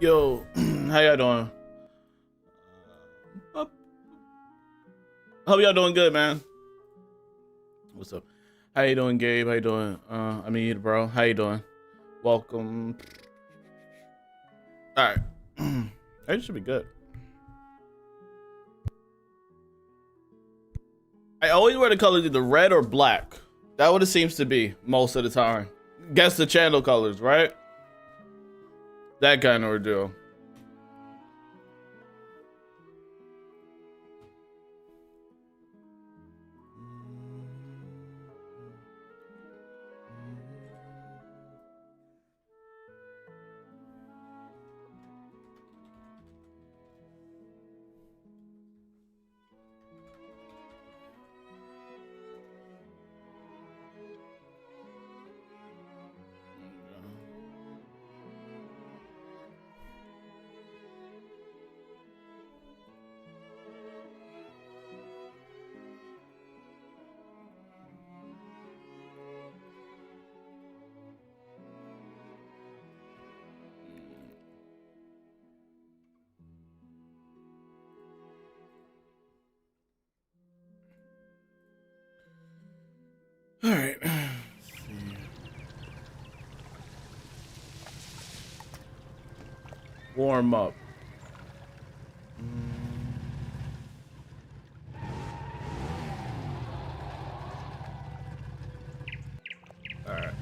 Yo, how y'all doing? Hope y'all doing good, man. What's up? How you doing, Gabe? How you doing? I mean, bro. How you doing? Welcome. All right. It should be good. I always wear the colors either red or black. That's what it seems to be most of the time. Guess the channel colors, right? That kind of ordeal. All right. Warm up. All right.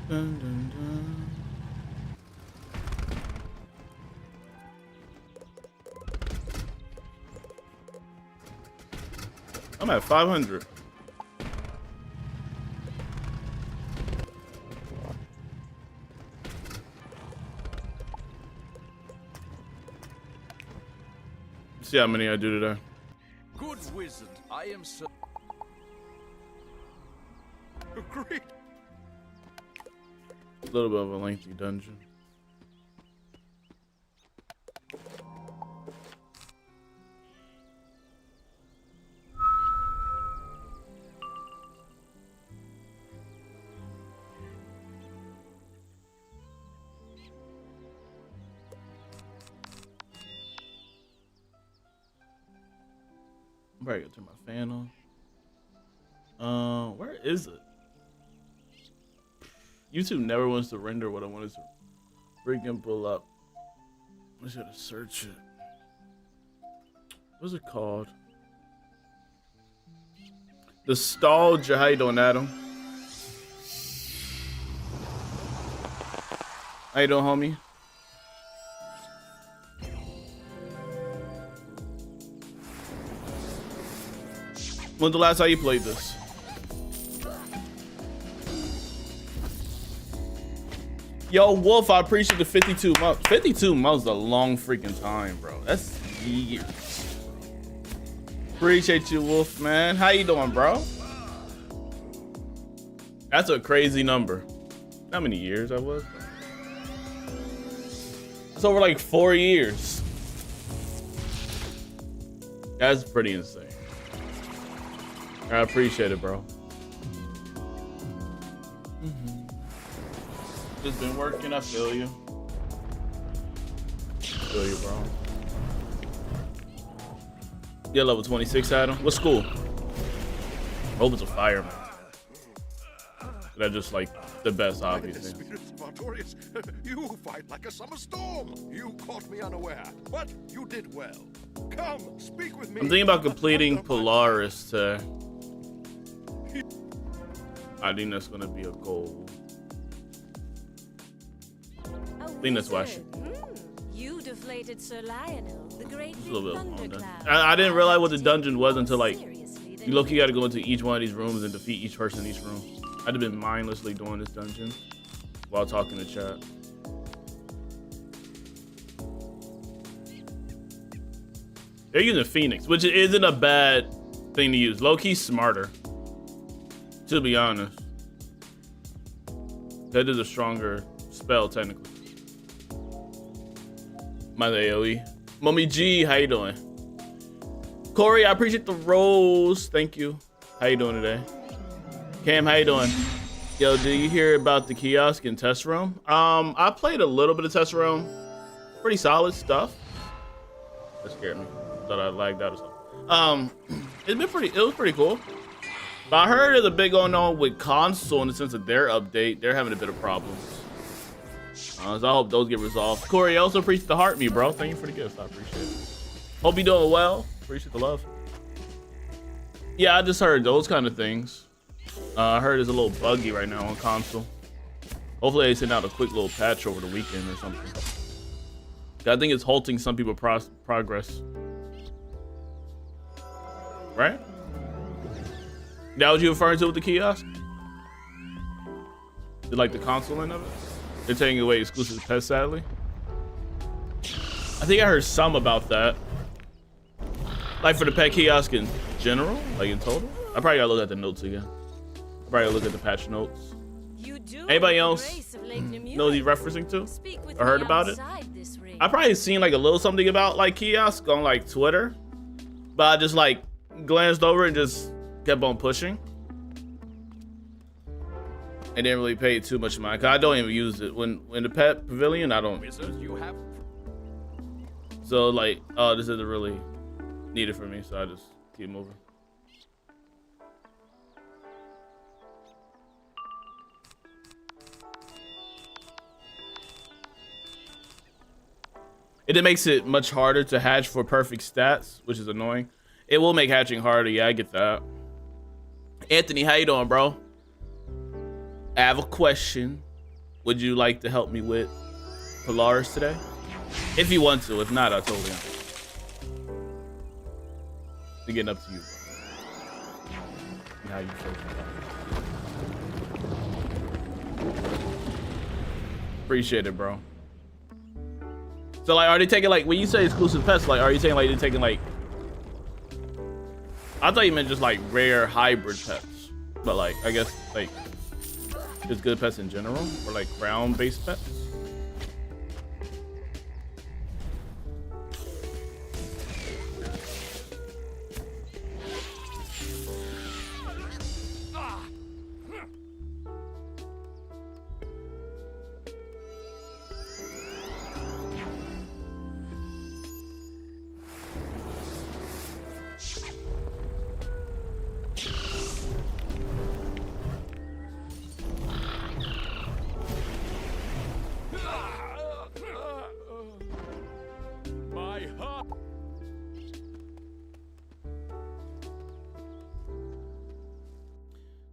Dun, dun, dun. I'm at 500. See how many I do today. Good wizard, I am so great. A little bit of a lengthy dungeon. I'm probably gonna turn my fan on. Where is it? YouTube never wants to render what I wanted to freaking pull up. I just gotta search it. What's it called? Nostalgia. How you doing, Adam? How you doing, homie? When's the last time you played this? Yo, Wolf, I appreciate the 52 months. 52 months is a long freaking time, bro. That's years. Appreciate you, Wolf, man. How you doing, bro? That's a crazy number. How many years I was? It's over like 4 years. That's pretty insane. I appreciate it, bro. Just been working, I feel you. Feel you, bro. Yeah, level 26, Adam. What school? I hope it's a fireman. That's just like the best, obviously. You fight like a summer storm. You caught me unaware, but you did well. Come, speak with me. I'm thinking about completing Polaris today. I think that's gonna be a goal. I think that's why I should. You deflated Sir Lionel, the great a little bit thundercloud. I didn't realize what the dungeon was until like you look. You got to go into each one of these rooms and defeat each person in each room. I'd have been mindlessly doing this dungeon while talking to chat. They're using Phoenix, which isn't a bad thing to use. Low-key smarter, to be honest. That is a stronger spell, technically. My AoE. Mommy G, how you doing? Corey, I appreciate the rose. Thank you. How you doing today? Cam, how you doing? Yo, do you hear about the kiosk and test room? I played a little bit of test room. Pretty solid stuff. That scared me. Thought I lagged out or something. It was pretty cool. But I heard there's a big going on with console in the sense of their update. They're having a bit of problems. So I hope those get resolved. Corey, I also appreciate the heart me, bro. Thank you for the gift. I appreciate it. Hope you're doing well. Appreciate the love. Yeah, I just heard those kind of things. I heard it's a little buggy right now on console. Hopefully they send out a quick little patch over the weekend or something. I think it's halting some people's progress. Right? That what you referring to with the kiosk? Did like the console end of it? They're taking away exclusive pets, sadly. I think I heard some about that. Like for the pet kiosk in general, like in total. I probably gotta look at the notes again. I probably gotta look at the patch notes. Anybody else know what he's referencing to? Or heard about it? I probably seen like a little something about like kiosk on like Twitter, but I just like glanced over and just kept on pushing. I didn't really pay too much mind because I don't even use it. When the pet pavilion, I don't use it. So like, oh, this isn't really needed for me, so I just keep moving. It makes it much harder to hatch for perfect stats, which is annoying. It will make hatching harder. Yeah, I get that. Anthony, how you doing, bro? I have a question. Would you like to help me with Polaris today? If you want to. If not, I totally am. It's getting up to you, bro. How you feel? Appreciate it, bro. So like, are they taking like, when you say exclusive pets, like, are you saying like they're taking like, I thought you meant just like rare hybrid pets, but like, I guess like just good pets in general, or like ground based pets?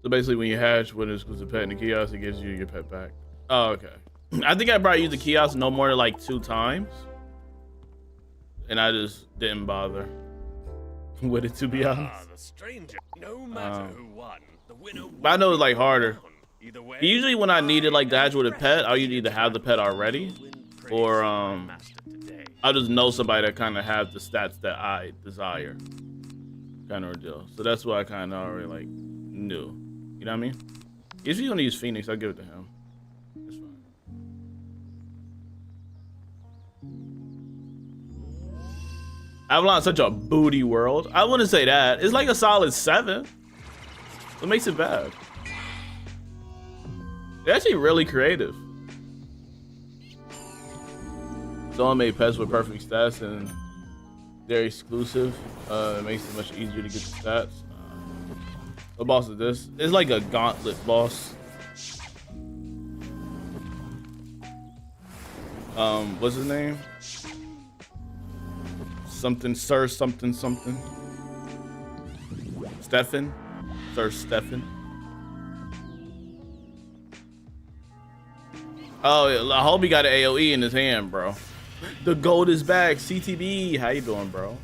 So basically when you hatch with an exclusive pet in the kiosk, it gives you your pet back. Oh, okay. I think I probably used the kiosk no more than like 2 times. And I just didn't bother with it, to be honest. The stranger, no matter who won, the winner. But I know it's like harder. Usually when I needed like to hatch with a pet, I'll usually either have the pet already, or I'll just know somebody that kind of has the stats that I desire, kind of deal. So that's why I kind of already like knew. You know what I mean? If you're gonna use Phoenix, I'll give it to him. It's fine. Avalon's such a booty world. I wouldn't say that. It's like a solid 7. What makes it bad? They're actually really creative. Someone made pets with perfect stats and they're exclusive. It makes it much easier to get the stats. What boss is this? It's like a gauntlet boss. What's his name? Something, Sir something something. Stefan? Sir Stefan. Oh, I hope he got an AoE in his hand, bro. The gold is back. CTB, how you doing, bro?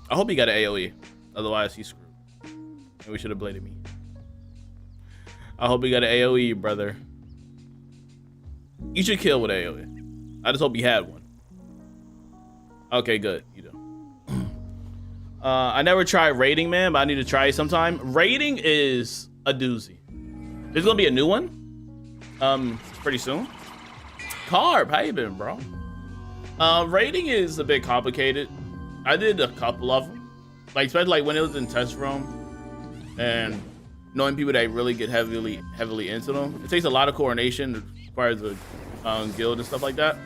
I hope he got an AoE. Otherwise, he's screwed. And we should have bladed me. I hope he got an AoE, brother. You should kill with AoE. I just hope he had one. Okay, good. You do. I never tried raiding, man, but I need to try it sometime. Raiding is a doozy. There's gonna be a new one. Pretty soon. Carb, how you been, bro? Raiding is a bit complicated. I did a couple of them. like especially like when it was in test room and knowing people that really get heavily into them. It takes a lot of coordination. It requires a guild and stuff like that.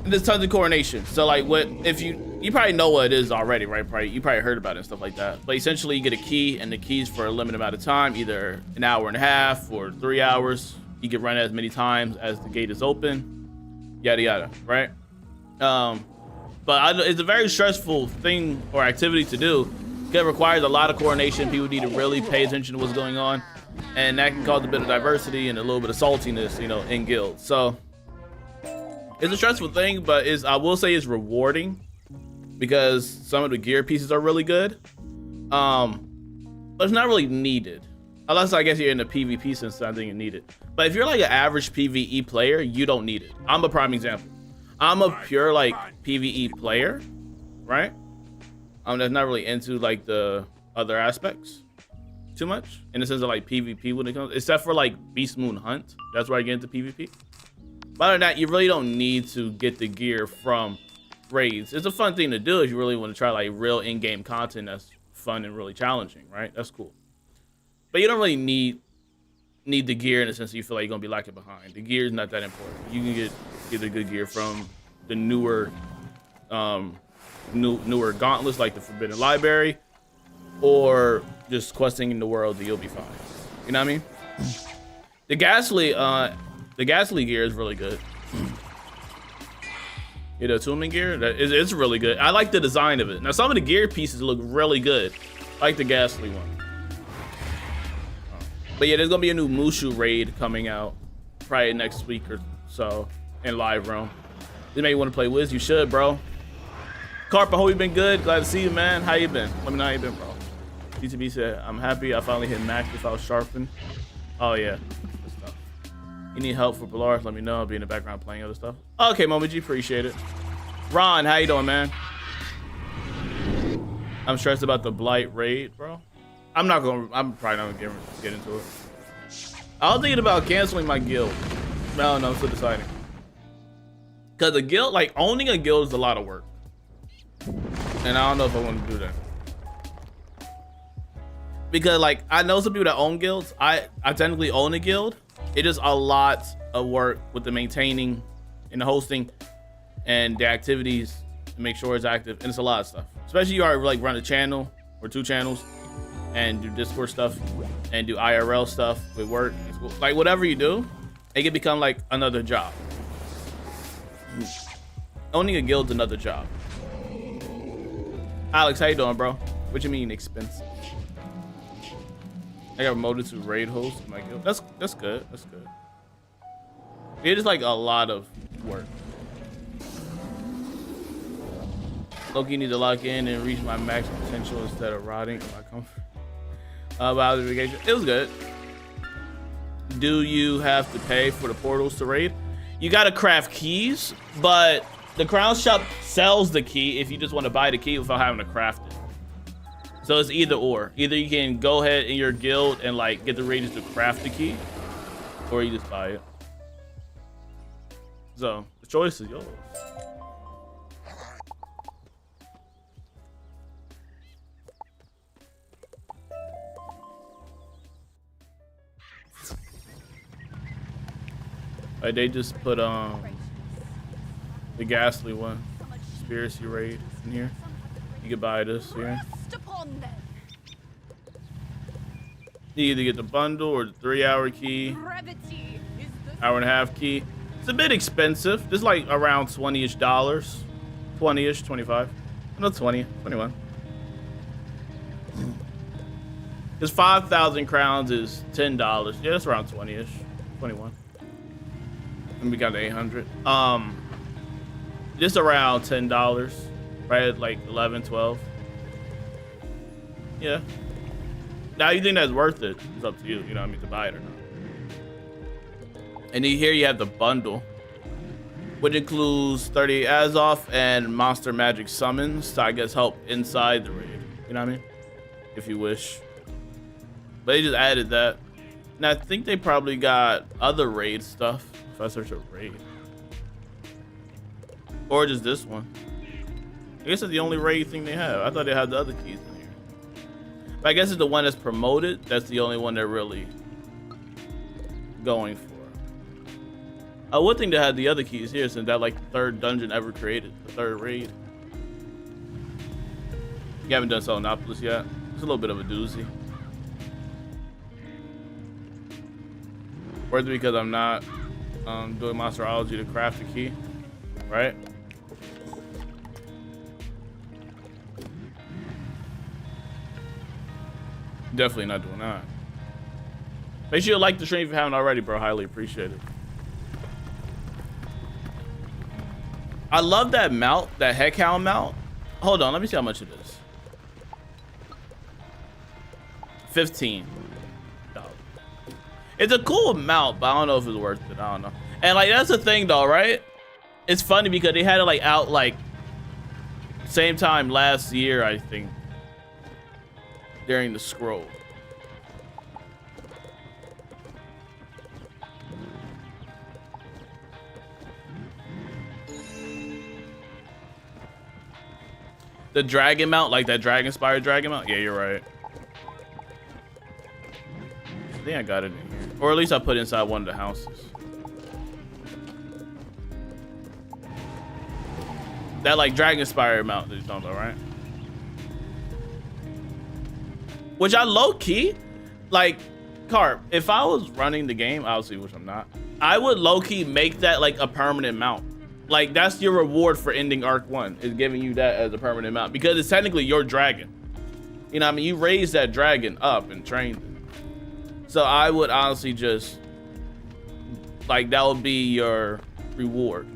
And there's tons of coordination. So like what if you probably know what it is already, right? You probably heard about it and stuff like that. But essentially you get a key, and the key's for a limited amount of time, either an hour and a half or 3 hours. You can run it as many times as the gate is open, yada yada, right? But it's a very stressful thing or activity to do. It requires a lot of coordination. People need to really pay attention to what's going on, and that can cause a bit of diversity and a little bit of saltiness, you know, in guilds. So it's a stressful thing, but I will say it's rewarding because some of the gear pieces are really good. But it's not really needed. Unless I guess you're in the PvP sense, I think you need it. But if you're like an average PvE player, you don't need it. I'm a prime example. I'm a pure like PvE player, right? That's not really into like the other aspects too much in the sense of like PvP when it comes, except for like Beast Moon Hunt. That's where I get into PvP. But other than that, you really don't need to get the gear from raids. It's a fun thing to do if you really want to try like real in-game content that's fun and really challenging, right? That's cool. But you don't really need the gear in the sense that you feel like you're gonna be lacking behind. The gear is not that important. You can get the good gear from the newer gauntlets like the Forbidden Library, or just questing in the world, and you'll be fine. You know what I mean? The ghastly gear is really good. You know, attunement gear, it's really good. I like the design of it. Now some of the gear pieces look really good. I like the ghastly one. But yeah, there's gonna be a new Mushu raid coming out probably next week or so in live room. You may want to play Wiz, you should, bro. Carp, I hope you've been good. Glad to see you, man. How you been? Let me know how you been, bro. GTB said, I'm happy I finally hit max without sharpen. Oh yeah, good stuff. You need help for Polaris, let me know. I'll be in the background playing other stuff. Okay, Momoji, appreciate it. Ron, how you doing, man? I'm stressed about the Blight raid, bro. I'm probably not gonna get into it. I was thinking about canceling my guild. No, I'm still deciding. Cause the guild, like owning a guild is a lot of work. And I don't know if I want to do that. Because like, I know some people that own guilds. I technically own a guild. It is a lot of work with the maintaining and the hosting and the activities to make sure it's active. And it's a lot of stuff. Especially you already like run a channel or 2 channels and do Discord stuff and do IRL stuff with work. Like whatever you do, it can become like another job. Owning a guild's another job. Alex, how you doing, bro? What you mean expensive? I got promoted to raid host in my guild. That's good. That's good. It is like a lot of work. Loki need to lock in and reach my max potential instead of rotting in my comfort. About the vacation, it was good. Do you have to pay for the portals to raid? You gotta craft keys, but the Crown Shop sells the key if you just want to buy the key without having to craft it. So it's either or. Either you can go ahead in your guild and like get the raiders to craft the key, or you just buy it. So the choice is yours. Like they just put the ghastly one, conspiracy raid in here. You can buy this here. You either get the bundle or the 3-hour key, hour and a half key. It's a bit expensive. It's like around $20-ish, 20-ish, 25. No, 20, 21. Because 5,000 crowns is $10. Yeah, that's around 20-ish, 21. And we got the 800. Just around $10, right? Like 11, 12. Yeah. Now you think that's worth it? It's up to you. You know what I mean, to buy it or not. And then here you have the bundle, which includes 30 Azoth and Monster Magic summons to I guess help inside the raid. You know what I mean? If you wish. But they just added that. And I think they probably got other raid stuff. If I search a raid. Or just this one. I guess it's the only raid thing they have. I thought they had the other keys in here. But I guess it's the one that's promoted. That's the only one they're really going for. I would think they had the other keys here since that like the third dungeon ever created, the third raid. You haven't done Solenopolis yet. It's a little bit of a doozy. Worth it because I'm not doing monsterology to craft the key, right? Definitely not doing that. Make sure you like the stream if you haven't already, bro. Highly appreciate it. I love that mount, that heckhound mount. Hold on, let me see how much it is. 15. It's a cool mount, but I don't know if it's worth it. I don't know. And like that's the thing though, right? It's funny because they had it like out like same time last year, I think, during the scroll. The dragon mount, like that dragon inspired dragon mount. Yeah, you're right. I think I got it in here, or at least I put it inside one of the houses. That like dragon inspired mount that you talking about, right? Which I low key, like, Carp, if I was running the game, obviously, which I'm not, I would low key make that like a permanent mount. Like that's your reward for ending Arc 1, is giving you that as a permanent mount because it's technically your dragon. You know what I mean? You raised that dragon up and trained it. So I would honestly just, like, that would be your reward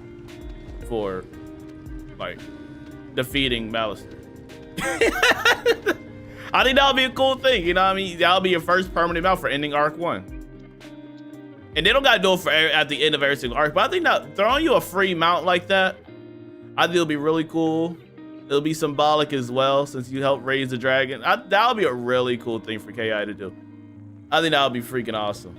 for like defeating Ballister. I think that would be a cool thing, you know what I mean? That'll be your first permanent mount for ending Arc 1. And they don't gotta do it for at the end of every single arc, but I think that throwing you a free mount like that, I think it'll be really cool. It'll be symbolic as well since you helped raise the dragon. That'll be a really cool thing for KI to do. I think that'll be freaking awesome.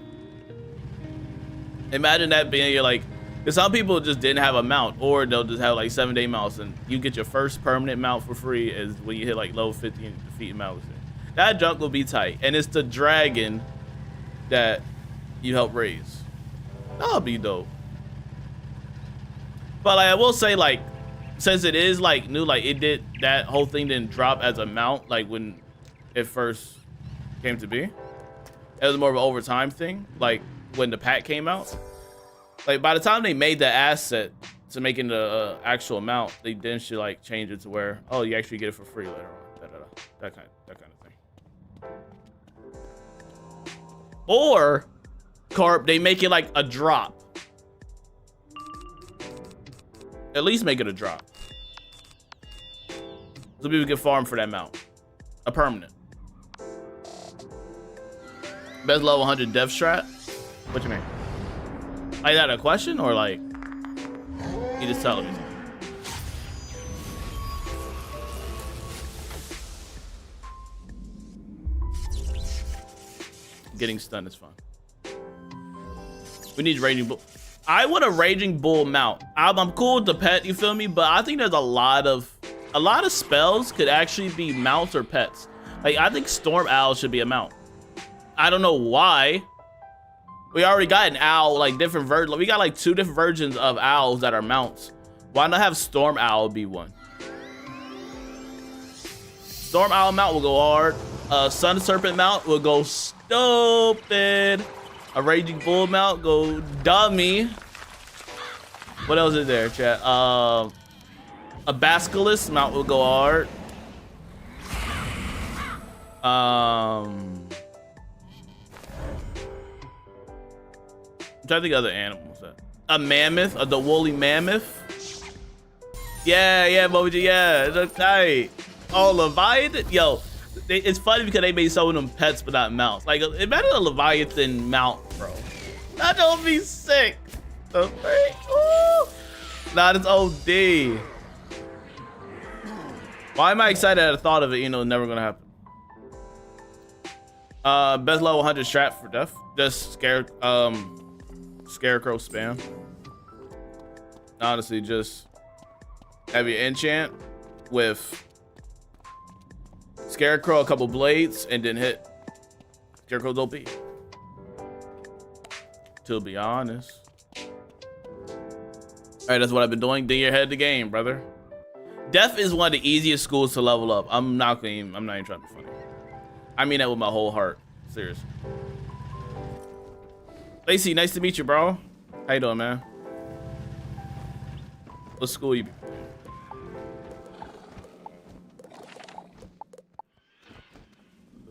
Imagine that being your like, because some people just didn't have a mount, or they'll just have like 7-day mounts, and you get your first permanent mount for free is when you hit like level 50 and defeat Malice. That junk will be tight, and it's the dragon that you help raise. That'll be dope. But like I will say, like, since it is like new, like it did, that whole thing didn't drop as a mount like when it first came to be. It was more of an overtime thing, like when the pack came out. Like by the time they made the asset to making the actual mount, they then should like change it to where, oh, you actually get it for free later on. That kind of thing. Or Carp, they make it like a drop. At least make it a drop, so people can farm for that mount. A permanent. Best level 100 death strat? What you mean? Like that a question, or like you just telling me? Getting stunned is fun. We need Raging Bull. I want a Raging Bull mount. I'm cool with the pet, you feel me? But I think there's a lot of spells could actually be mounts or pets. Like I think Storm Owl should be a mount. I don't know why. We already got an owl, like different version. We got like 2 different versions of owls that are mounts. Why not have Storm Owl be one? Storm Owl mount will go hard. Sun Serpent mount will go stupid. A Raging Bull mount go dummy. What else is there, chat? A Basilisk mount will go hard. I'm trying to think of other animals. A mammoth, the woolly mammoth. Yeah, Moji, yeah, it looks tight. Oh, Leviathan, yo. It's funny because they made some of them pets but not mounts. Like, imagine a Leviathan mount, bro. That don't be sick. The freak. Ooh. Nah, it's OD. Why am I excited at the thought of it? You know, never gonna happen. Best level 100 strat for death. Just Scarecrow spam. Honestly, just have your enchant with Scarecrow, a couple blades, and then hit Scarecrow's OP. To be honest. All right, that's what I've been doing. Then you're ahead of the game, brother. Def is one of the easiest schools to level up. I'm not even trying to be funny. I mean that with my whole heart. Seriously. Lacey, nice to meet you, bro. How you doing, man? What school you be?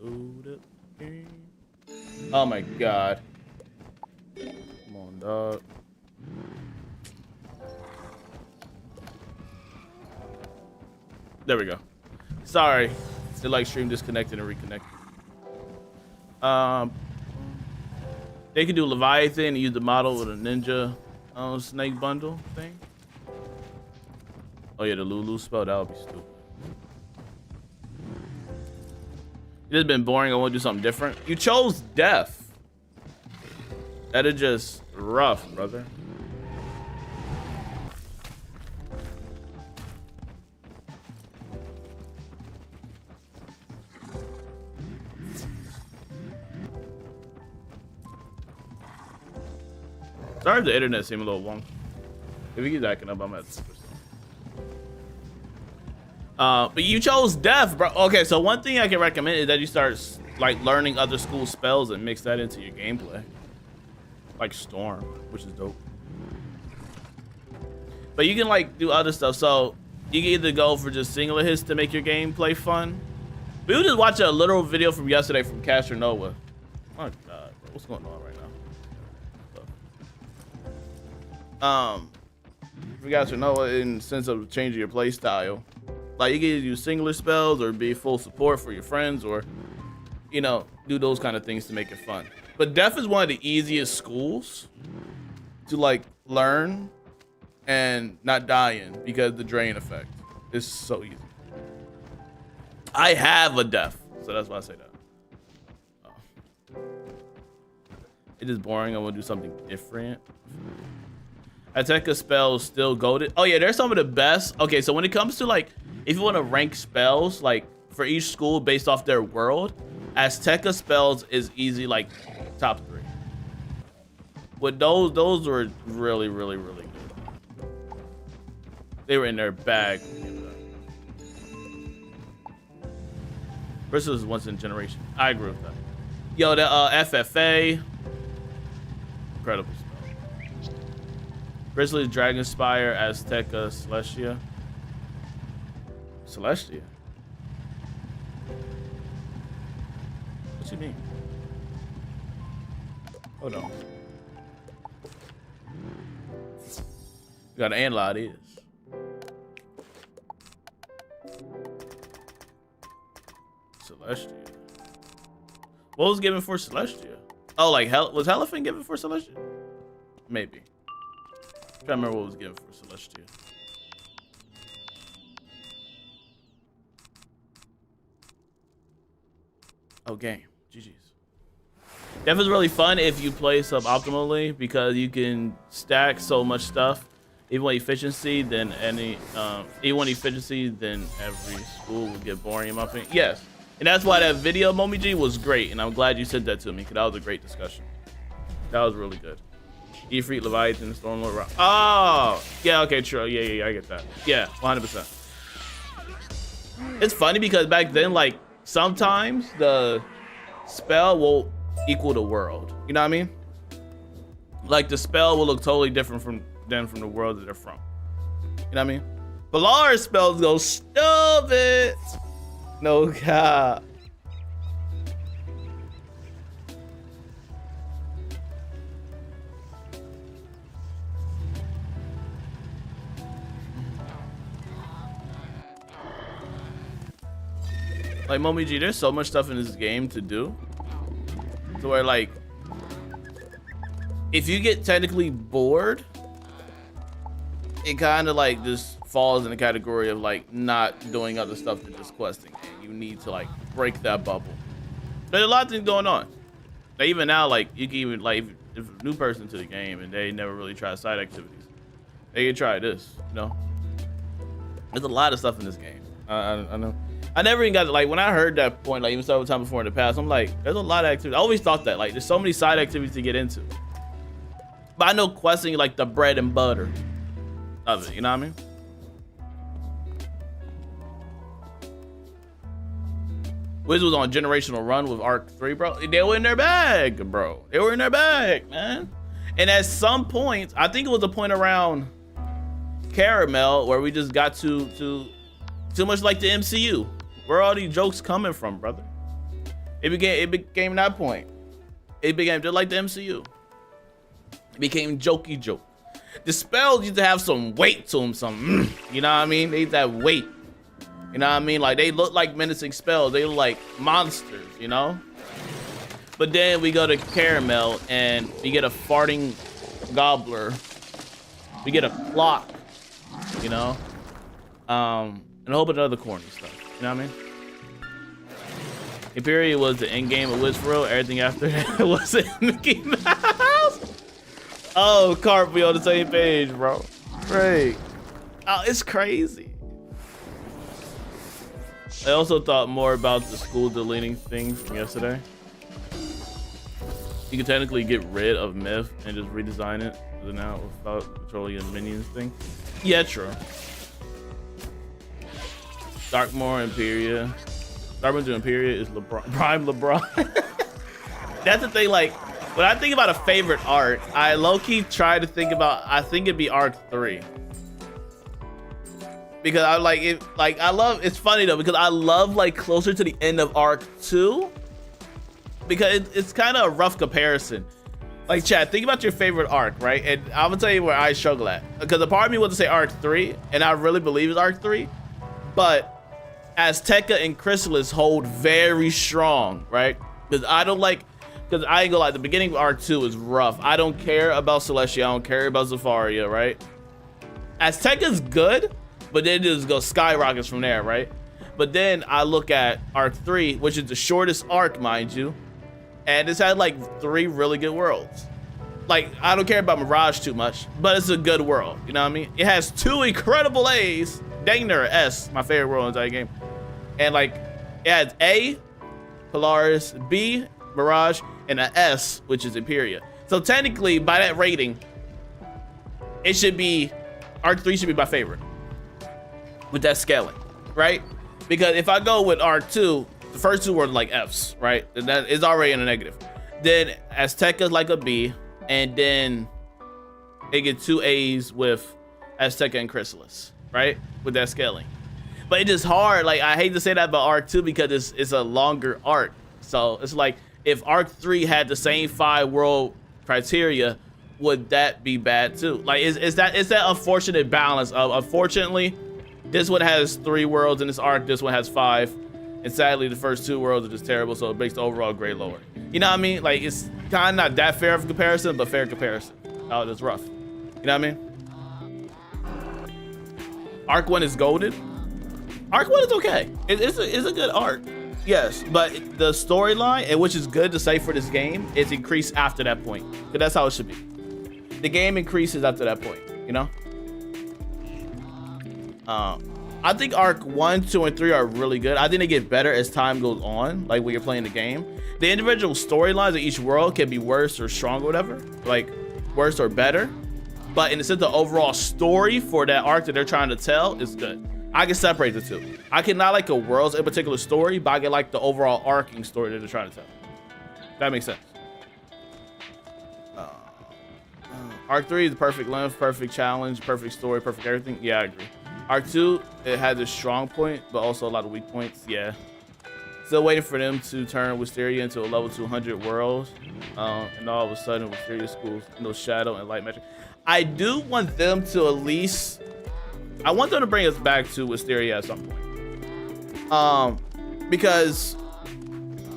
Load up game. Oh my god. Come on, dog. There we go. Sorry. The like stream disconnected and reconnected. They could do Leviathan and use the model with a ninja snake bundle thing. Oh yeah, the Lulu spell, that would be stupid. It has been boring. I want to do something different. You chose death. That is just rough, brother. Sorry if the internet seemed a little wonky. If you keep backing up, I'm at 2%. But you chose death, bro. Okay, so one thing I can recommend is that you start like learning other school spells and mix that into your gameplay. Like Storm, which is dope. But you can like do other stuff. So you can either go for just singular hits to make your gameplay fun. We were just watching a literal video from yesterday from Caster Noah. Oh god, what's going on right now? For Caster Noah, in the sense of changing your play style. Like you can either use singular spells or be full support for your friends, or you know, do those kind of things to make it fun. But Def is one of the easiest schools to like learn and not die in because the drain effect is so easy. I have a Def, so that's why I say that. Oh. It is boring. I want to do something different. Attack spells still goated. Oh yeah, they're some of the best. Okay, so when it comes to like, if you want to rank spells, like for each school based off their world, Azteca spells is easy, like top 3. With those were really good. They were in their bag. Versus once in a generation. I agree with that. Yo, the FFA, incredible spell. Grizzly, Dragon Spire, Azteca, Celestia. Celestia? What you mean? Hold on. You gotta analyze this. Celestia. What was given for Celestia? Oh, like was Hellefin given for Celestia? Maybe. I'm trying to remember what was given for Celestia. Oh, game. GG's. Def is really fun if you play suboptimally because you can stack so much stuff. Even when efficiency, then every school will get boring in my opinion. Yes. And that's why that video, Momiji, was great. And I'm glad you sent that to me because that was a great discussion. That was really good. Ifrit, Leviathan, Stormlord. Oh, yeah, okay, true. Yeah, I get that. Yeah, 100%. It's funny because back then, like, sometimes the spell will equal the world. You know what I mean? Like, the spell will look totally different from the world that they're from. You know what I mean? Valar's spells go stupid. No god. Like, Momiji, there's so much stuff in this game to do. To where, like, if you get technically bored, it kind of, like, just falls in the category of, like, not doing other stuff than just questing. And you need to, like, break that bubble. There's a lot of things going on. Like, even now, like, you can even, like, if a new person to the game and they never really try side activities, they can try this, you know? There's a lot of stuff in this game. I know. I never even got to, like, when I heard that point, like even several times before in the past, I'm like, there's a lot of activity. I always thought that, like, there's so many side activities to get into. But I know questing like the bread and butter of it, you know what I mean? Wiz was on a generational run with Arc 3, bro. They were in their bag, bro. They were in their bag, man. And at some point, I think it was a point around Caramel where we just got too much like the MCU. Where are all these jokes coming from, brother? It became that point. It became just like the MCU. It became jokey joke. The spells used to have some weight to them, some, you know what I mean? They used to have weight. You know what I mean? Like, they look like menacing spells. They look like monsters, you know? But then we go to Caramel and we get a farting gobbler. We get a clock, you know? And a whole bunch of other corny stuff. You know what I mean? Imperial was the end game of Wiz for real. Everything after that was in Mickey Mouse. Oh, Carp, we on the same page, bro. Great. Oh, it's crazy. I also thought more about the school deleting thing from yesterday. You can technically get rid of Myth and just redesign it now without controlling your minions thing. Yeah, true. Darkmoor Imperia. Darkmoor to Imperia is LeBron, prime LeBron. That's the thing, like, when I think about a favorite arc, I low-key try to think about, I think it'd be Arc 3. Because I like it, like I love, it's funny though, because I love like closer to the end of Arc 2. Because it's kind of a rough comparison. Like, Chad, think about your favorite arc, right? And I'm gonna tell you where I struggle at. Because a part of me wants to say Arc 3, and I really believe it's Arc 3. But Azteca and Chrysalis hold very strong, right? Because I don't like, because I ain't gonna lie, the beginning of Arc 2 is rough. I don't care about Celestia, I don't care about Zafaria, right? Azteca's good, but then it just goes skyrockets from there, right? But then I look at Arc 3, which is the shortest arc, mind you, and it's had like 3 really good worlds. Like, I don't care about Mirage too much, but it's a good world, you know what I mean? It has 2 incredible A's, dang near an S, my favorite world in the entire game. And like, it has A, Polaris, B, Mirage, and an S, which is Imperia. So technically, by that rating, it should be, Arc 3 should be my favorite. With that scaling, right? Because if I go with Arc 2, the first 2 were like F's, right? And that is already in a negative. Then Azteca's like a B, and then they get 2 A's with Azteca and Chrysalis, right? With that scaling. But it's just hard, like I hate to say that about Arc 2 because it's a longer arc. So it's like, if Arc 3 had the same 5 world criteria, would that be bad too? Like, it's that unfortunate balance of, unfortunately, this one has 3 worlds in this arc, this one has 5. And sadly, the first 2 worlds are just terrible, so it makes the overall grade lower. You know what I mean? Like, it's kind of not that fair of a comparison, but fair comparison. Oh, it's rough. You know what I mean? Arc 1 is golden. Arc 1 is okay. It's a good arc. Yes, but the storyline, and which is good to say for this game, is increased after that point. Because that's how it should be. The game increases after that point, you know? I think Arc 1, 2, and 3 are really good. I think they get better as time goes on, like when you're playing the game. The individual storylines of each world can be worse or strong or whatever, like worse or better. But in the sense of the overall story for that arc that they're trying to tell is good. I can separate the 2. I cannot like a world's in particular story, but I can like the overall arcing story that they're trying to tell. That makes sense. Arc 3 is the perfect length, perfect challenge, perfect story, perfect everything. Yeah, I agree. Arc 2, it has a strong point, but also a lot of weak points. Yeah. Still waiting for them to turn Wisteria into a level 200 world. And all of a sudden, Wisteria schools, no shadow and light magic. I do want them to at least, I want them to bring us back to Wisteria at some point. Because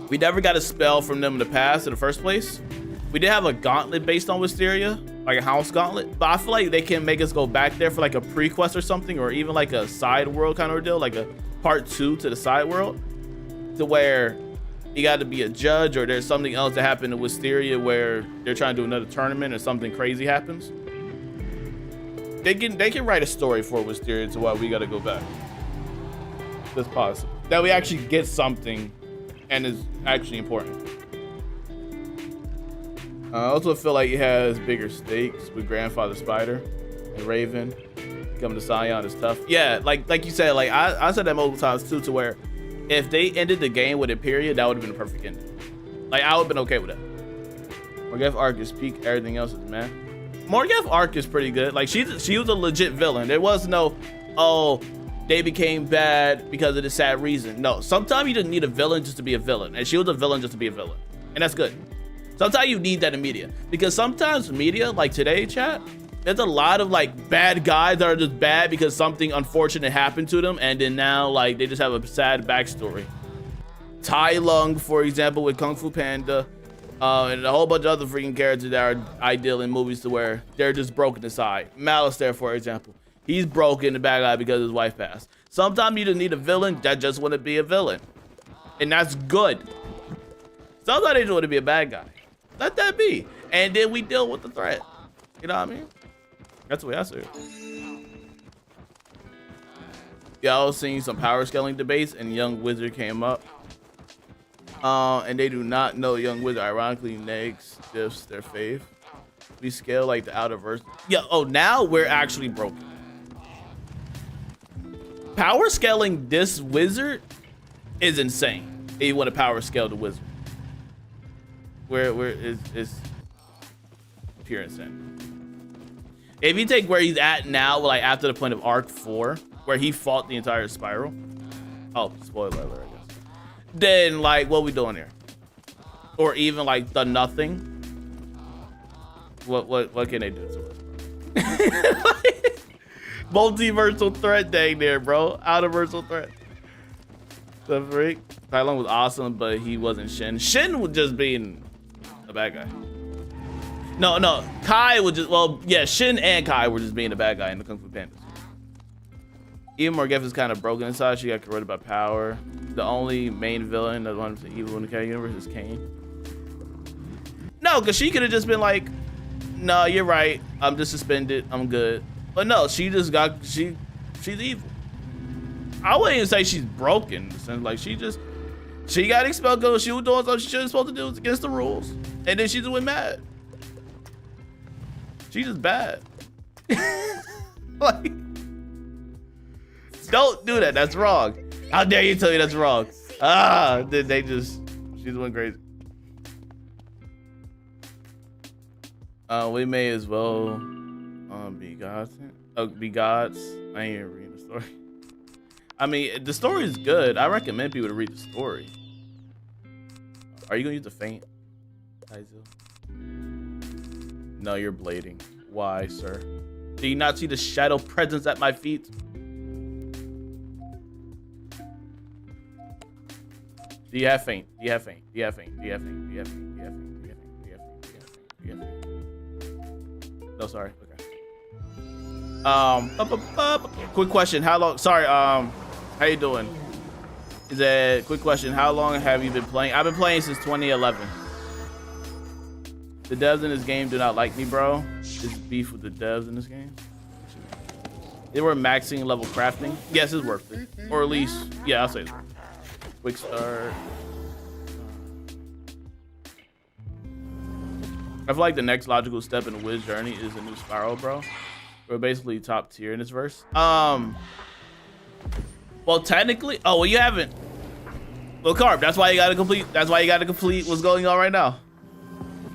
we never got a spell from them in the past in the first place. We did have a gauntlet based on Wisteria, like a house gauntlet, but I feel like they can make us go back there for like a pre-quest or something, or even like a side world kind of ordeal, like a part 2 to the side world, to where you got to be a judge, or there's something else that happened in Wisteria where they're trying to do another tournament or something crazy happens. they can write a story for Wisteria to why we gotta go back. That's possible. That we actually get something and is actually important. I also feel like he has bigger stakes with Grandfather Spider and Raven. Coming to Scion is tough. Yeah, like you said, like I said that multiple times too, to where if they ended the game with a period, that would have been a perfect ending. Like I would have been okay with that. Morgeth arc is peak, everything else is man. Morgeth arc is pretty good. Like she was a legit villain. There was no, oh, they became bad because of this sad reason. No, sometimes you just need a villain just to be a villain, and she was a villain just to be a villain, and that's good. Sometimes you need that in media, because sometimes media, like today, chat, there's a lot of like bad guys that are just bad because something unfortunate happened to them, and then now like they just have a sad backstory. Tai Lung, for example, with Kung Fu Panda, and a whole bunch of other freaking characters that are ideal in movies to where they're just broken aside. Malice there, for example, he's broken, the bad guy, because his wife passed. Sometimes you just need a villain that just want to be a villain, and that's good. Sometimes they just want to be a bad guy. Let that be, and then we deal with the threat. You know what I mean? That's the way I see it. Yeah, I was seeing some power scaling debates, and Young Wizard came up. And they do not know Young Wizard ironically negs diffs their fave. We scale like the outer verse. Yeah, oh, now we're actually broken. Power scaling this wizard is insane. If you want to power scale the wizard. Where is pure insane. If you take where he's at now, like after the point of Arc 4, where he fought the entire spiral. Oh, spoiler alert, I guess. Then like, what we doing here? Or even like the nothing. What can they do to us? Multiversal threat dang there, bro. Outerversal threat. The freak. Tai Lung was awesome, but he wasn't Shin. Shin was just being a bad guy. No, Kai was just, well, yeah, Shin and Kai were just being the bad guy in the Kung Fu Pandas. Even Morgeth is kind of broken inside. She got corroded by power. The only main villain that's 100% evil in the K universe is Kane. No, because she could have just been like, no, you're right. I'm just suspended. I'm good. But no, she just got, she's evil. I wouldn't even say she's broken. Like she got expelled because she was doing something she shouldn't supposed to do. It's against the rules. And then she just went mad. She's just bad. Like, don't do that. That's wrong. How dare you tell me that's wrong? Ah, she's went crazy. We may as well be gods. Be gods. I ain't even reading the story. I mean, the story is good. I recommend people to read the story. Are you gonna use the feint, Kaizo? No, you're blading. Why, sir? Do you not see the shadow presence at my feet? Do you have feint? Do you have feint? Do you have feint? Do you have feint? Do you have feint? Do you have feint? Do you have feint? Do you have feint? Do you have feint? No, sorry. Okay. Quick question. How long? Sorry. How you doing? Is that quick question? How long have you been playing? I've been playing since 2011. The devs in this game do not like me, bro. It's beef with the devs in this game. They were maxing level crafting. Yes, it's worth it. Or at least, yeah, I'll say it's worth it. Quick start. I feel like the next logical step in the Wiz journey is a new spiral, bro. We're basically top tier in this verse. Well, technically, oh, well, you haven't. Well, Carp, that's why you gotta complete. That's why you gotta complete what's going on right now.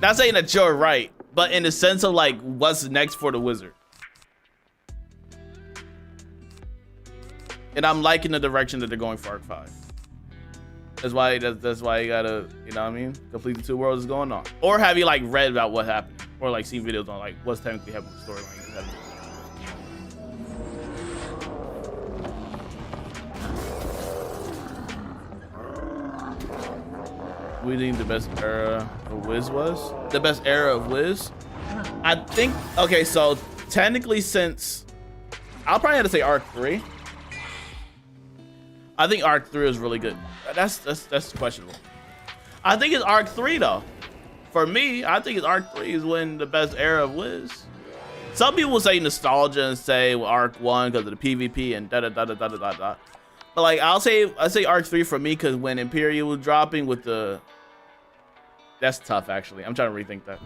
Not saying that you're right, but in the sense of like what's next for the wizard. And I'm liking the direction that they're going for Arc 5. That's why you gotta, you know what I mean? Complete the 2 worlds is going on. Or have you like read about what happened? Or like seen videos on like what's technically happening with the storyline. We think the best era of Wiz was? The best era of Wiz? I think, okay, so technically since, I'll probably have to say Arc 3. I think Arc 3 is really good. That's questionable. I think it's Arc 3 though. For me, I think it's Arc 3 is when the best era of Wiz. some people will say nostalgia and say well, Arc 1 because of the PvP and da da da da da da da. But like I say Arc 3 for me because when Imperial was dropping with the, that's tough actually. I'm trying to rethink that.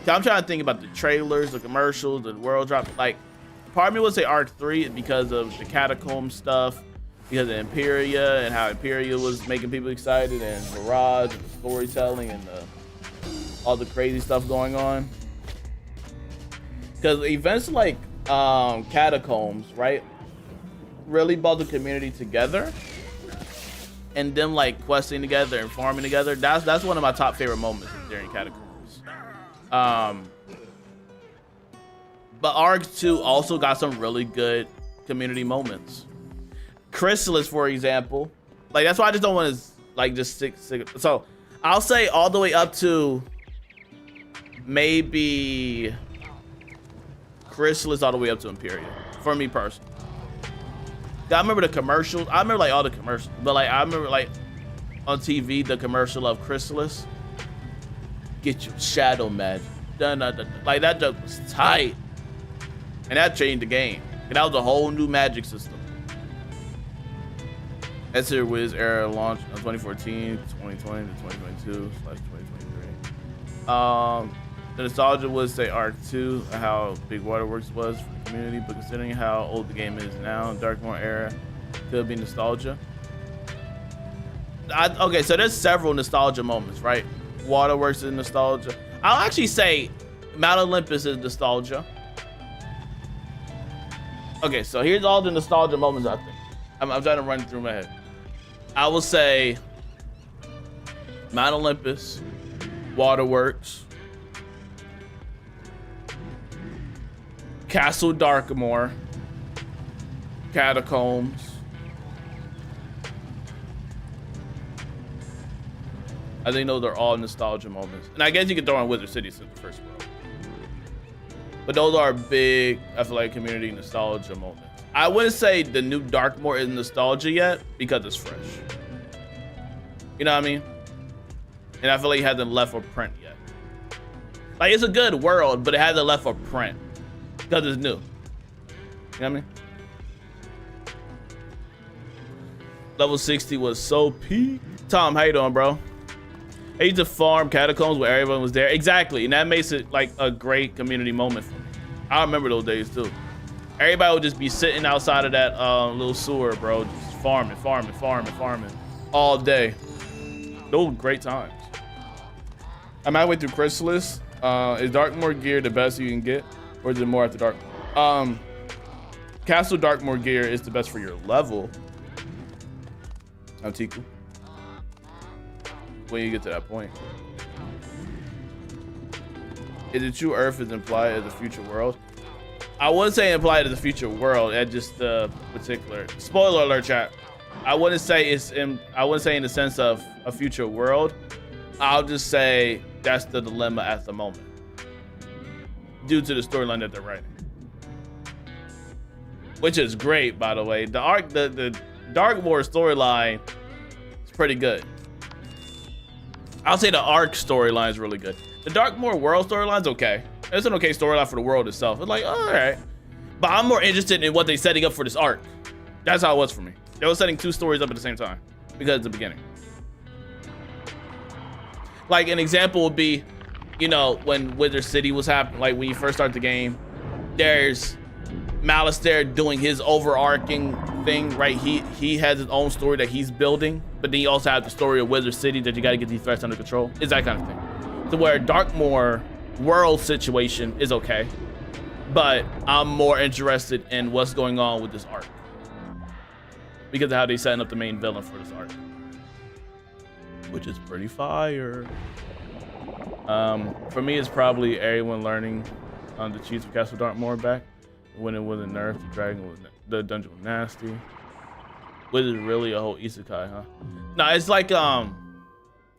I'm trying to think about the trailers, the commercials, the world drop. Like, part of me would say Arc 3 because of the catacomb stuff, because of Imperia and how Imperia was making people excited, and Mirage and the storytelling and all the crazy stuff going on. Because events like Catacombs, right, really brought the community together, and them like questing together and farming together. That's one of my top favorite moments during Catacombs. But Arc 2 also got some really good community moments. Chrysalis, for example, like that's why I just don't want to like just stick. So I'll say all the way up to maybe Chrysalis, all the way up to Imperia for me personally. I remember the commercials. I remember like all the commercials, but like I remember like on TV the commercial of Chrysalis. Get your shadow magic. Dun, dun, dun. Like that joke was tight, and that changed the game. And that was a whole new magic system. That's your Wiz era launch on 2014, 2020 to 2022 / 2023. The nostalgia would say Arc 2, how big Waterworks was for the community, but considering how old the game is now, Darkmoor era could be nostalgia. Okay, so there's several nostalgia moments, right? Waterworks is nostalgia. I'll actually say Mount Olympus is nostalgia. Okay, so here's all the nostalgia moments I think. I'm trying to run through my head. I will say Mount Olympus, Waterworks, Castle Darkmoor, Catacombs, I think those are all nostalgia moments. And I guess you could throw in Wizard City since the first world. But those are big, I feel like, community nostalgia moments. I wouldn't say the new Darkmoor is nostalgia yet because it's fresh. You know what I mean? And I feel like it hasn't left a print yet. Like, it's a good world, but it hasn't left a print because it's new. You know what I mean? Level 60 was so peak. Tom, how you doing, bro? I used to farm Catacombs where everyone was there. Exactly, and that makes it like a great community moment for me. I remember those days too. Everybody would just be sitting outside of that little sewer, bro, just farming all day. Those were great times. I'm halfway through Chrysalis. Is Darkmoor gear the best you can get, or is it more after dark? Castle Darkmoor gear is the best for your level. Tiku. When you get to that point. Is it true Earth is implied as a future world? I wouldn't say implied as a future world at just the particular. Spoiler alert, chat. I wouldn't say it's in. I wouldn't say in the sense of a future world. I'll just say that's the dilemma at the moment, due to the storyline that they're writing, which is great, by the way. The Darkmoor storyline is pretty good. I'll say the Arc storyline is really good. The Darkmoor world storyline's okay. It's an okay storyline for the world itself. It's like, all right. But I'm more interested in what they're setting up for this arc. That's how it was for me. They were setting two stories up at the same time because it's the beginning. Like an example would be, you know, when Wizard City was happening, like when you first start the game, there's Malice there doing his overarching thing, right? He has his own story that he's building, but then you also have the story of Wizard City that you got to get these threats under control. It's that kind of thing. To where Darkmoor world situation is okay, but I'm more interested in what's going on with this arc because of how they setting up the main villain for this arc, which is pretty fire. For me, it's probably everyone learning the cheats of Castle Darkmoor back when it wasn't nerfed. The dragon was the dungeon was nasty. Wizard really a whole isekai, huh? No, it's like I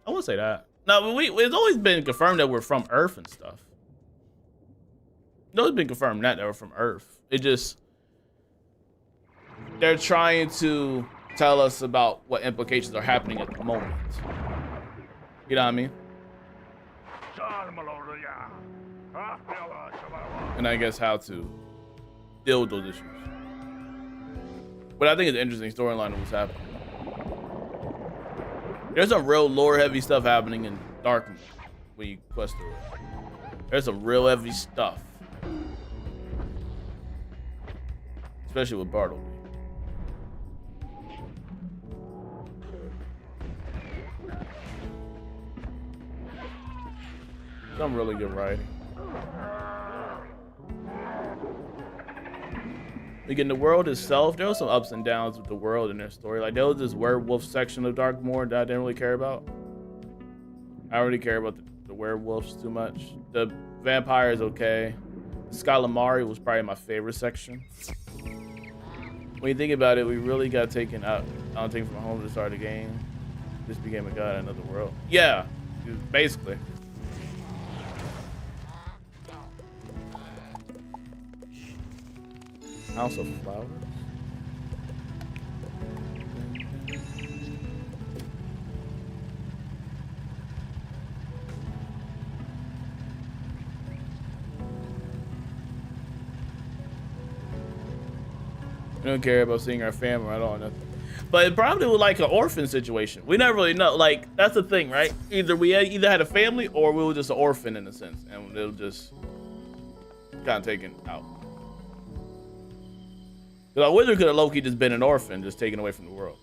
wouldn't say that. No, it's always been confirmed that we're from Earth and stuff. It's always been confirmed that we're from Earth. It just they're trying to tell us about what implications are happening at the moment. You know what I mean? And I guess how to deal with those issues. But I think it's an interesting storyline of what's happening. There's some real lore heavy stuff happening in Darkmoor when you quest through it. There's some real heavy stuff. Especially with Bartleby. Some really good writing. Again, the world itself, there was some ups and downs with the world and their story. Like, there was this werewolf section of Darkmoor that I didn't really care about. I don't really care about the werewolves too much. The vampire is okay. Scalamari was probably my favorite section. When you think about it, we really got taken out. I don't think from home to start the game. Just became a god in another world. Yeah, basically. House of Flowers. We don't care about seeing our family at all, nothing. But it probably was like an orphan situation. We never really know. Like, that's the thing, right? Either we had a family or we were just an orphan in a sense, and it was just kind of taken out. Because a wizard could have low-key just been an orphan, just taken away from the world.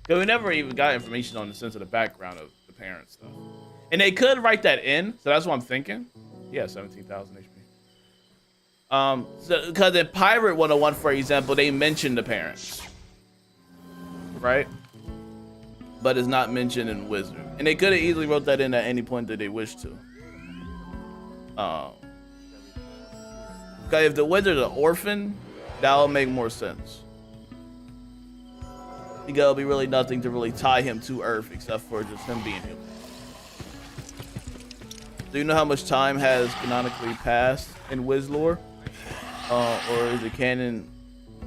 Because we never even got information on the sense of the background of the parents stuff. And they could write that in, so that's what I'm thinking. Yeah, 17,000 HP. Because in Pirate 101, for example, they mentioned the parents. Right? But it's not mentioned in Wizard. And they could have easily wrote that in at any point that they wished to. Because if the wizard's an orphan, that'll make more sense. Because there'll be really nothing to really tie him to Earth except for just him being human. Do you know how much time has canonically passed in Wiz lore? Or is the canon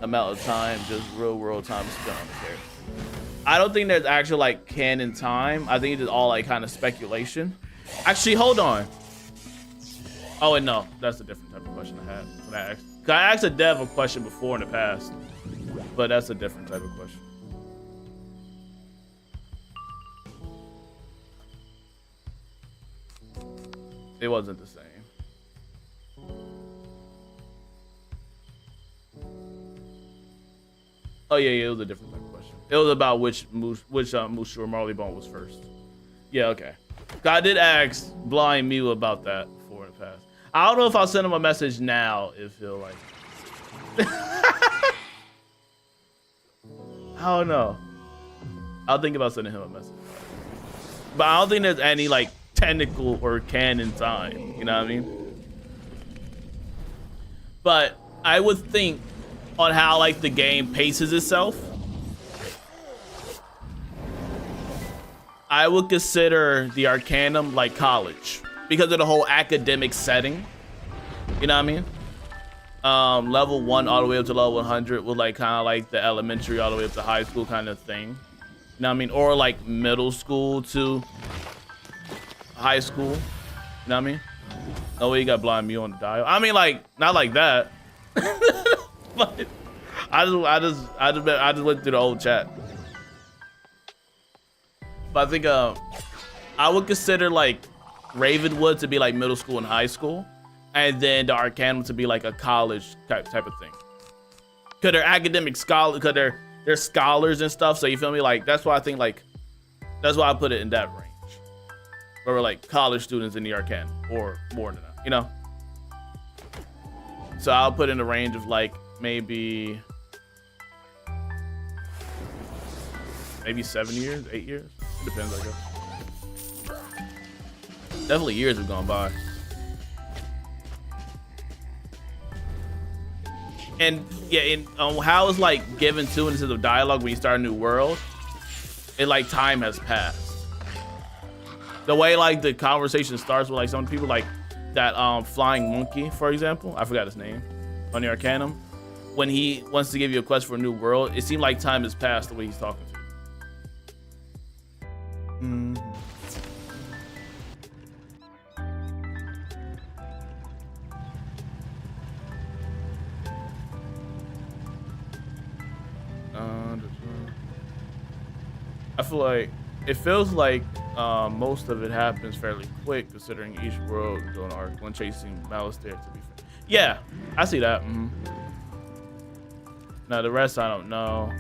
amount of time just real world time spent on the character? I don't think there's actual like canon time. I think it's just all like kind of speculation. Actually, hold on. Oh, and no, that's a different type of question I had when I asked. I asked a dev a question before in the past, but that's a different type of question. It wasn't the same. Oh yeah, it was a different type of question. It was about which Moose or Marley Bone was first. Yeah, okay. I did ask Blind Mew about that before in the past. I don't know if I'll send him a message now if he'll like. I don't know. I'll think about sending him a message. But I don't think there's any like technical or canon time. You know what I mean? But I would think on how like the game paces itself, I would consider the Arcanum like college because of the whole academic setting. You know what I mean? Level 1 all the way up to level 100 with like kind of like the elementary all the way up to high school kind of thing. You know what I mean? Or like middle school to high school. You know what I mean? Oh, you got Blind Mew on the dial. I mean, like not like that. But I just went through the old chat. But I think I would consider like Ravenwood to be like middle school and high school, and then the Arcanum to be like a college type of thing. Cause they're academic scholars, cause they're scholars and stuff. So you feel me? Like that's why I think like that's why I put it in that range. Where we're like college students in the Arcanum or more than that, you know. So I'll put in a range of like maybe 7 years, 8 years. It depends, I guess. Definitely years have gone by. And yeah, and how it's like given to instead of dialogue when you start a new world, it like time has passed. The way like the conversation starts with like some people like that flying monkey, for example, I forgot his name, on the Arcanum. When he wants to give you a quest for a new world, it seemed like time has passed the way he's talking to you. I feel like it feels like most of it happens fairly quick, considering each world is doing an arc when chasing Malistaire. To be fair, yeah, I see that. Now the rest I don't know,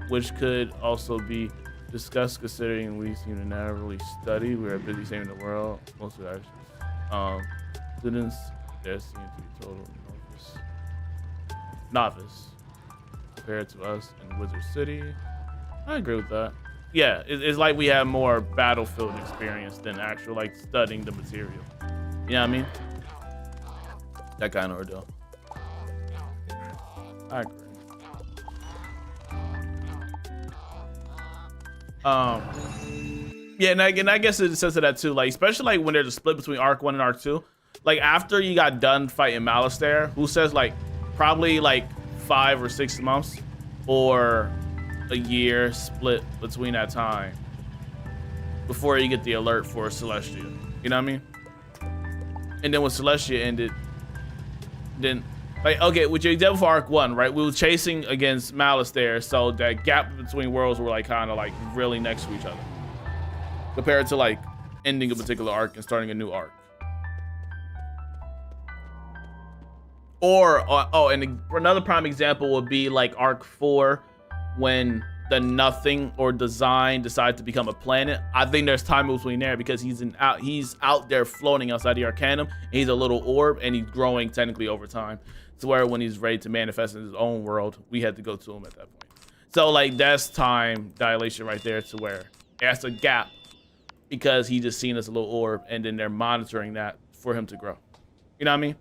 which could also be discussed considering we seem to never really study. We're busy saving the world. Most of our students there seem to be total novice compared to us in Wizard City. I agree with that. Yeah, it's like we have more battlefield experience than actual like studying the material. You know what I mean? That kind of ordeal. I agree. Yeah, and I guess in the sense of that too, like especially like when there's a split between Arc 1 and Arc 2, like after you got done fighting Malistaire, who says like probably like 5 or 6 months or a year split between that time before you get the alert for Celestia. You know what I mean? And then when Celestia ended, then like okay, with your example for Arc 1, right? We were chasing against Malistaire, so that gap between worlds were like kind of like really next to each other. Compared to like ending a particular arc and starting a new arc. Or and another prime example would be like Arc 4 when the Nothing or Design decide to become a planet. I think there's time between there because he's out there floating outside the Arcanum, and he's a little orb and he's growing technically over time. To where when he's ready to manifest in his own world, we had to go to him at that point. So like that's time dilation right there, to where there's a gap because he just seen as a little orb, and then they're monitoring that for him to grow. You know what I mean?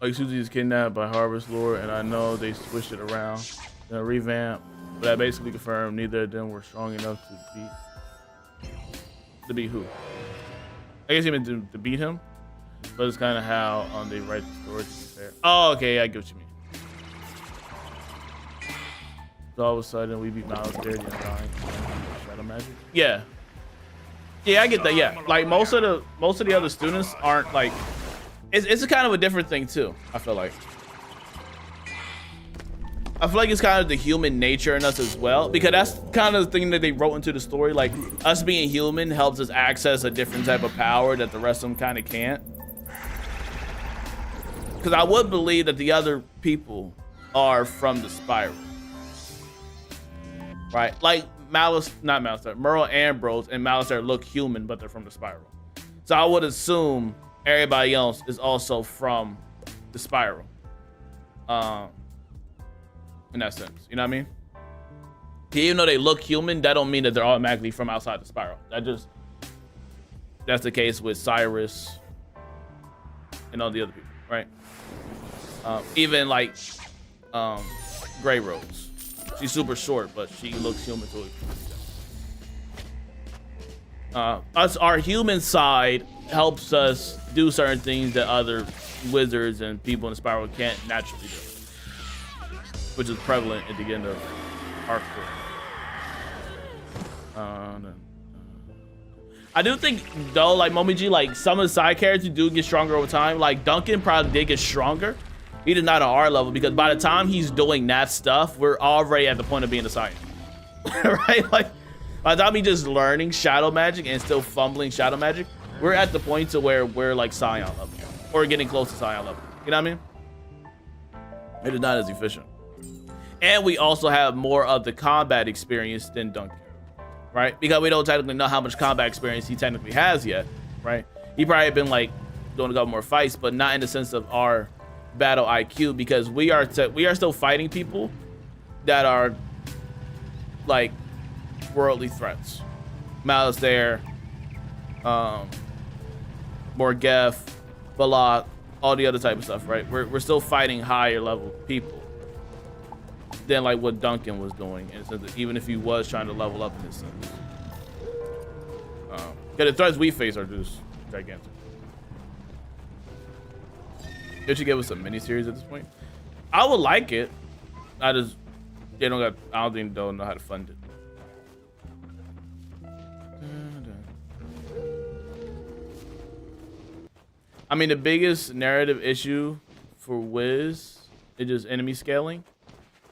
Like Susie is kidnapped by Harvest Lord, and I know they switched it around in a revamp, but that basically confirmed neither of them were strong enough to beat who? I guess he meant to beat him, but it's kind of how they write the story, to be fair. Oh, okay, I get what you mean. So all of a sudden we beat Malistaire and dying shadow magic. Yeah, I get that. Yeah, like most of the other students aren't like. It's a kind of a different thing too. I feel like it's kind of the human nature in us as well, because that's kind of the thing that they wrote into the story. Like us being human helps us access a different type of power that the rest of them kind of can't. Because I would believe that the other people are from the spiral, right? Like Merle Ambrose and Malistaire look human, but they're from the spiral. So I would assume everybody else is also from the spiral. In that sense, you know what I mean? Even though they look human, that don't mean that they're automatically from outside the spiral. That's the case with Cyrus and all the other people, right? Even like Grey Rose. She's super short, but she looks human to it. Our human side helps us do certain things that other wizards and people in the spiral can't naturally do, which is prevalent at the end of Arc 4. I do think though, like Momiji, like some of the side characters do get stronger over time. Like Duncan probably did get stronger. He did not at our level, because by the time he's doing that stuff, we're already at the point of being a Scion. Right? Like by the time he's just learning shadow magic and still fumbling shadow magic, we're at the point to where we're like Scion level, or getting close to Scion level. You know what I mean? It is not as efficient. And we also have more of the combat experience than Duncan, right? Because we don't technically know how much combat experience he technically has yet, right? He probably been like doing a couple more fights, but not in the sense of our battle IQ, because we are still fighting people that are like worldly threats. Malistaire, Morgeth, Balak, all the other type of stuff, right? We're still fighting higher level people than like what Duncan was doing, and even if he was trying to level up in this sense. Because the threats we face are just gigantic. They should give us a miniseries at this point. I would like it. I don't think they'll know how to fund it. I mean, the biggest narrative issue for Wiz It's just enemy scaling.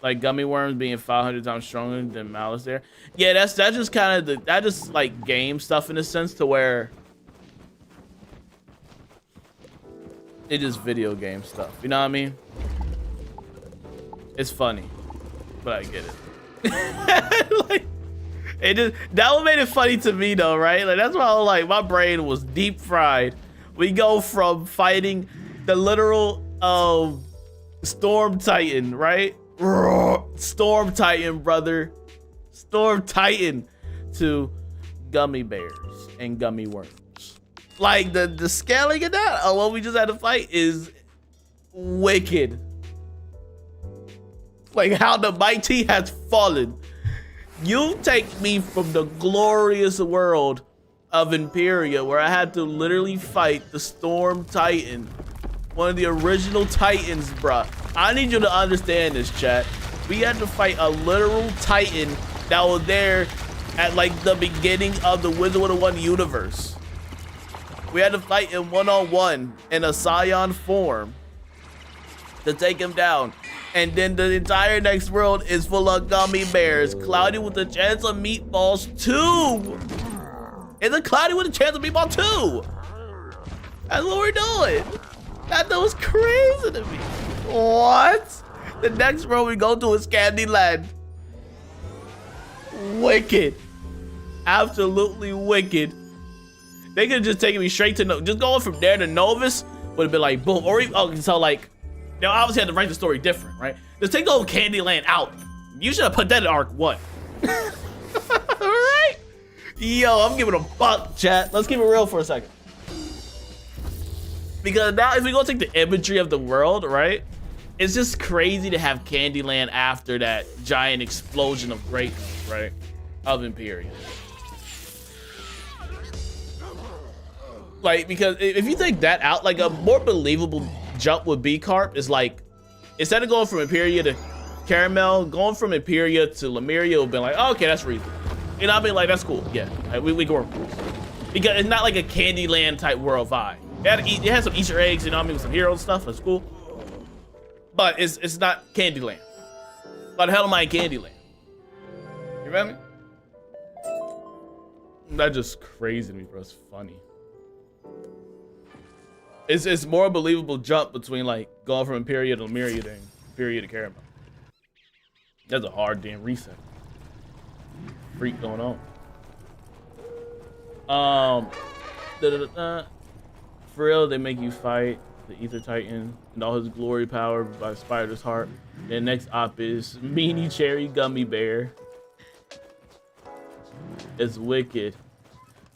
Like gummy worms being 500 times stronger than Malice there. Yeah, that's just kind of that just like game stuff in a sense to where it is video game stuff. You know what I mean? It's funny, but I get it. Like, it just that what made it funny to me though, right? Like that's why I was like my brain was deep fried. We go from fighting the literal Storm Titan, right? Storm Titan, brother. Storm Titan to gummy bears and gummy worms. Like the scaling of that, what we just had to fight is wicked. Like how the mighty has fallen. You take me from the glorious world of Imperia where I had to literally fight the Storm Titan. One of the original Titans, bruh. I need you to understand this, chat. We had to fight a literal Titan that was there at like the beginning of the Wizard101 universe. We had to fight him one-on-one in a Scion form to take him down. And then the entire next world is full of gummy bears, cloudy with a chance of meatballs too. It's a cloudy with a chance of meatball too. That's what we're doing. That was crazy to me. What? The next world we go to is Candyland. Wicked. Absolutely wicked. They could have just taken me straight to just going from there to Novus would have been like boom. Or even, oh, so like they obviously had to write the story different, right? Just take the whole Candyland out. You should have put that in arc 1. Alright? Yo, I'm giving a buck, chat. Let's keep it real for a second. Because now if we go take the imagery of the world, right? It's just crazy to have Candyland after that giant explosion of greatness, right? Of Imperia. Like, because if you take that out, like a more believable jump would be Carp is like, instead of going from Imperia to Caramel, going from Imperia to Lemuria would have been like, oh, okay, that's reasonable. You know what I mean? Like, that's cool. Yeah, like, we go because it's not like a Candyland type world vibe. It had some Easter eggs, you know what I mean, with some hero stuff. That's cool. But it's not Candyland. Why the hell am I in Candyland? You feel me? That's just crazy to me, bro. It's funny. It's more believable jump between like going from Imperia to Lemuria than Imperia to Caramel. That's a hard damn reset. Freak going on. For real, they make you fight the Ether Titan and all his glory power by Spider's Heart. Then next op is Meanie Cherry Gummy Bear. It's wicked.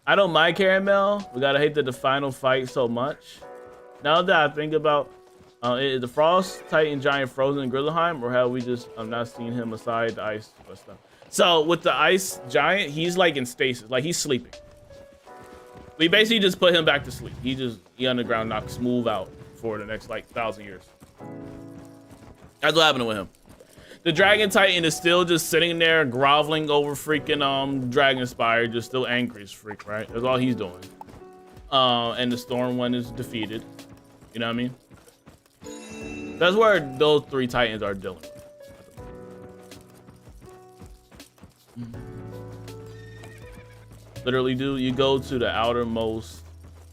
I don't mind Caramel. We gotta hate the final fight so much. Now that I think about is the Frost Titan Giant frozen in Grizzleheim, or have we just not seen him aside the ice stuff? So with the Ice Giant, he's like in stasis, like he's sleeping. We basically just put him back to sleep. He underground knocked smooth out for the next like 1,000 years. That's what happened with him. The Dragon Titan is still just sitting there groveling over freaking Dragon Spire, just still angry as freak, right? That's all he's doing. And the Storm one is defeated. You know what I mean? That's where those 3 Titans are dealing with. Literally, dude, you go to the outermost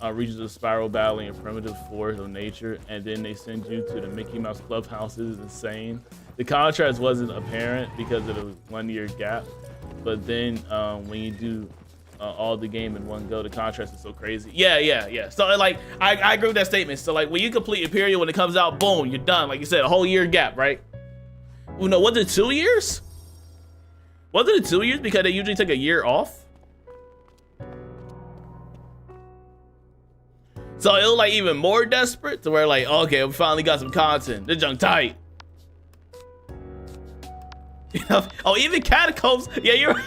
regions of Spiral Valley and primitive forest of nature, and then they send you to the Mickey Mouse Clubhouse. This is insane. The contrast wasn't apparent because of the 1-year gap, but then when you do all the game in one go, the contrast is so crazy. Yeah. So like, I agree with that statement. So like, when you complete Imperia, when it comes out, boom, you're done. Like you said, a whole year gap, right? Well, no, was it 2 years? Was it 2 years because they usually take a year off? So it was like even more desperate to where like, okay, we finally got some content. This junk tight. You know? Oh, even Catacombs. Yeah, you're right.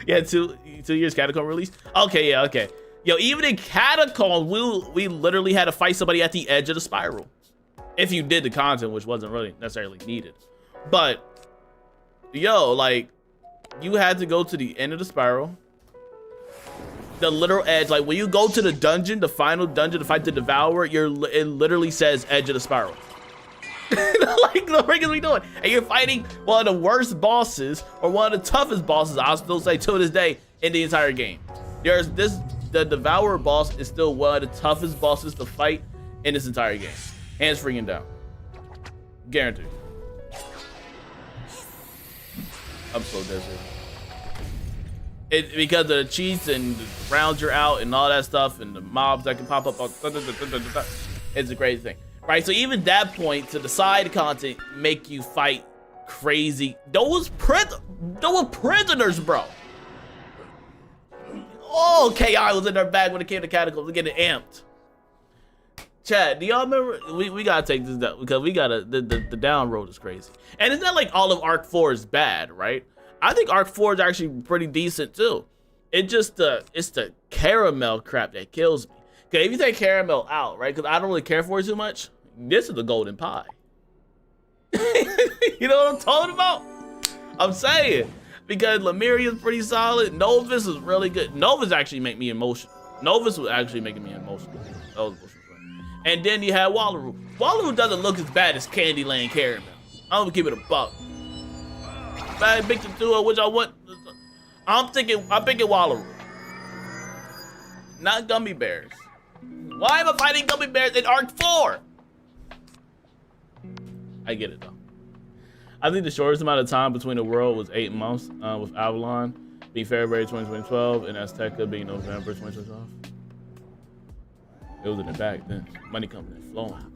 Yeah, 2 years Catacomb release. Okay, yeah, okay. Yo, even in Catacombs, we literally had to fight somebody at the edge of the spiral. If you did the content, which wasn't really necessarily needed. But yo, like, you had to go to the end of the spiral. The literal edge, like when you go to the dungeon, the final dungeon to fight the Devourer, it literally says edge of the spiral. Like, the frick is we doing? And you're fighting one of the worst bosses, or one of the toughest bosses, I'll still say to this day, in the entire game. The Devourer boss is still one of the toughest bosses to fight in this entire game. Hands freaking down. Guaranteed. I'm so desperate. Because of the cheats and the rounds you're out and all that stuff and the mobs that can pop up. It's a crazy thing. Right, so even that point to the side content make you fight crazy. Those prisoners, bro. Oh, KI was in their bag when it came to Catacombs, getting amped. Chad, do y'all remember? We gotta take this down because we gotta the down road is crazy. And it's not like all of Arc 4 is bad, right? I think Arc 4 is actually pretty decent too. It's the caramel crap that kills me. Okay, if you take caramel out, right? Because I don't really care for it too much. This is the golden pie. You know what I'm talking about? I'm saying. Because Lemuria is pretty solid. Novus is really good. Novus actually make me emotional. Novus was actually making me emotional. That was emotional. And then you have Wallaru. Wallaru doesn't look as bad as Candyland Caramel. I'm gonna keep it a buck. Bad big to do which I want. I'm picking Wallaru. Not gummy bears. Why am I fighting gummy bears in Arc 4? I get it though. I think the shortest amount of time between the world was 8 months, with Avalon being February 2012 and Azteca being November 2012. It was in the back then. Money coming in flowing.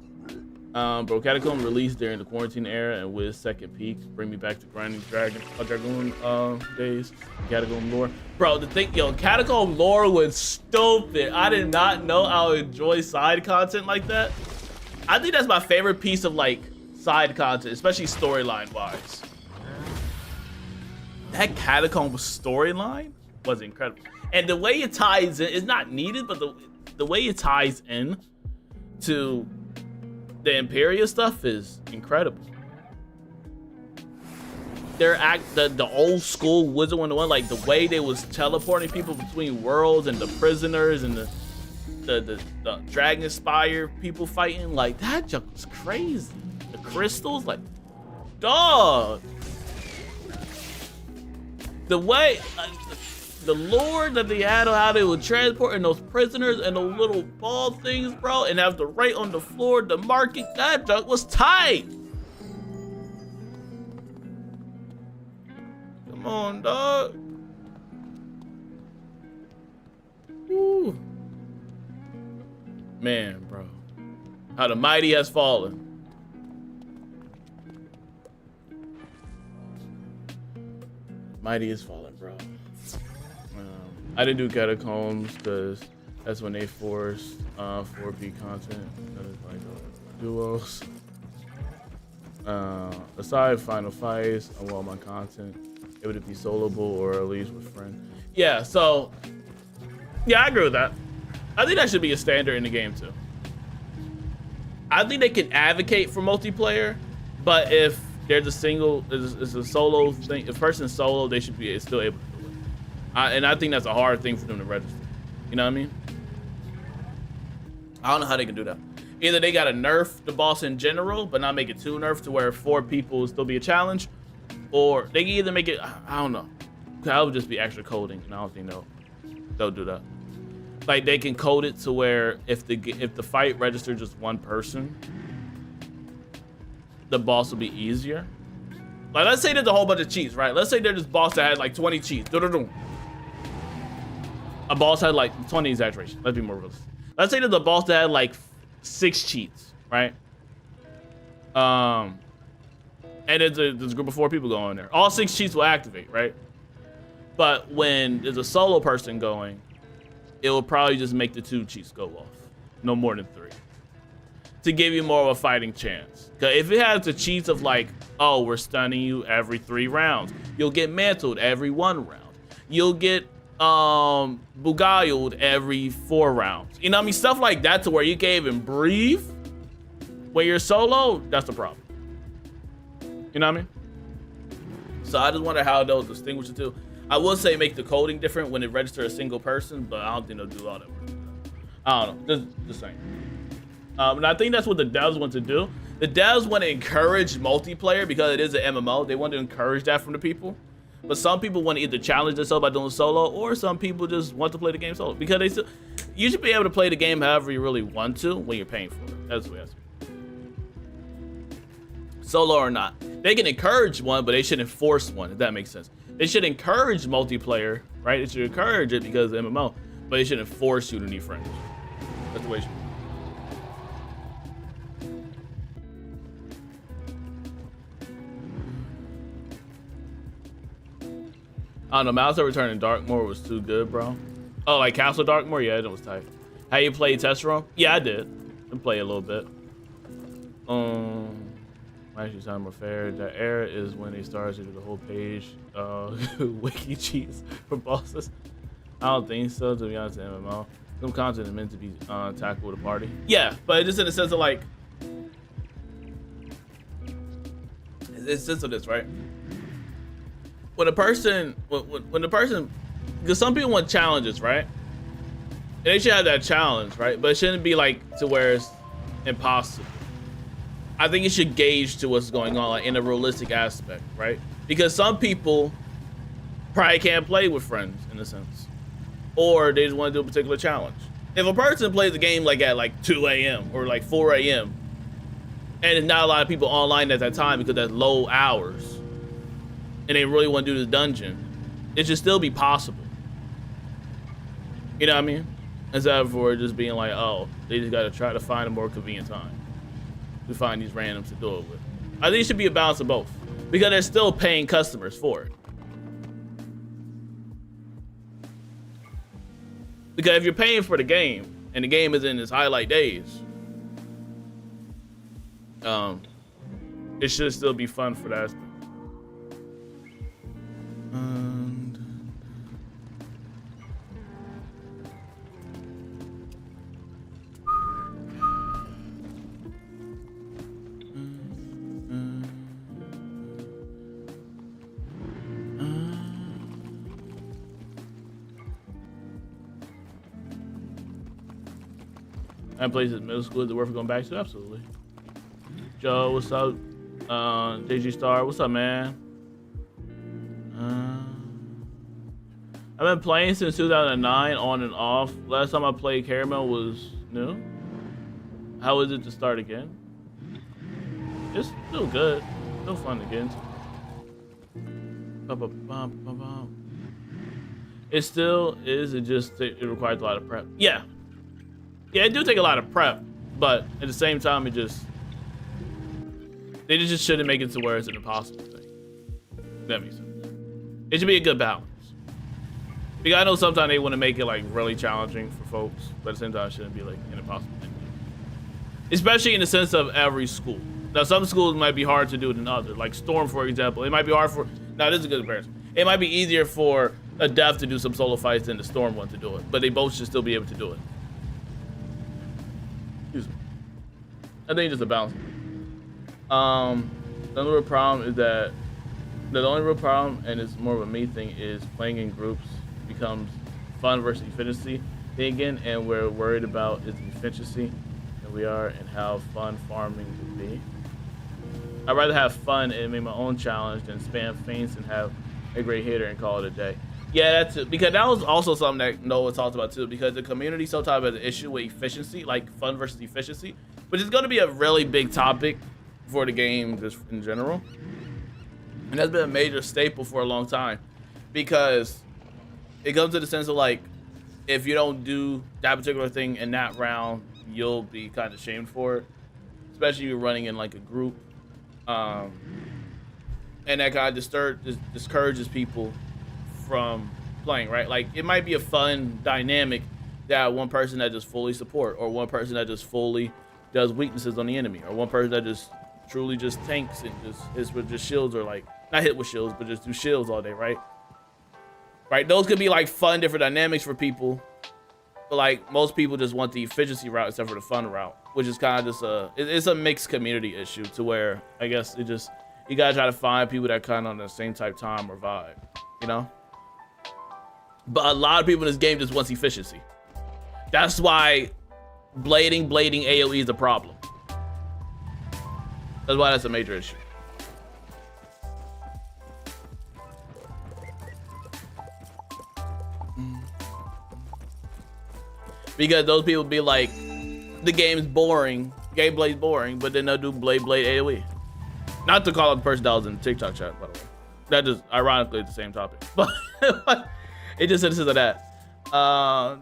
Bro, Catacomb released during the quarantine era and Wiz second peak. Bring me back to grinding Dragoon days. Catacomb lore. Bro, the thing, yo, Catacomb lore was stupid. I did not know I would enjoy side content like that. I think that's my favorite piece of like side content, especially storyline wise. That Catacomb storyline was incredible. And the way it ties in, it's not needed, but the way it ties in to the Imperia stuff is incredible. The old school Wizard101, like the way they was teleporting people between worlds and the prisoners and the Dragon Spire people fighting, like that junk was crazy. The crystals, like, dog. The way, the lore that they had on how they were transporting those prisoners and those little ball things, bro, and have the right on the floor, the market, that junk was tight. Come on, dog. Woo. Man, bro. How the mighty has fallen. Mighty is falling, bro. I didn't do Catacombs because that's when they forced 4P content. That is like duos. Aside Final Fights, I want my content. It would be soloable or at least with friends. Yeah, so yeah, I agree with that. I think that should be a standard in the game too. I think they can advocate for multiplayer, but if there's a single, it's a solo thing. If person's solo, they should be still able to do it. And I think that's a hard thing for them to register. You know what I mean? I don't know how they can do that. Either they gotta nerf the boss in general, but not make it too nerfed to where 4 people will still be a challenge, or they can either make it, I don't know. That would just be extra coding, and I don't think they'll do that. Like they can code it to where if the fight registers just 1 person, the boss will be easier. Like let's say there's a whole bunch of cheats, right? Let's say there's this boss that had like 20 cheats. A boss had like 20 exaggeration. Let's be more realistic. Let's say there's a boss that had like 6 cheats, right? And there's a group of 4 people going there. All 6 cheats will activate, right? But when there's a solo person going, it will probably just make the 2 cheats go off. No more than 3. To give you more of a fighting chance. Cause if it has the cheats of like, oh, we're stunning you every 3 rounds. You'll get mantled every 1 round. You'll get beguiled every 4 rounds. You know what I mean? Stuff like that to where you can't even breathe when you're solo, that's the problem. You know what I mean? So I just wonder how they'll distinguish the two. I will say make the coding different when it registers a single person, but I don't think they'll do all that work. I don't know. Just saying. And I think that's what the devs want to do. The devs want to encourage multiplayer because it is an MMO. They want to encourage that from the people. But some people want to either challenge themselves by doing solo, or some people just want to play the game solo. Because they still, you should be able to play the game however you really want to when you're paying for it. That's the way I see it. Solo or not. They can encourage one, but they shouldn't force one, if that makes sense. They should encourage multiplayer, right? They should encourage it because of MMO, but they shouldn't force you to need friends. That's the way it should be. I don't know, Mouse Return in Darkmoor was too good, bro. Oh, like Castle Darkmoor? Yeah, that was tight. How you play Test Room? Yeah, I did. I played a little bit. Actually sound more fair. The error is when they start to do the whole page wiki cheats for bosses. I don't think so, to be honest, in MMO. Some content is meant to be tackled with a party. Yeah, but just in the sense of like, it's sense of this, right? When a person, when the person, because some people want challenges, right? And they should have that challenge, right? But it shouldn't be like to where it's impossible. I think it should gauge to what's going on, like, in a realistic aspect, right? Because some people probably can't play with friends in a sense, or they just want to do a particular challenge. If a person plays the game like at like 2 a.m. or like 4 a.m. and there's not a lot of people online at that time because that's low hours, and they really want to do the dungeon, it should still be possible. You know what I mean? Instead for just being like, oh, they just got to try to find a more convenient time to find these randoms to do it with. I think it should be a balance of both, because they're still paying customers for it. Because if you're paying for the game and the game is in its highlight days, it should still be fun for that aspect. And places middle school is worth going back to, absolutely. Joe, what's up? JG Star, what's up, man? I've been playing since 2009, on and off. Last time I played Caramel was new. How is it to start again? It's still good, still fun to get into. It still is. It requires a lot of prep. Yeah. Yeah, it do take a lot of prep, but at the same time, they just shouldn't make it to where it's an impossible thing. That makes sense. It should be a good balance. Because I know sometimes they want to make it like really challenging for folks, but at the same time, it shouldn't be like an impossible thing. Especially in the sense of every school. Now, some schools might be hard to do than others. Like Storm, for example, it might be hard for. Now, this is a good comparison. It might be easier for a dev to do some solo fights than the Storm one to do it, but they both should still be able to do it. I think it's just a balance. The only real problem is that the only real problem, and it's more of a me thing, is playing in groups becomes fun versus efficiency thing again, and we're worried about its efficiency than we are and how fun farming can be. I'd rather have fun and make my own challenge than spam feints and have a great hitter and call it a day. Yeah, that's it. Because that was also something that Noah talked about too, because the community sometimes has an issue with efficiency, like fun versus efficiency, which is going to be a really big topic for the game just in general. And that's been a major staple for a long time, because it comes to the sense of like, if you don't do that particular thing in that round, you'll be kind of shamed for it, especially if you're running in like a group. And that kind of discourages people from playing, right? Like, it might be a fun dynamic that one person that just fully support, or one person that just fully does weaknesses on the enemy, or one person that just truly just tanks and just hits with just shields, or like not hit with shields but just do shields all day, right? Those could be like fun different dynamics for people, but like most people just want the efficiency route instead for the fun route, which is kind of just it's a mixed community issue, to where I guess it just, you gotta try to find people that kind of on the same type time or vibe, you know? But a lot of people in this game just wants efficiency. That's why blading AoE is a problem. That's why that's a major issue. Because those people be like, the game's boring, gameplay's boring, but then they'll do blade AoE. Not to call out the person that was in the TikTok chat, by the way. That just ironically the same topic, but it just says that. I'm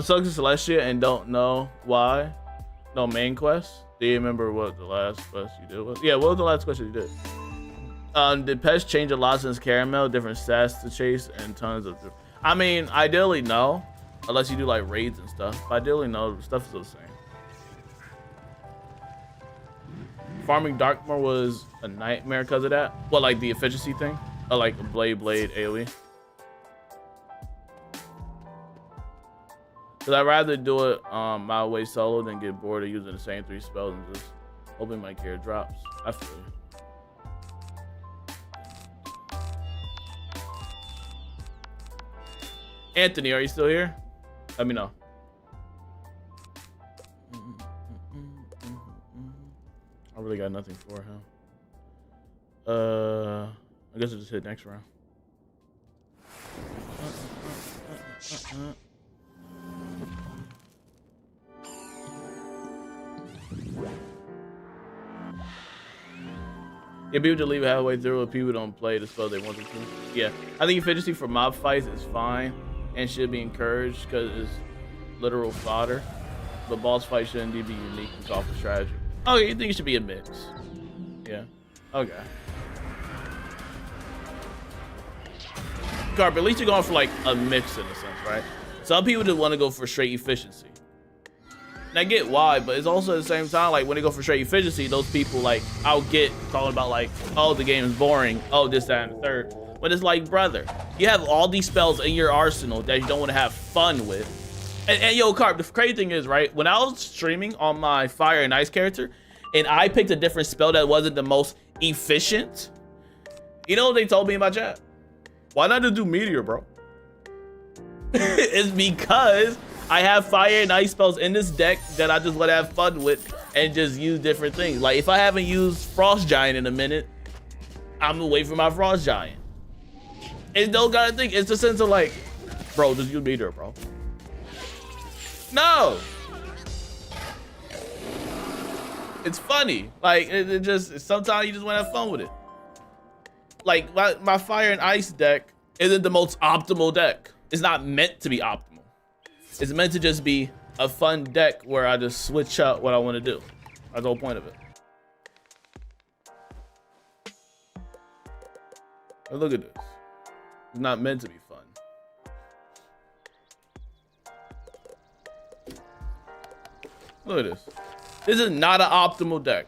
stuck to Celestia and don't know why. No main quest. Do you remember what the last quest you did was? Yeah, what was the last quest you did? Did pets change a lot since Caramel? Different stats to chase and tons of. I mean, ideally no, unless you do like raids and stuff. But ideally no, stuff is the same. Farming Darkmoor was a nightmare because of that. What, like the efficiency thing? Or like a blade AoE? Because I'd rather do it my way solo than get bored of using the same 3 spells and just hoping my gear drops. I feel you. Anthony, are you still here? Let me know. I really got nothing for him. I guess I'll just hit next round. Yeah, people just leave it halfway through if people don't play the spell they wanted to. Yeah, I think efficiency for mob fights is fine and should be encouraged because it's literal fodder. But boss fights shouldn't be unique and call for strategy. Oh, you think it should be a mix? Yeah. Okay. Carp, at least you're going for like a mix in a sense, right? Some people just want to go for straight efficiency. And I get why, but it's also at the same time, like when they go for straight efficiency, those people like, I'll get talking about like, oh, the game is boring. Oh, this, that, and the third. But it's like, brother, you have all these spells in your arsenal that you don't want to have fun with. And yo, Carp, the crazy thing is, right, when I was streaming on my Fire and Ice character, and I picked a different spell that wasn't the most efficient, you know what they told me in my chat? Why not just do Meteor, bro? It's because I have Fire and Ice spells in this deck that I just want to have fun with and just use different things. Like, if I haven't used Frost Giant in a minute, I'm gonna wait for my Frost Giant. And don't gotta think, it's the sense of like, bro, just use Meteor, bro. No, it's funny. Like it just sometimes you just want to have fun with it. Like my Fire and Ice deck isn't the most optimal deck. It's not meant to be optimal. It's meant to just be a fun deck where I just switch up what I want to do. That's the whole point of it. But look at this. It's not meant to be fun. Look at this. This is not an optimal deck.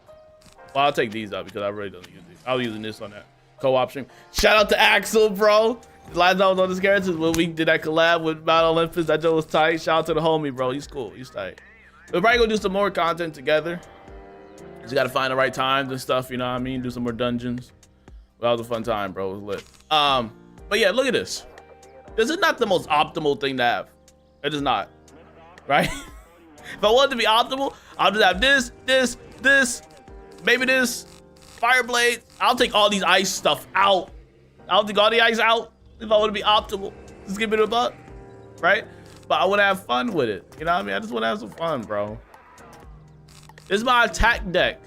Well, I'll take these out because I really don't use these. I was using this on that co-op stream. Shout out to Axel, bro. Last time I was on this character when we did that collab with Mount Olympus. That joke was tight. Shout out to the homie, bro. He's cool. He's tight. We're probably gonna do some more content together. Just gotta find the right times and stuff, you know what I mean? Do some more dungeons. Well, that was a fun time, bro. It was lit. But yeah, look at this. This is not the most optimal thing to have. It is not. Right? If I want it to be optimal, I'll just have this, maybe this, Fireblade. I'll take all these ice stuff out. I'll take all the ice out if I want to be optimal. Just give it a buck, right? But I want to have fun with it. You know what I mean? I just want to have some fun, bro. This is my attack deck.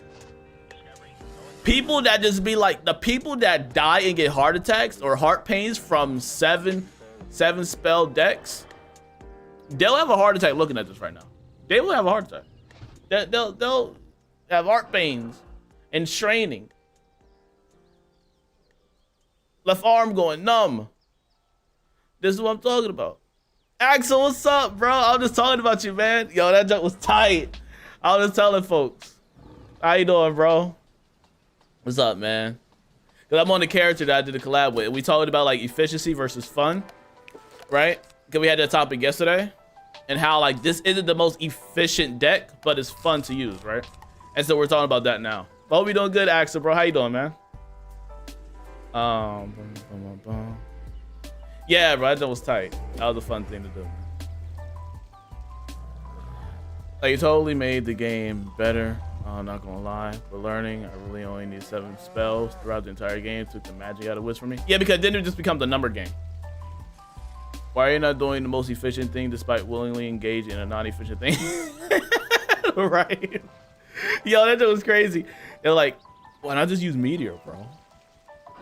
People that just be like, the people that die and get heart attacks or heart pains from seven spell decks, they'll have a heart attack looking at this right now. They will have a heart attack. They'll have heart pains and straining. Left arm going numb. This is what I'm talking about. Axel, what's up, bro? I was just talking about you, man. Yo, that joke was tight. I was just telling folks. How you doing, bro? What's up, man? Because I'm on the character that I did a collab with. We talked about like efficiency versus fun, right? Because we had that topic yesterday. And how like this isn't the most efficient deck, but it's fun to use, right? And so we're talking about that now. But hope you're doing good, Axel, bro. How you doing, man? Yeah, bro, that was tight. That was a fun thing to do. Like, it totally made the game better. I'm not gonna lie, but learning, I really only need 7 spells throughout the entire game. Took the magic out of Wiz for me. Yeah, because then it just becomes a number game. Why are you not doing the most efficient thing despite willingly engaging in a non-efficient thing? Right? Yo, that was crazy. They're like, why not just use Meteor, bro?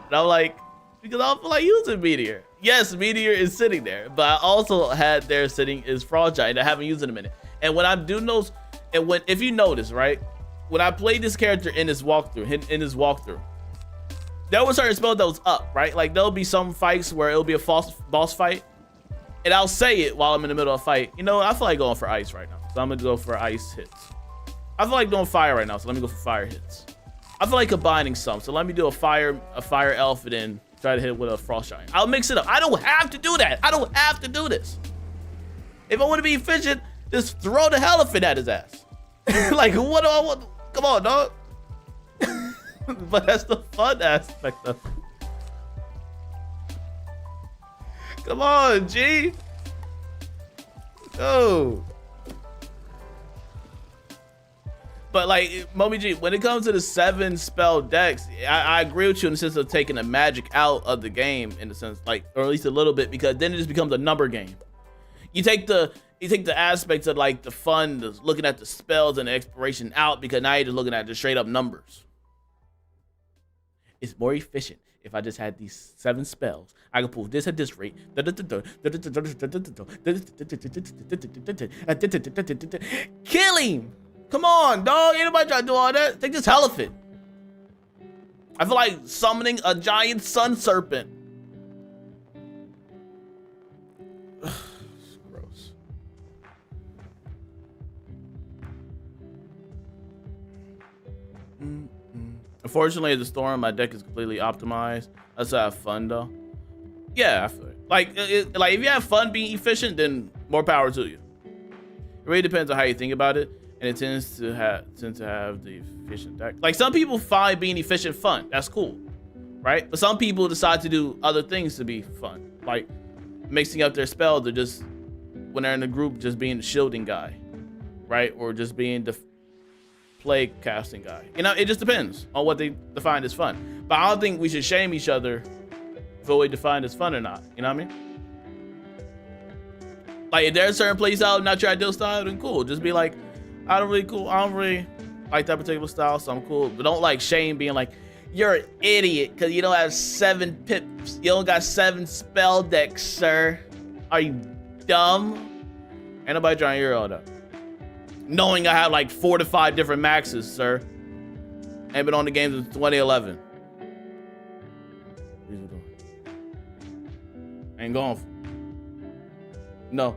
And I'm like, because I don't feel like using Meteor. Yes, Meteor is sitting there, but I also had there sitting is Froggys, and I haven't used it in a minute. And when I'm doing those, and if you notice, right? When I played this character in this walkthrough, there was certain spell that was up, right? Like there'll be some fights where it'll be a false boss fight, and I'll say it while I'm in the middle of a fight. You know, I feel like going for ice right now, so I'm gonna go for ice hits. I feel like doing fire right now, so let me go for fire hits. I feel like combining some, so let me do a fire elf and then try to hit with a frost giant. I'll mix it up. I don't have to do that. I don't have to do this. If I want to be efficient, just throw the elephant at his ass. Like, what do I want? Come on, dog. But that's the fun aspect of it. Come on, G. Go. But like, Moby G, when it comes to the 7 spell decks, I agree with you in the sense of taking the magic out of the game, in the sense, like, or at least a little bit, because then it just becomes a number game. You take the aspects of like the fun, looking at the spells and the exploration out, because now you're just looking at the straight up numbers. It's more efficient if I just had these 7 spells. I could pull this at this rate. Kill him! Come on, dog. Ain't nobody trying to do all that. Take this elephant. I feel like summoning a giant sun serpent. Gross. Unfortunately, the storm, my deck is completely optimized. Let's have fun though. Yeah, I feel it. Like if you have fun being efficient, then more power to you. It really depends on how you think about it, and it tends to have the efficient deck. Like some people find being efficient fun. That's cool, right? But some people decide to do other things to be fun, like mixing up their spells, or just when they're in a group, just being the shielding guy, right? Or just being the plague casting guy. You know, it just depends on what they define as fun. But I don't think we should shame each other for what we define as fun or not. You know what I mean? Like if there's certain plays out not your ideal style, then cool. Just be like, I don't really like that particular style, so I'm cool. But don't like shame being like, you're an idiot because you don't have 7 pips. You don't got 7 spell decks, sir. Are you dumb? Ain't nobody trying to hear all that. Knowing I have like 4 to 5 different maxes, sir. Ain't been on the game since 2011. Ain't going for. No.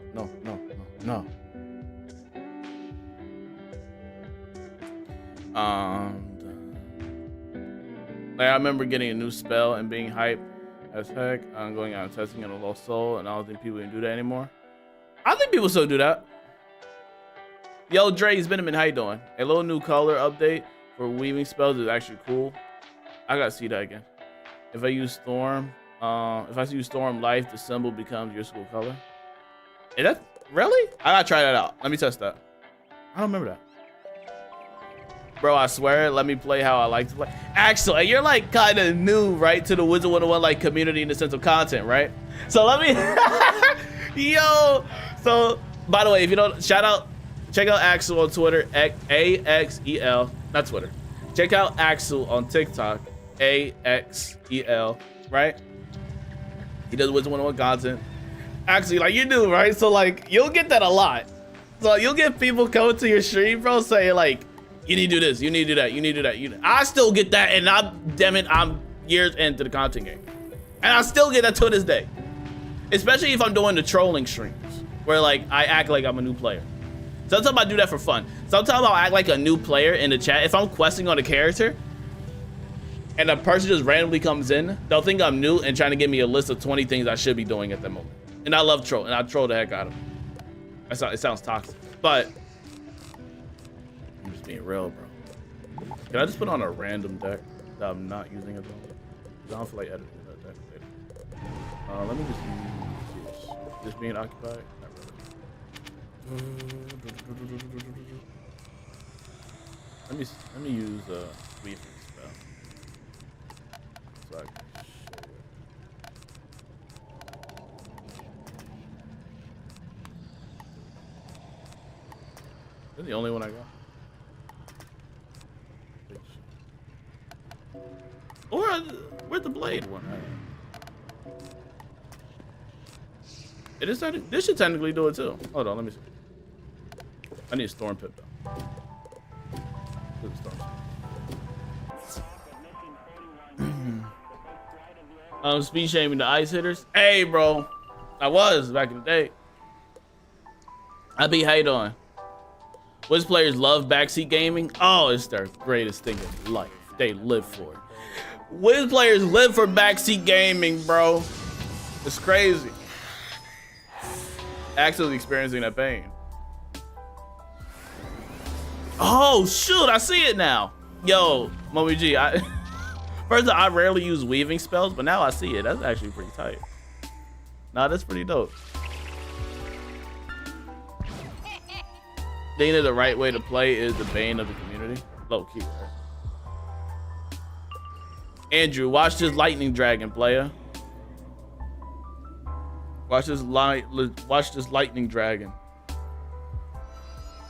Like I remember getting a new spell and being hyped as heck. I'm going out and testing in a lost soul, and I don't think people can do that anymore. I think people still do that. Yo, Dre's Benjamin, how you doing? A little new color update for weaving spells is actually cool. I gotta see that again. If I use Storm, Life, the symbol becomes your school color. Is that really? I gotta try that out. Let me test that. I don't remember that. Bro, I swear, let me play how I like to play. Actually, you're like kind of new, right, to the Wizard101 like community in the sense of content, right? So let me, yo. So by the way, if you don't, check out Axel on Twitter, AXEL, not Twitter. Check out Axel on TikTok, AXEL, right? He does Wizard101 content. Actually, like you do, right? So like you'll get that a lot. So you'll get people coming to your stream, bro, saying like, you need to do this, you need to do that, you need to do that. I still get that, and I'm years into the content game. And I still get that to this day. Especially if I'm doing the trolling streams, where like I act like I'm a new player. Sometimes I do that for fun. Sometimes I'll act like a new player in the chat. If I'm questing on a character, and a person just randomly comes in, they'll think I'm new and trying to give me a list of 20 things I should be doing at that moment. And I love troll, and I troll the heck out of them. It sounds toxic, but I'm just being real, bro. Can I just put on a random deck that I'm not using at the moment? I don't feel like editing that deck later. Let me just use this being occupied. Not really. Let me use weaving spell. So I can share. You're the only one I got. Or where's the blade one? It is. This should technically do it too. Hold on, let me see. I need a storm pip though. Speed shaming the ice hitters. Hey, bro, I was back in the day. How you doing? Wiz players love backseat gaming. Oh, it's their greatest thing in life. They live for it. Wiz players live for backseat gaming, bro. It's crazy. Actually experiencing that pain. Oh shoot, I see it now. Yo, Mommy G, first I rarely use weaving spells, but now I see it. That's actually pretty tight. Nah, that's pretty dope. They know the right way to play is the bane of the community. Low key, right? Andrew, watch this lightning dragon, player. Watch this lightning dragon.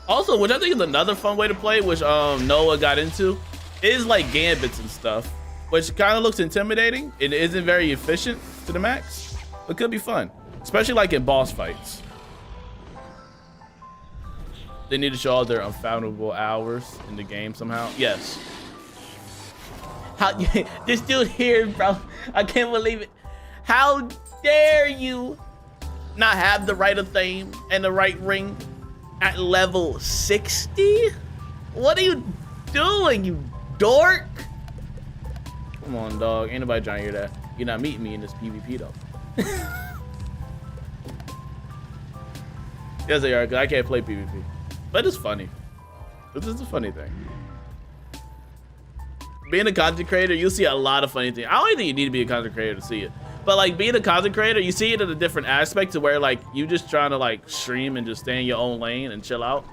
Also, which I think is another fun way to play, which Noah got into, is like gambits and stuff, which kind of looks intimidating. It isn't very efficient to the max, but could be fun, especially like in boss fights. They need to show all their unfathomable hours in the game somehow. Yes. How this dude here, bro? I can't believe it. How dare you not have the right of fame and the right ring at level 60? What are you doing, you dork? Come on, dog. Ain't nobody trying to hear that. You're not meeting me in this PvP though. Yes, they are, because I can't play PvP. But it's funny. This is a funny thing. Being a content creator, you'll see a lot of funny things. I don't even think you need to be a content creator to see it. But like being a content creator, you see it in a different aspect to where like you just trying to like stream and just stay in your own lane and chill out.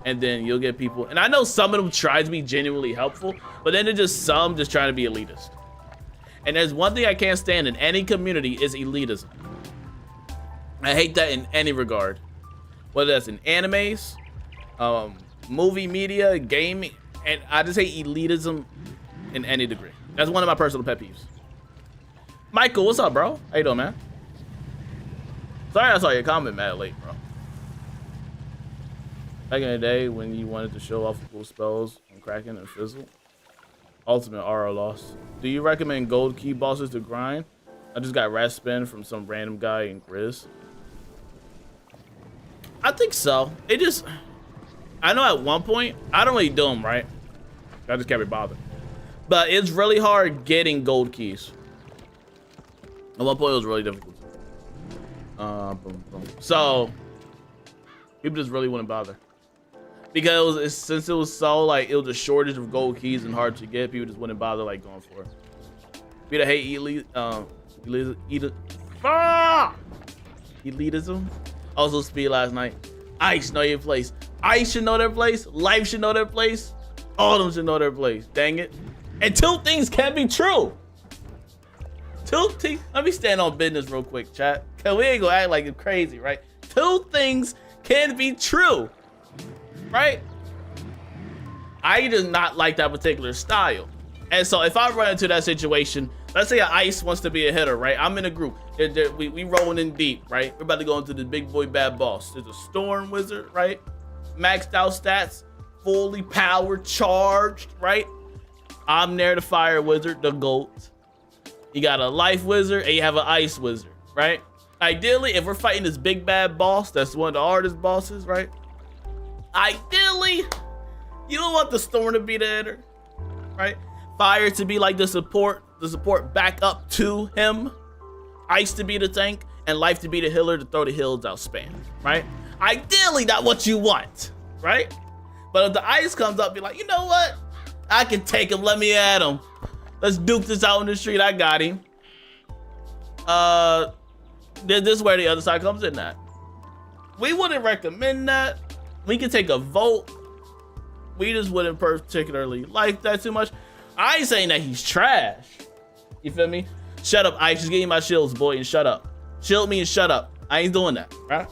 And then you'll get people. And I know some of them try to be genuinely helpful, but then there's just some just trying to be elitist. And there's one thing I can't stand in any community is elitism. I hate that in any regard. Whether that's in animes, movie media, gaming, and I just hate elitism in any degree. That's one of my personal pet peeves. Michael, what's up, bro? How you doing, man? Sorry I saw your comment mad late, bro. Back in the day when you wanted to show off cool spells on Kraken and Fizzle, ultimate RO loss. Do you recommend gold key bosses to grind? I just got rat spin from some random guy in Grizz. I think so. It just, I know at one point, I don't really do them, right? I just can't be bothered. But it's really hard getting gold keys. At one point, it was really difficult. So, people just really wouldn't bother. Because since it was so, like, it was a shortage of gold keys and hard to get, people just wouldn't bother, like, going for it. People that hate elitism. Also, speed last night. Ice, know your place. Ice should know their place. Life should know their place. All of them should know their place. Dang it. And two things can be true. Two things. Let me stand on business real quick, chat. Cause we ain't gonna act like it's crazy, right? Two things can be true, right? I do not like that particular style. And so if I run into that situation, let's say Ice wants to be a hitter, right? I'm in a group. We rolling in deep, right? We're about to go into the big boy bad boss. There's a storm wizard, right? Maxed out stats, fully powered, charged, right? I'm there, the fire wizard, the goat. You got a life wizard and you have an ice wizard, right? Ideally, if we're fighting this big bad boss, that's one of the hardest bosses, right? Ideally, you don't want the storm to be the hitter, right? Fire to be like the support back up to him. Ice to be the tank, and life to be the healer to throw the heals out spam, right? Ideally, not what you want, right? But if the ice comes up, be like, you know what? I can take him, let me at him. Let's duke this out in the street, I got him. This is where the other side comes in at. We wouldn't recommend that. We can take a vote. We just wouldn't particularly like that too much. I ain't saying that he's trash. You feel me? Shut up, Ice. Just give me my shields, boy, and shut up. Shield me and shut up. I ain't doing that, right?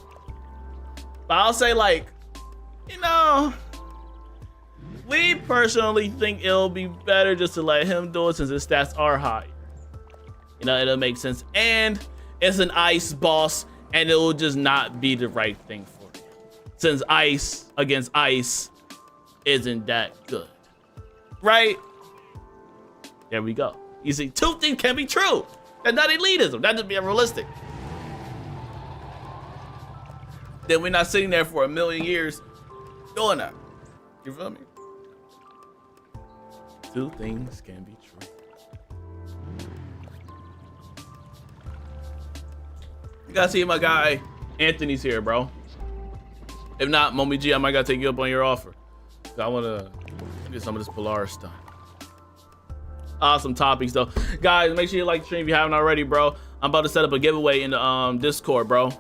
But I'll say, like, you know, we personally think it'll be better just to let him do it since his stats are high. You know, it'll make sense. And it's an Ice boss, and it will just not be the right thing for you. Since Ice against Ice isn't that good. Right? There we go. You see, two things can be true. That's not elitism. That's just being realistic. Then we're not sitting there for a million years doing that. You feel me? Two things can be true. You gotta see my guy Anthony's here, bro. If not, Mommy G, I might gotta take you up on your offer. I wanna get some of this Polaris stuff. Awesome topics though. Guys, make sure you like the stream if you haven't already, bro. I'm about to set up a giveaway in the Discord, bro.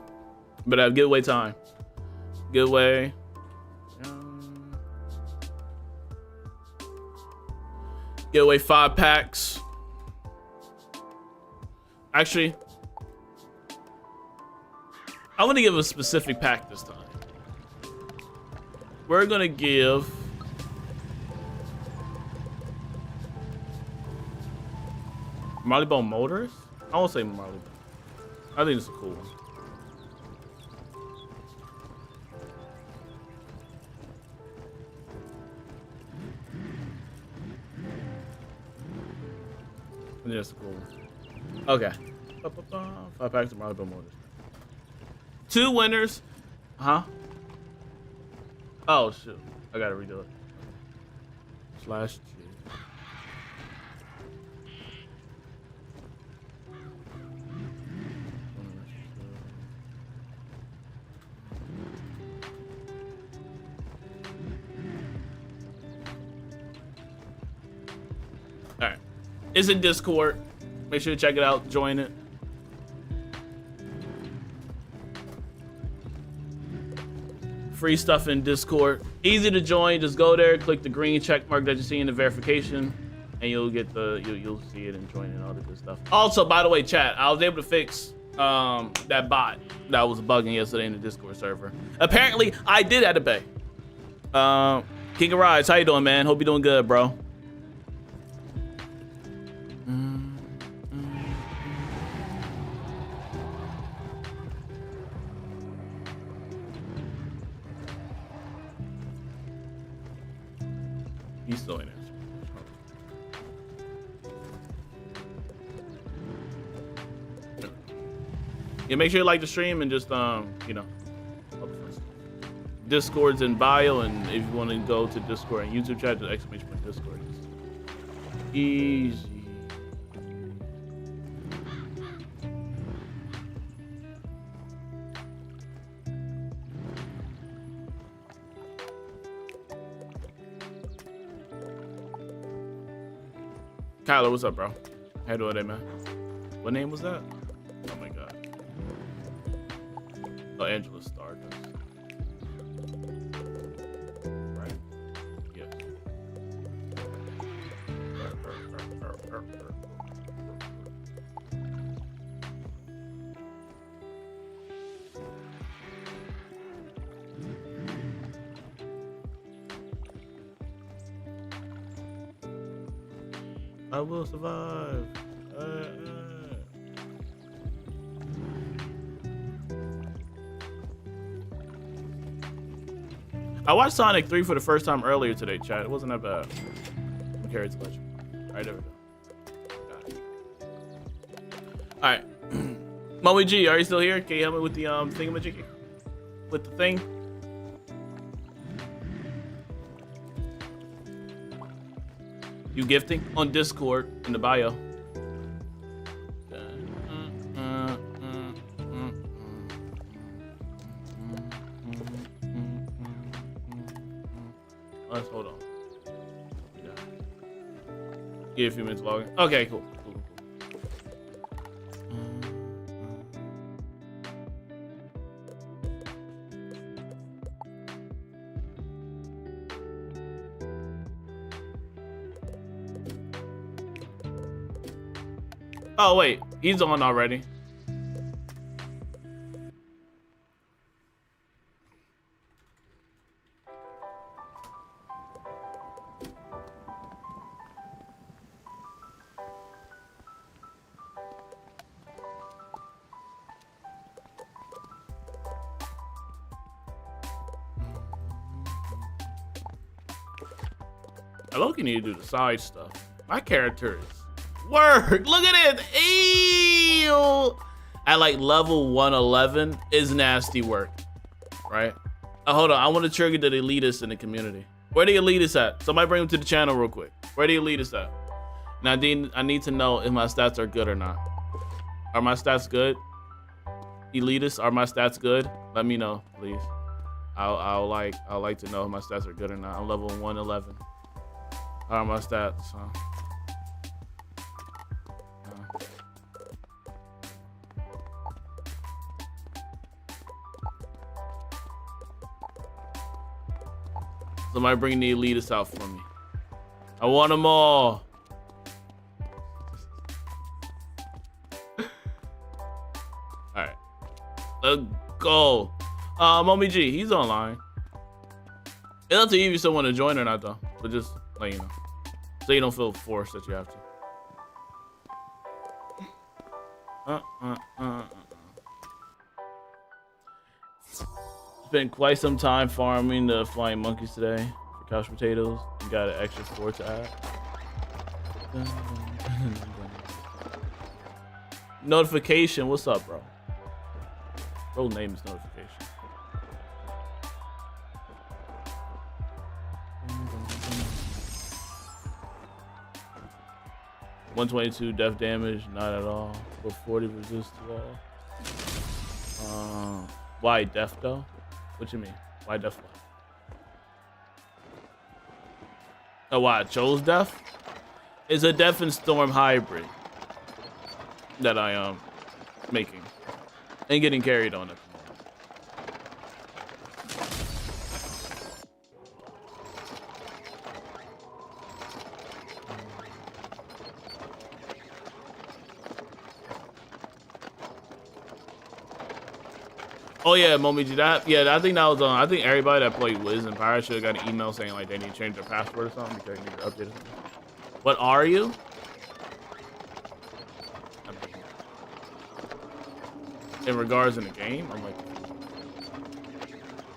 But I have giveaway time. Giveaway. Giveaway 5 packs. Actually, I want to give a specific pack this time. We're gonna give Marley Bone Motors? I won't say Marley Bone. I think it's a cool one. I think that's a cool one. Okay. 5 packs of Marley Bone Motors. 2 winners. Huh? Oh, shoot. I gotta redo it. /G. Alright. It's in Discord. Make sure to check it out. Join it. Free stuff in Discord. Easy to join. Just go there, click the green check mark that you see in the verification, and you'll get you'll see it and join and all the good stuff. Also, by the way, chat, I was able to fix that bot that was bugging yesterday in the Discord server. Apparently, I did have to pay. King of Rides, how you doing, man? Hope you're doing good, bro. He's still in it. Yeah, make sure you like the stream and just you know, Discord's in bio, and if you want to go to Discord and YouTube chat, just !Discord. Easy. Kyler, what's up, bro? How you doing today, man? What name was that? Oh my god. Oh, Angela Stardust. Right? Yeah. I will survive. I watched Sonic 3 for the first time earlier today, chat. It wasn't that bad. I'm carried to legend. Alright, there we go. Alright. Moe G, are you still here? Can you help me with the thingamajiggy? With the thing? You gifting on Discord in the bio. Let's hold on. Yeah. Give a few minutes logging. Okay, cool. Oh wait, he's on already. I low-key need to do the side stuff. My character is work. Look at it. Ew. At like level 111 is nasty work, right? Hold on. I want to trigger the elitists in the community. Where the elitists at? Somebody bring them to the channel real quick. Where the elitists at? Nadine, I need to know if my stats are good or not. Are my stats good? Elitists, are my stats good? Let me know, please. I'll like to know if my stats are good or not. I'm level 111. How are my stats? Somebody bring the elitists out for me. I want them all. All right, let's go. Mommy G, he's online. It's up to you if you still want to join or not, though. But just let you know, so you don't feel forced that you have to. Spent quite some time farming the flying monkeys today for couch potatoes and got an extra 4 to add. Notification, what's up, bro? Bro's name is Notification. 122 death damage, not at all. But 40 resist to all. Why death though? What you mean? Why death? Oh, why I chose death? It's a death and storm hybrid that I am making and getting carried on it. Oh yeah, Momiji, I think that was on. I think everybody that played Wiz and Pirate should have got an email saying like they need to change their password or something because they need to update it. What are you? I mean, in regards in the game, I'm like,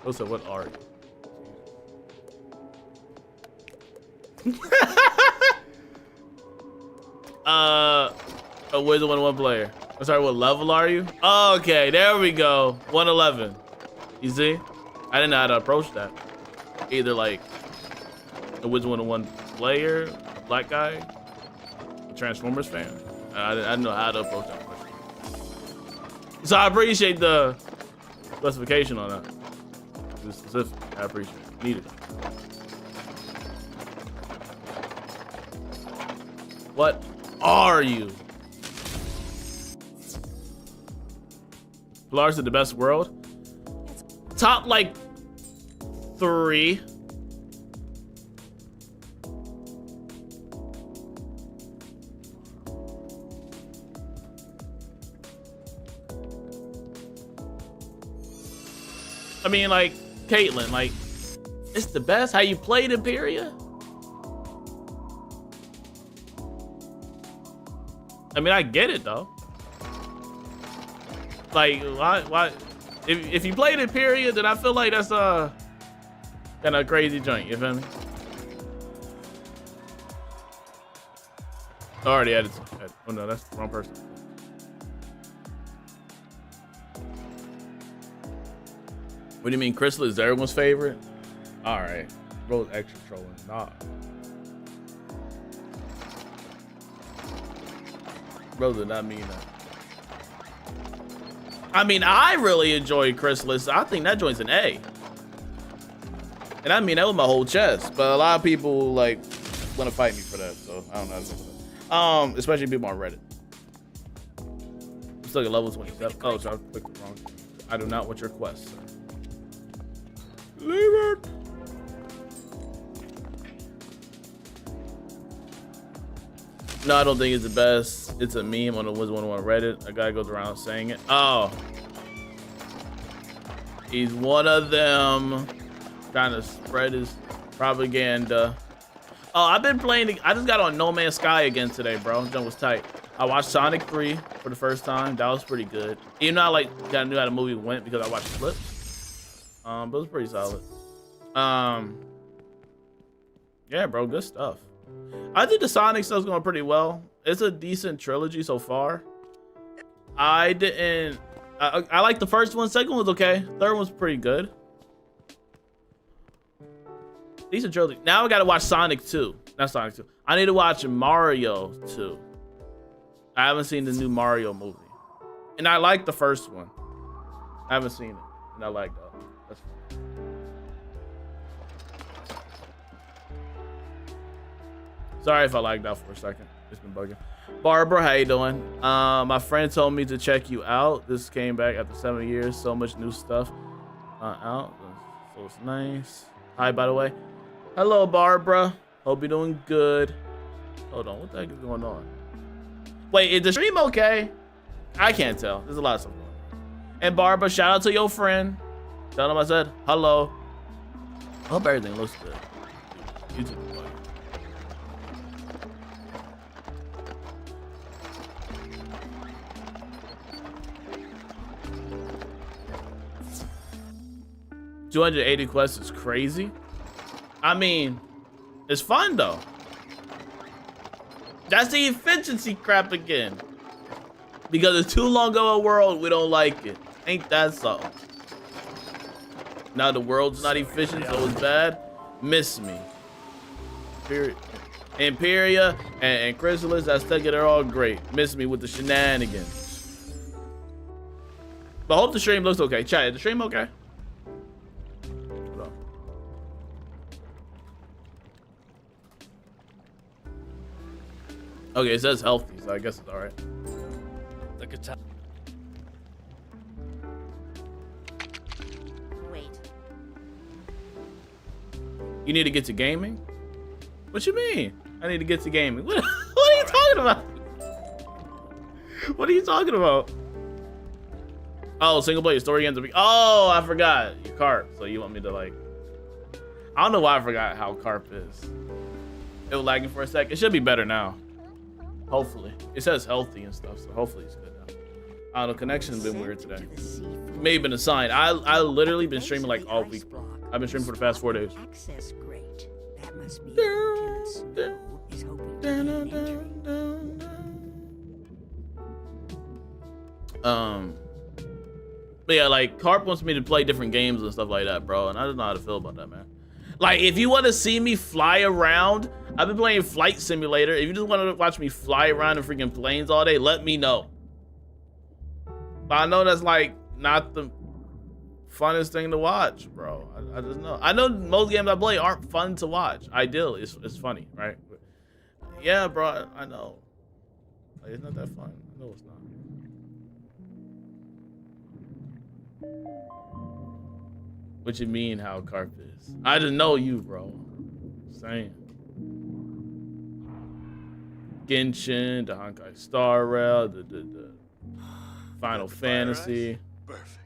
also, what are you? A Wizard101 player. I'm sorry, what level are you? Oh, okay, there we go. 111. You see? I didn't know how to approach that. Either like a Wizard101 player, a black guy, a Transformers fan. I didn't know how to approach that question. So I appreciate the specification on that. It's specific. I appreciate it. Needed it. What are you? Polaris is the best world. Top like 3. I mean, like Caitlyn, like it's the best. How you played Imperia? I mean, I get it though. Like, why? If you played Imperia, then I feel like that's a kind of crazy joint. You feel me? Already added. Oh no, that's the wrong person. What do you mean, Crystal is everyone's favorite? All right, bro's extra trolling. Nah, bro did not mean that. I mean, I really enjoy Chrysalis. I think that joint's an A. And I mean that with my whole chest. But a lot of people like want to fight me for that, so I don't know how to say that. Especially people on Reddit. I'm still at level 27. Oh, so I clicked it wrong. I do not want your quest, sir. Leave it. No, I don't think it's the best. It's a meme on the Wizard101 Reddit. A guy goes around saying it. Oh. He's one of them trying to spread his propaganda. Oh, I've been playing. I just got on No Man's Sky again today, bro. That was tight. I watched Sonic 3 for the first time. That was pretty good. Even though I like kind of knew how the movie went because I watched clips. But it was pretty solid. Yeah, bro, good stuff. I think the Sonic stuff's going pretty well. It's a decent trilogy so far. I like the first one. Second one's okay. Third one's pretty good. Decent trilogy. Now I gotta watch Sonic 2. Not Sonic 2. I need to watch Mario 2. I haven't seen the new Mario movie. And I like the first one. I haven't seen it. And I like that. That's fine. Sorry if I lagged out for a second. It's been bugging. Barbara, how you doing? My friend told me to check you out. This came back after 7 years. So much new stuff out. So it's nice. Hi, by the way. Hello, Barbara. Hope you're doing good. Hold on. What the heck is going on? Wait, is the stream okay? I can't tell. There's a lot of stuff going on. And Barbara, shout out to your friend. Tell him I said hello. I hope everything looks good. YouTube. 280 quests is crazy. I mean, it's fun though. That's the efficiency crap again. Because it's too long of a world, we don't like it. Ain't that so? Now the world's not efficient, so it's bad. Miss me. Imperia and Chrysalis, Azteca, they're all great. Miss me with the shenanigans. But I hope the stream looks okay. Chat, is the stream okay? Okay, it says healthy, so I guess it's all right. Wait. You need to get to gaming? What you mean? I need to get to gaming. What are you talking about? What are you talking about? Oh, single player story ends up. Oh, I forgot. Your carp. So you want me to like? I don't know why I forgot how carp is. It was lagging for a sec. It should be better now. Hopefully. It says healthy and stuff, so hopefully it's good now. I don't know, connection's been weird today. May have been a sign. I literally been streaming like all week. I've been streaming for the past 4 days. Access great. That must be Lieutenant Snow is hoping to But yeah, like Carp wants me to play different games and stuff like that, bro, and I don't know how to feel about that, man. Like, if you want to see me fly around, I've been playing Flight Simulator. If you just want to watch me fly around in freaking planes all day, let me know. But I know that's like not the funnest thing to watch, bro. I just know. I know most games I play aren't fun to watch. Ideally, it's funny, right? But yeah, bro, I know. Like, it's not that fun. I know it's not. What you mean how Carp is? I just know you, bro. Saying. Genshin, the Honkai Star Rail, the Final Fantasy. Perfect.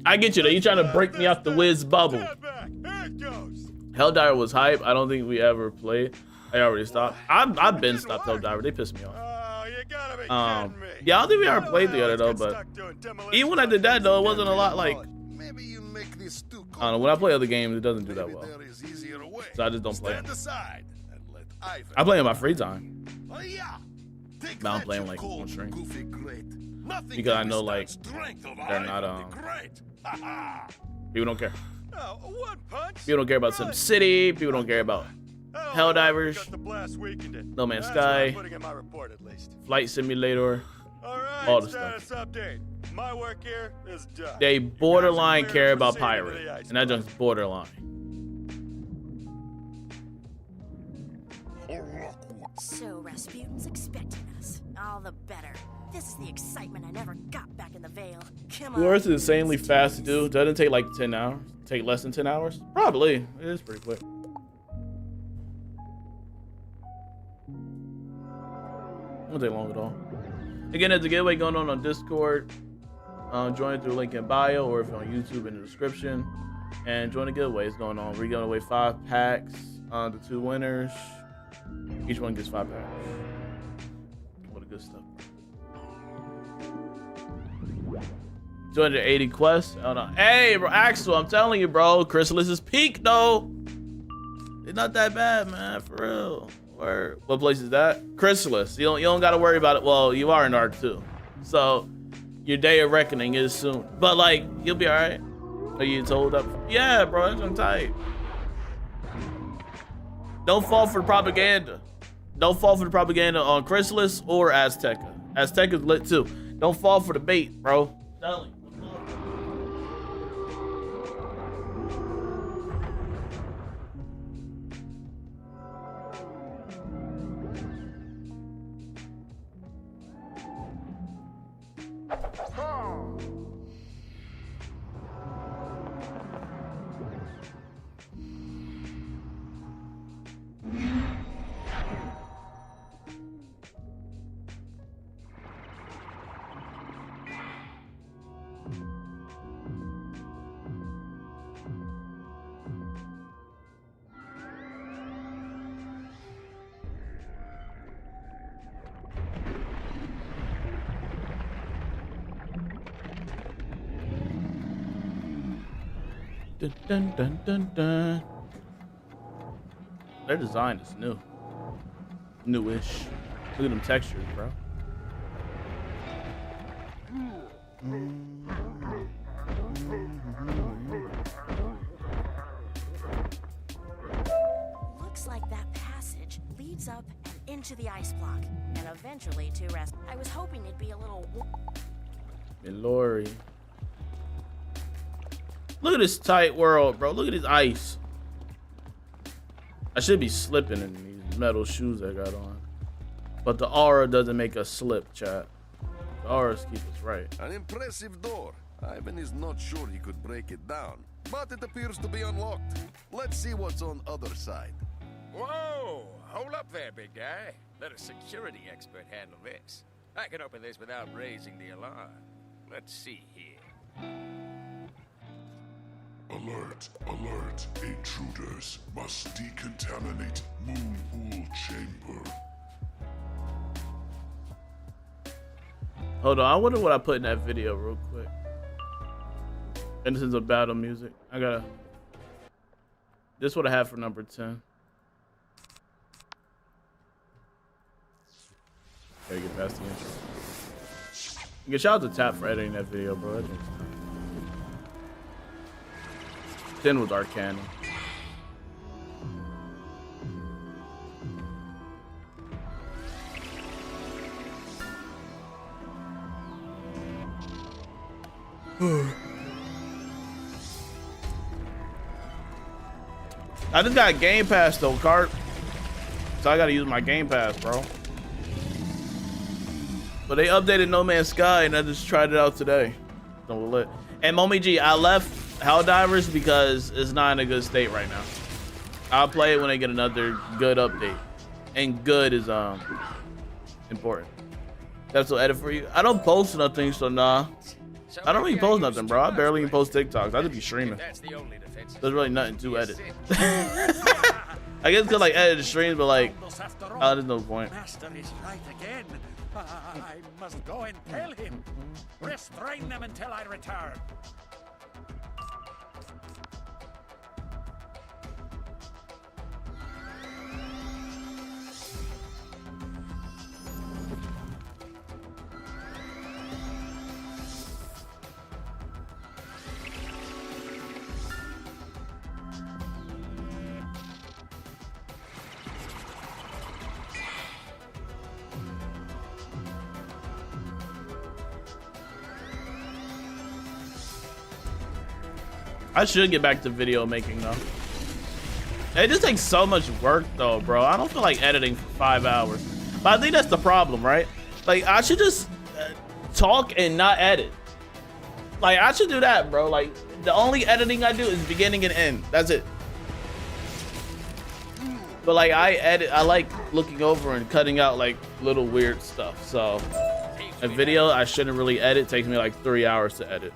I get you though. You trying to break me off the Wiz bubble. Here it goes. Helldiver was hype. I don't think we ever played. I already stopped. I've been stopped Helldiver. They pissed me off. Oh, you gotta be kidding me. Yeah, I don't think we ever played together though, but even when I did that though, it wasn't a lot like, Maybe you make this too I don't know, when I play other games, it doesn't do that well. There is easier way. So I just don't play Stand them. aside and let Ivan. I play in my free time. Oh, yeah. Take But I don't that, play 'em, you like, cold, on stream. goofy great. Nothing Because can I know, withstand like, strength of they're not, Ivan the Great. Ha ha. People don't care. Oh, one punch. People don't care about Sim City. People don't care about Helldivers, Got the blast weekend in. No Man's That's what I'm Sky, putting in my report at least. Flight Simulator. All right, all the status update. My work here is done. They borderline You guys are care clear about to proceed into pirate, the ice and that box. junk's borderline. So Rasputin's expecting us. All the better. This is the excitement I never got back in the Vale. Come on. Yours is insanely fast to do. Doesn't take like 10 hours. Take less than 10 hours? Probably. It is pretty quick. Won't take long at all. Again, there's a giveaway going on Discord. Join it through link in bio, or if you're on YouTube in the description. And join the giveaway. It's going on. We're giving away 5 packs. The 2 winners. Each one gets 5 packs. What a good stuff. 280 quests. Oh no. Hey, bro, Axel, I'm telling you, bro. Chrysalis is peak, though. It's not that bad, man. For real. Where? What place is that? Chrysalis. You don't got to worry about it. Well, you are in Arc 2. So, your day of reckoning is soon. But, like, you'll be all right. Are you told up? Yeah, bro. That's tight. Don't fall for the propaganda. Don't fall for the propaganda on Chrysalis or Azteca. Azteca's lit, too. Don't fall for the bait, bro. Tell you. Dun, dun, dun, dun, dun. Their design is new. Newish. Look at them textures, bro. Looks like that passage leads up and into the ice block, and eventually to rest. I was hoping it'd be a little. And Lori. Look at this tight world, bro. Look at this ice. I should be slipping in these metal shoes I got on. But the aura doesn't make us slip, chat. The auras keep us right. An impressive door. Ivan is not sure he could break it down, but it appears to be unlocked. Let's see what's on other side. Whoa! Hold up there, big guy. Let a security expert handle this. I can open this without raising the alarm. Let's see here. Alert, alert, intruders must decontaminate Moonpool Chamber. Hold on, I wonder what I put in that video real quick. Innocence of battle music. I gotta. This is what I have for number 10. Gotta get past the intro. Yeah, shout out to Tap for editing that video, bro. That thing's nice. 10 was Arcana. I just got Game Pass though, Cart. So I gotta use my Game Pass, bro. But they updated No Man's Sky and I just tried it out today. So lit. And Mommy G, I left Helldivers because it's not in a good state right now. I'll play it when they get another good update. And good is important. That's what edit for you. I don't post nothing, so nah. I don't really post nothing, bro. I barely even post TikToks. I just be streaming. There's really nothing to edit. I guess because like edit the streams, but like, there's no point. Master is right again. I must go and tell him. Restrain them until I return. I should get back to video making though. It just takes so much work though, bro. I don't feel like editing for 5 hours. But I think that's the problem, right? Like I should just talk and not edit. Like I should do that, bro. Like the only editing I do is beginning and end. That's it. But like I edit, I like looking over and cutting out like little weird stuff. So a video I shouldn't really edit takes me like 3 hours to edit,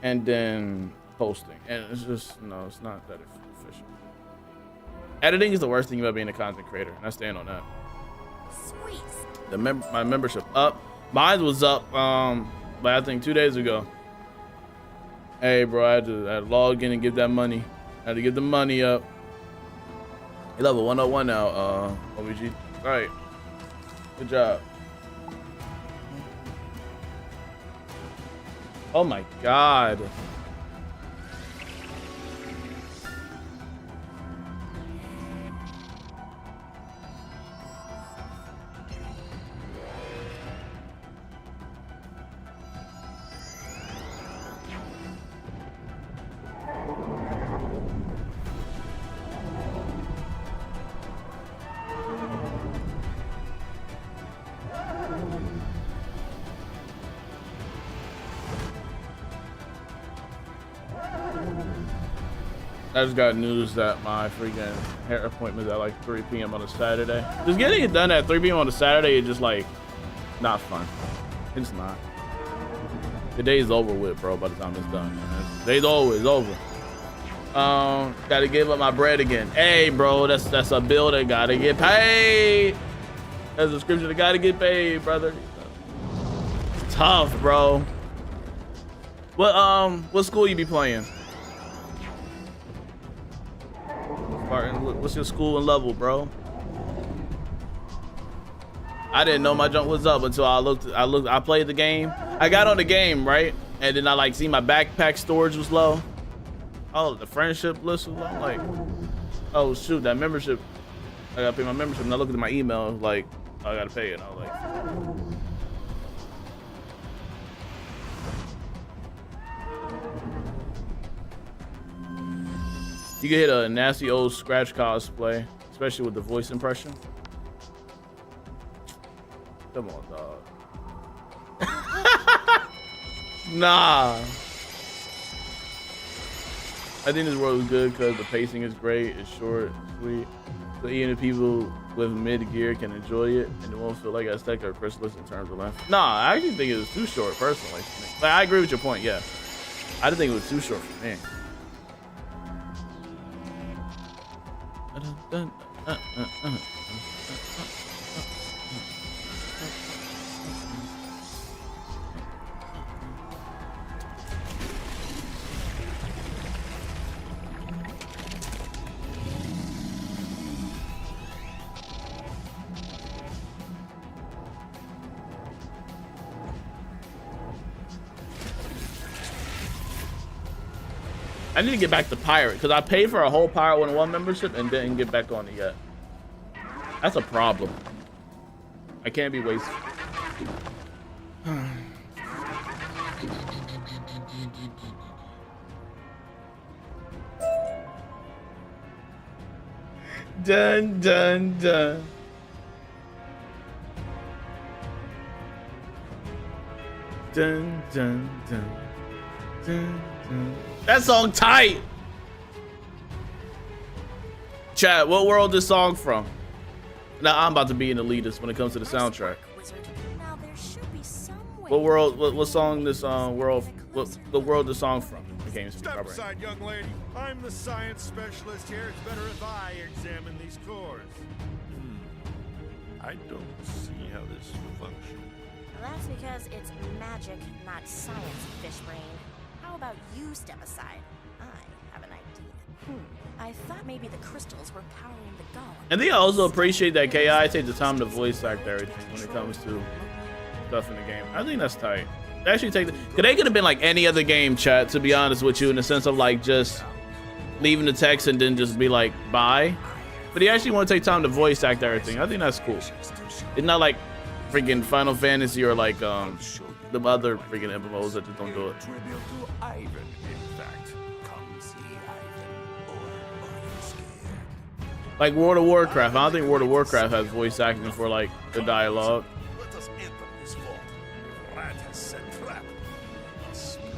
and then posting, and it's just no, it's not that efficient. Editing is the worst thing about being a content creator, and I stand on that. Sweet. My membership up. Mine was up, but I think 2 days ago. Hey, bro, I had to log in and give that money. I had to get the money up. You level 101 now, OBG. All right, good job. Oh my God. I just got news that my freaking hair appointment is at like 3 p.m. on a Saturday. Just getting it done at 3 p.m. on a Saturday is just like not fun. It's not. The day's over with, bro, by the time it's done. The day's always over. Gotta give up my bread again. Hey, bro, that's a bill that gotta get paid. That's a scripture that gotta get paid, brother. It's tough, bro. What school you be playing? Martin, what's your school and level, bro? I didn't know my jump was up until I played the game. I got on the game, right? And then I like see my backpack storage was low. Oh, the friendship list was low. I'm like, oh shoot, that membership. I gotta pay my membership. And I looked at my email, like, oh, I gotta pay it. And I was like, you can hit a nasty old Scratch cosplay, especially with the voice impression. Come on, dog. Nah. I think this world is good because the pacing is great, it's short, sweet. So even if people with mid-gear can enjoy it and it won't feel like a stack or chrysalis in terms of length. Nah, I actually think it was too short, personally. Like, I agree with your point, yeah. I didn't think it was too short for me. I need to get back to Pirate because I paid for a whole Pirate 101 membership and didn't get back on it yet. That's a problem. I can't be wasted. Dun dun dun. Dun dun dun. Dun dun. That song tight. Chat, what world this song from? Now I'm about to be an elitist when it comes to the soundtrack. Now there should be some way. What world? What song this world? What world this song from? I can't even speak Step properly. aside, young lady. I'm the science specialist here. It's better if I examine these cores. I don't see how this functions. That's because it's magic, not science, fish brain. How about you step aside? I have an idea. I thought maybe the crystals were powering the golem. And they also appreciate that KI take the time to voice act everything when it comes to stuff in the game. I think that's tight. They actually take the, cause they could have been like any other game, chat, to be honest with you, in the sense of like just leaving the text and then just be like, bye. But he actually want to take time to voice act everything. I think that's cool. It's not like freaking Final Fantasy or like the other freaking MMOs that just don't do it. Tribute to Ivan, in fact. Come see Ivan, or are you scared? Like World of Warcraft. I don't think World of Warcraft has voice acting for like the dialogue. Let us enter this vault. Rat has set trap. Let's play.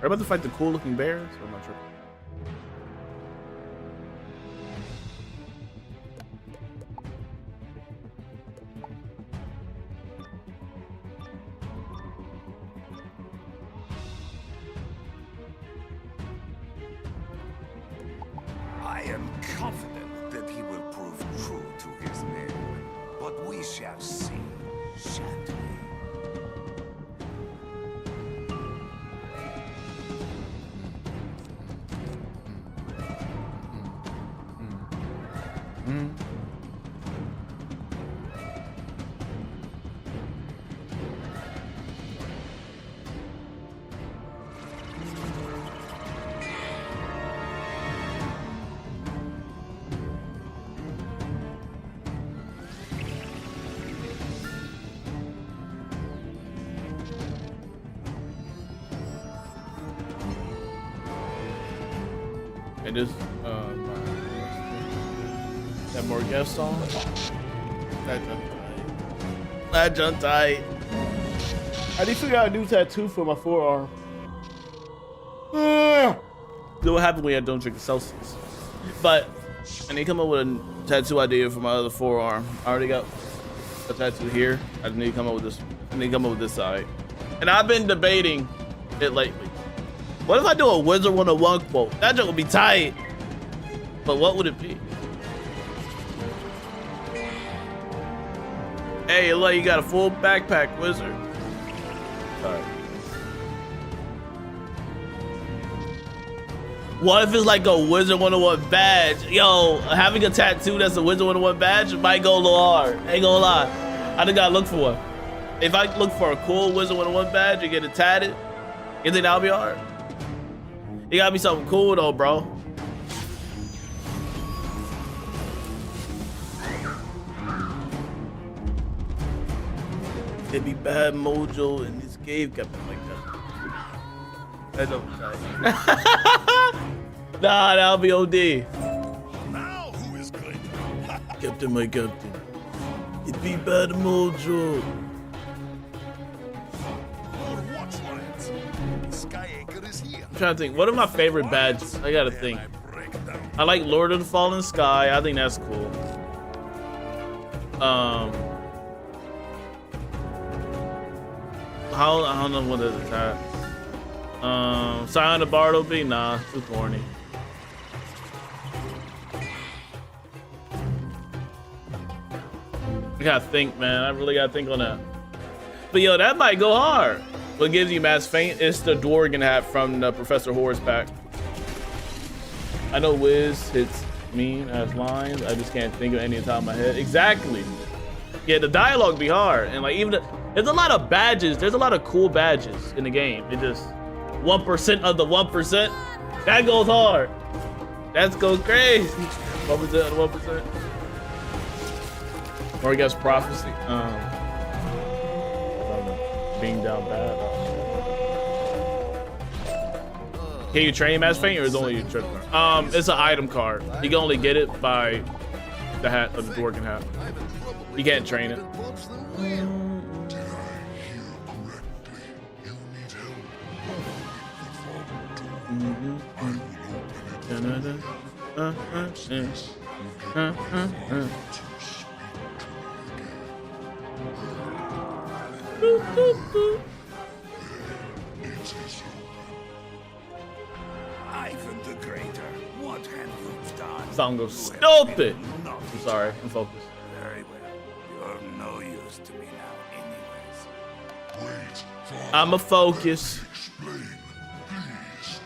Are you about to fight the cool looking bears? Or am I tripping? confident that he will prove true to his name. But we shall see, shan't we? And this, that more guest song. That jump tight. I need to figure out a new tattoo for my forearm. What happened when I don't drink the Celsius? But I need to come up with a tattoo idea for my other forearm. I already got a tattoo here. I need to come up with this. I need to come up with this side. And I've been debating it lately. What if I do a Wizard101 quote? That joke would be tight. But what would it be? Hey, look, you got a full backpack, Wizard. Sorry. What if it's like a Wizard101 badge? Yo, having a tattoo that's a Wizard101 badge might go a little hard. Ain't gonna lie. I just gotta look for one. If I look for a cool Wizard101 badge and get it tatted, you think that'll be hard? It gotta be something cool though, bro. It'd be bad mojo in this cave kept it like that. That don't Nah, that'll be OD. Now who is good? Captain, my captain. It'd be bad mojo. I'm trying to think. What are my favorite badges? I gotta think. I like Lord of the Fallen Sky. I think that's cool. I don't know what is that. Silent Bartleby? Nah, too corny. I gotta think, man. I really gotta think on that. But yo, that might go hard. What gives you mass faint? It's the Dworgen hat from the Professor Horror's pack. I know Wiz hits mean as lines. I just can't think of any on top of my head. Exactly. Yeah, the dialogue be hard. And like even there's a lot of badges. There's a lot of cool badges in the game. It just 1% of the 1%. That goes hard. That goes crazy. 1% of the 1%. Or I guess prophecy. Being down bad. Can you train mass faint or is it only a trip card? It's an item card. You can only get it by the hat of the Dworgen hat. You can't train it. Ivan the Greater, what have you done? Song goes stupid. I'm sorry, I'm focused. Very well. You're no use to me now, anyways. I'm a focus. Explain, please.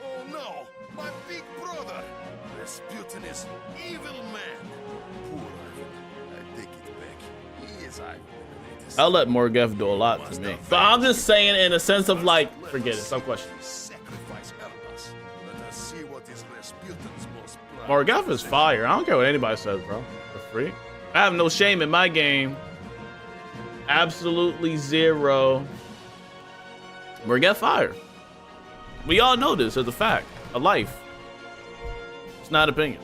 Oh no, my big brother, Rasputin's evil man. Poor Ivan. I take it back. He is Ivan. I'll let Morgeth do a lot to me. But I'm just saying in a sense of like, forget it, some question. Sacrifice Elbas. Let us see what is Rasputin's most proud. Morgeth is fire. I don't care what anybody says, bro. For free. I have no shame in my game. Absolutely zero. Morgeth fire. We all know this as a fact. A life. It's not opinion.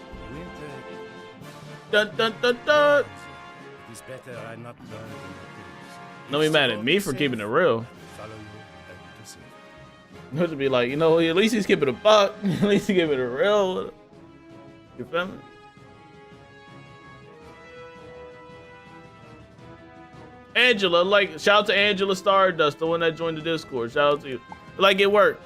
Dun dun dun dun. It is better I not learn in the Don't be mad at me for keeping it real. follow you and to see. You have to be like, you know, at least he's keeping a buck. At least he's keeping it real. You feel me? Angela, like, shout out to Angela Stardust, the one that joined the Discord. Shout out to you. Like, it worked.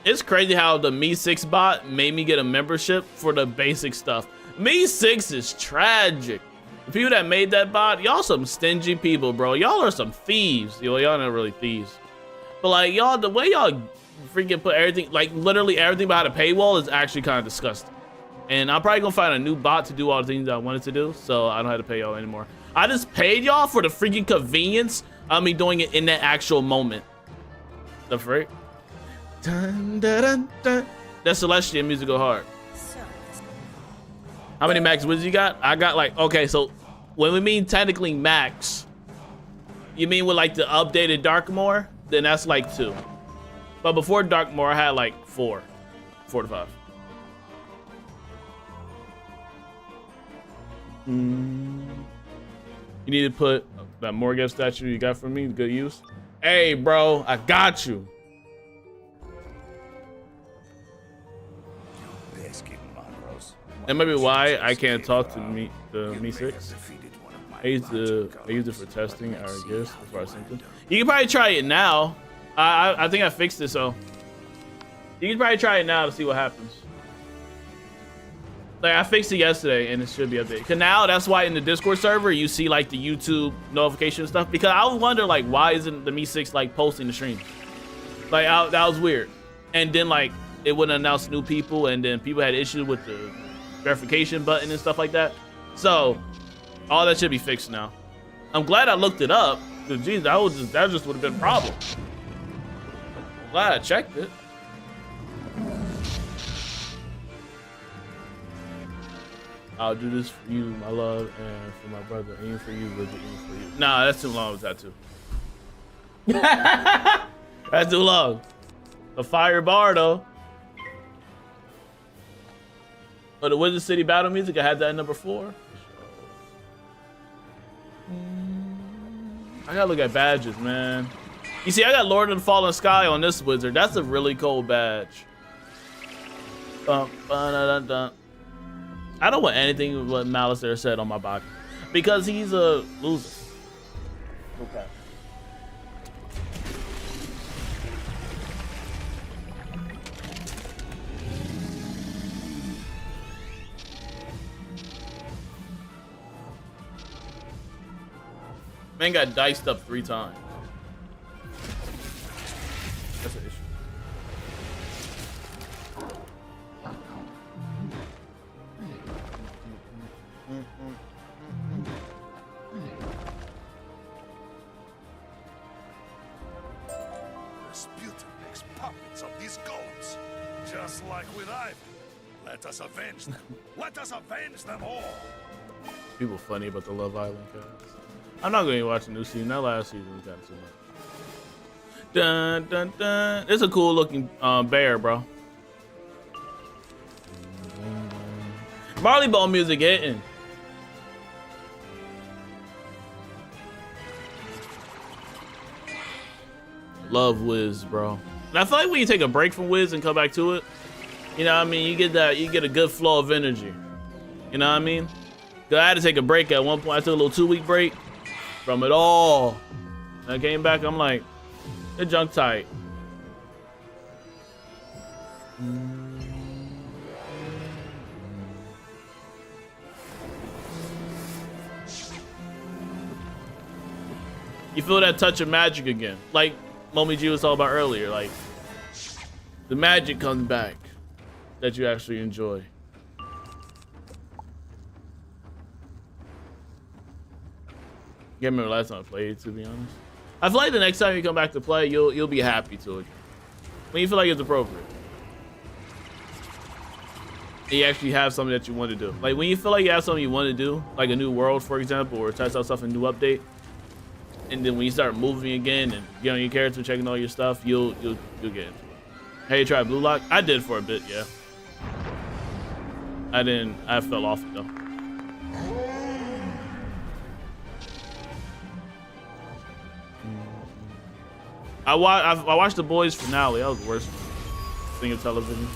It's crazy how the Me6 bot made me get a membership for the basic stuff. Me6 is tragic. The people that made that bot, y'all some stingy people, bro. Y'all are some thieves. Y'all not really thieves. But like y'all, the way y'all freaking put everything, like literally everything behind a paywall is actually kind of disgusting. And I'm probably gonna find a new bot to do all the things that I wanted to do, so I don't have to pay y'all anymore. I just paid y'all for the freaking convenience of me doing it in that actual moment. The freak? Dun, dun, dun, dun. That Celestial music go hard. How many max wizards you got? I got like, okay, so when we mean technically max, you mean with like the updated Darkmoor? Then that's like 2. But before Darkmoor, I had like 4 to 5. You need to put that Morgan statue you got from me, good use. Hey, bro, I got you. That might be why I can't talk to Me6. I used it for testing our gifts before I sent them. You can probably try it now. I think I fixed it, so you can probably try it now to see what happens. Like I fixed it yesterday and it should be updated. Cause now that's why in the Discord server you see like the YouTube notification stuff. Because I was wondering like why isn't the Me6 like posting the stream? Like that was weird. And then like it wouldn't announce new people, and then people had issues with the verification button and stuff like that. So all that should be fixed now. I'm glad I looked it up. Cause geez, that just would have been a problem. Glad I checked it. I'll do this for you, my love, and for my brother, and for you, Wizard, and for you. Nah, that's too long with that too. That's too long. A fire bar though. But the Wizard City battle music, I had that at number 4. I gotta look at badges, man. You see, I got Lord of the Fallen Sky on this wizard. That's a really cool badge. Dun, dun, dun, dun. I don't want anything what Malice there said on my body because he's a loser. Okay. Man got diced up 3 times. That's an issue. Rasputin makes puppets of these golems. Just like with Ivan. Let us avenge them. Let us avenge them all. People funny about the Love Island cast. I'm not going to watch the new season. That last season was kind of too much. Dun, dun, dun. It's a cool looking bear, bro. Marley Ball music hitting. Love Wiz, bro. And I feel like when you take a break from Wiz and come back to it, you know what I mean? You get a good flow of energy. You know what I mean? Cause I had to take a break at one point. I took a little 2-week break from it all. And I came back, I'm like, the junk tight. You feel that touch of magic again. Like Mommy G was talking about earlier. Like, the magic comes back that you actually enjoy. Can't remember the last time I played, to be honest. I feel like the next time you come back to play, you'll be happy to it. When you feel like it's appropriate. And you actually have something that you want to do. Like when you feel like you have something you want to do, like a new world, for example, or test out stuff in a new update. And then when you start moving again and get on your character, checking all your stuff, you'll get into it. Hey, you tried Blue Lock? I did for a bit, yeah. I fell off it though. I watched The Boys finale. That was the worst thing of television.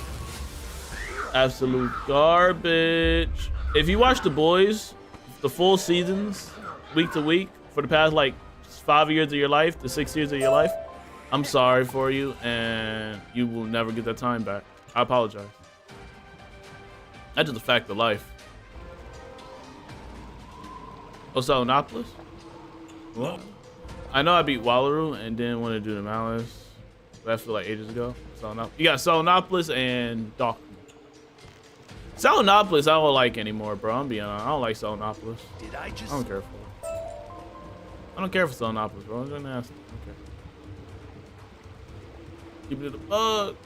Absolute garbage. If you watch The Boys, the full seasons, week to week, for the past like 5 years of your life, to 6 years of your life, I'm sorry for you, and you will never get that time back. I apologize. That's just a fact of life. Oceanopolis? What? I know I beat Wallaru and didn't want to do the Malice. That feel like ages ago. You got Oceanopolis and Doc. Oceanopolis I don't like anymore, bro. I'm being honest. I don't like Oceanopolis. I don't care for it. I don't care for Oceanopolis, bro. I'm just nasty. Okay. Keep it a bug.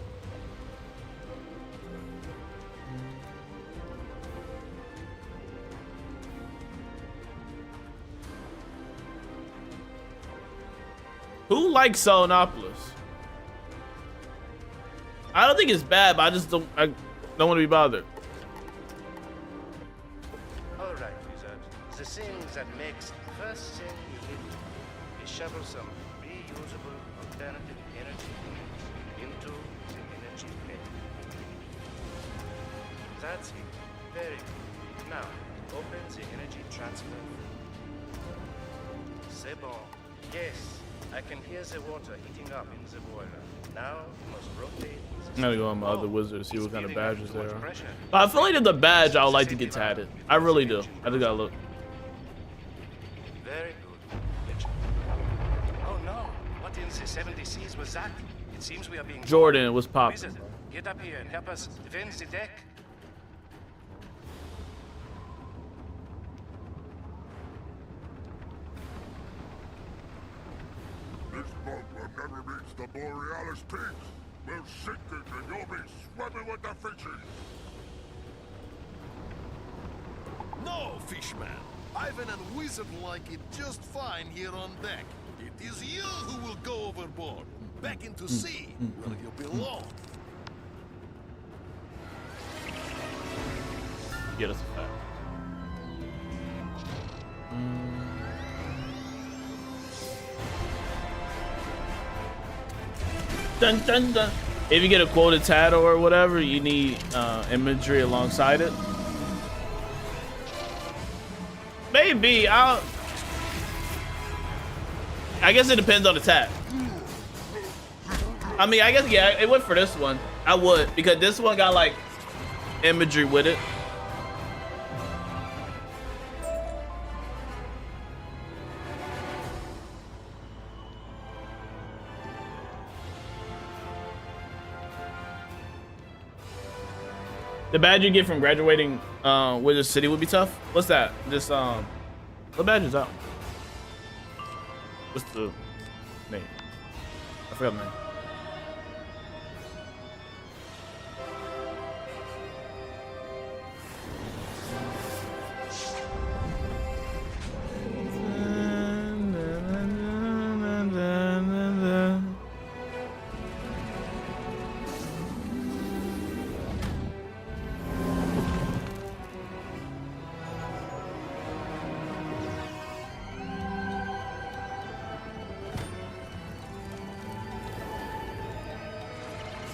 Who likes Oceanopolis? I don't think it's bad, but I don't want to be bothered. All right, Wizard. The thing that makes the first thing you need is shovel some reusable alternative energy into the energy plane. That's it. Very good. Now, open the energy transfer. C'est bon. Yes, I can hear the water heating up in the boiler. Now, you must rotate. I'm gonna go on my other wizard to see what kind of badges there are. I feel like there's a badge I would like to get tatted. I really do. I just gotta look. Very good. Oh no! What in the 70s was that? It seems we are being. Jordan was popping. Wizard, get up here and help us defend the deck. This boat will never reach the Borealis Peaks. We'll sink it and you'll be swimming with the fishes. No, Fishman. Ivan and Wizard like it just fine here on deck. It is you who will go overboard, back into sea, where you belong. Get us a fact. Dun, dun, dun. If you get a quoted tat or whatever, you need imagery alongside it. Maybe I guess it depends on the tat. I mean, I guess yeah, it went for this one. I would, because this one got like imagery with it. The badge you get from graduating Wizard City would be tough. What's that? This what badge is out? What's the name? I forgot the name.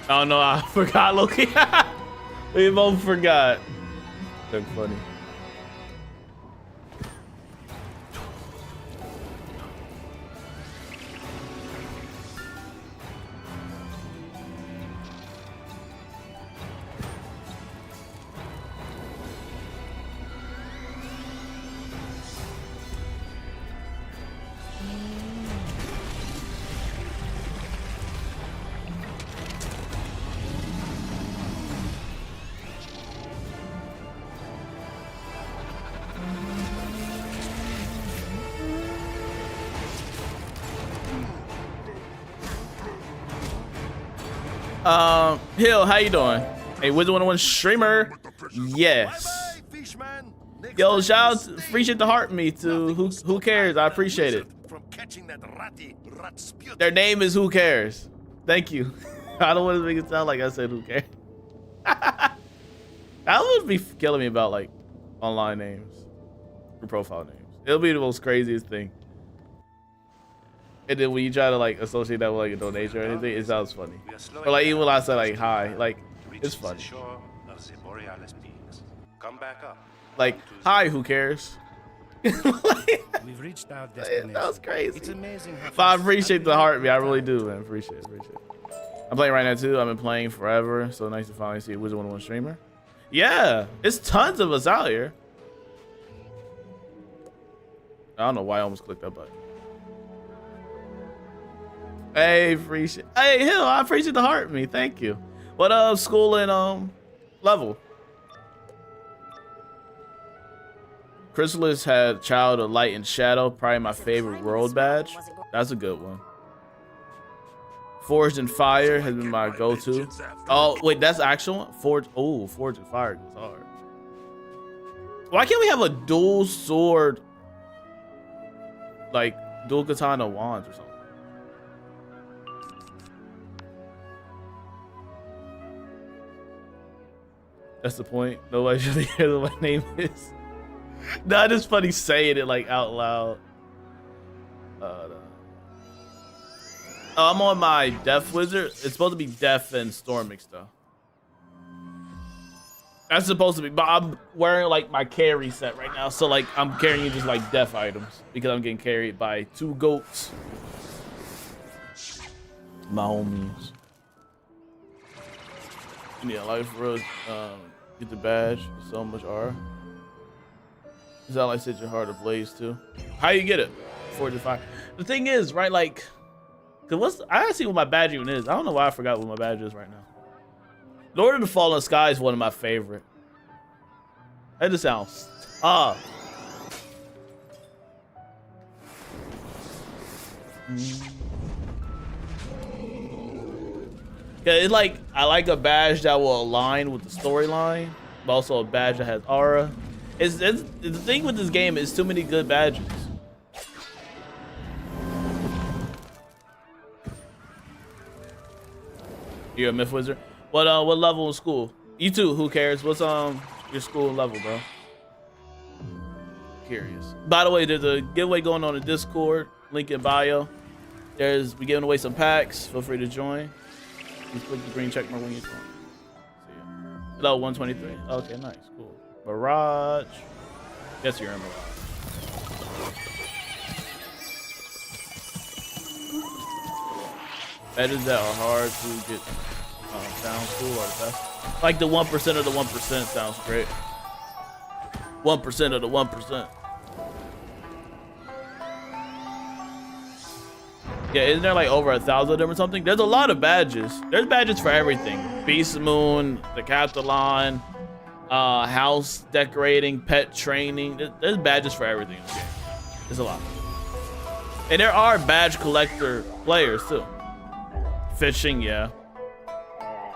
Oh no, I forgot, Loki. We both forgot. That's funny. Hill, how you doing? Hey, Wizard101 streamer. Yes. Yo, shout out, appreciate the heart me to who cares. I appreciate it. Their name is Who Cares. Thank you. I don't want to make it sound like I said who cares. That would be killing me about like online names or profile names. It'll be the most craziest thing. And then when you try to like associate that with like a donation or anything, it sounds funny. Or like even when I say like hi, like it's funny. Come back up. Like hi, who cares? We've reached our destination. That was crazy. It's amazing how But I fast appreciate the everything heart, man. I works really out. do, man. Appreciate it. I'm playing right now too. I've been playing forever. So nice to finally see a Wizard101 streamer. Yeah, it's tons of us out here. I don't know why I almost clicked that button. Hey, appreciate. Hey, Hill, I appreciate the heart, me. Thank you. What up, school and level? Chrysalis had Child of Light and Shadow, probably my favorite world badge. That's a good one. Forged in Fire has been my go-to. Oh, wait, that's the actual one? Forged in Fire goes hard. Why can't we have a dual sword, like dual katana wands or something? That's the point. Nobody should hear what my name is. Nah, it's funny saying it like out loud. No. Oh, I'm on my Death Wizard. It's supposed to be Death and Storm mixed though. That's supposed to be, but I'm wearing like my carry set right now. So like I'm carrying just like Death items because I'm getting carried by 2 goats. My homies. Yeah, life for get the badge. So much R. Is that like set your heart ablaze too? How you get it? Forge of Fire. The thing is, right? Like, cause I gotta see what my badge even is. I don't know why I forgot what my badge is right now. Lord of the Fallen Sky is one of my favorite. That just sounds tough. Yeah, it's like I like a badge that will align with the storyline, but also a badge that has aura. It's the thing with this game is too many good badges. You're a myth wizard. What level in school? You too. Who cares? What's your school level, bro? Curious. By the way, there's a giveaway going on in Discord. Link in bio. We giving away some packs. Feel free to join. Just click the green check mark when you join. See ya. Hello, 123. Okay, nice, cool. Mirage. Yes, you're in Mirage. Badges that are hard to get sounds cool are the best. Like the 1% of the 1% sounds great. 1% of the 1%. Yeah, isn't there like over 1,000 of them or something? There's a lot of badges. There's badges for everything. Beast Moon, the Decathlon, house decorating, pet training. There's badges for everything in this game. There's a lot. And there are badge collector players too. Fishing, yeah.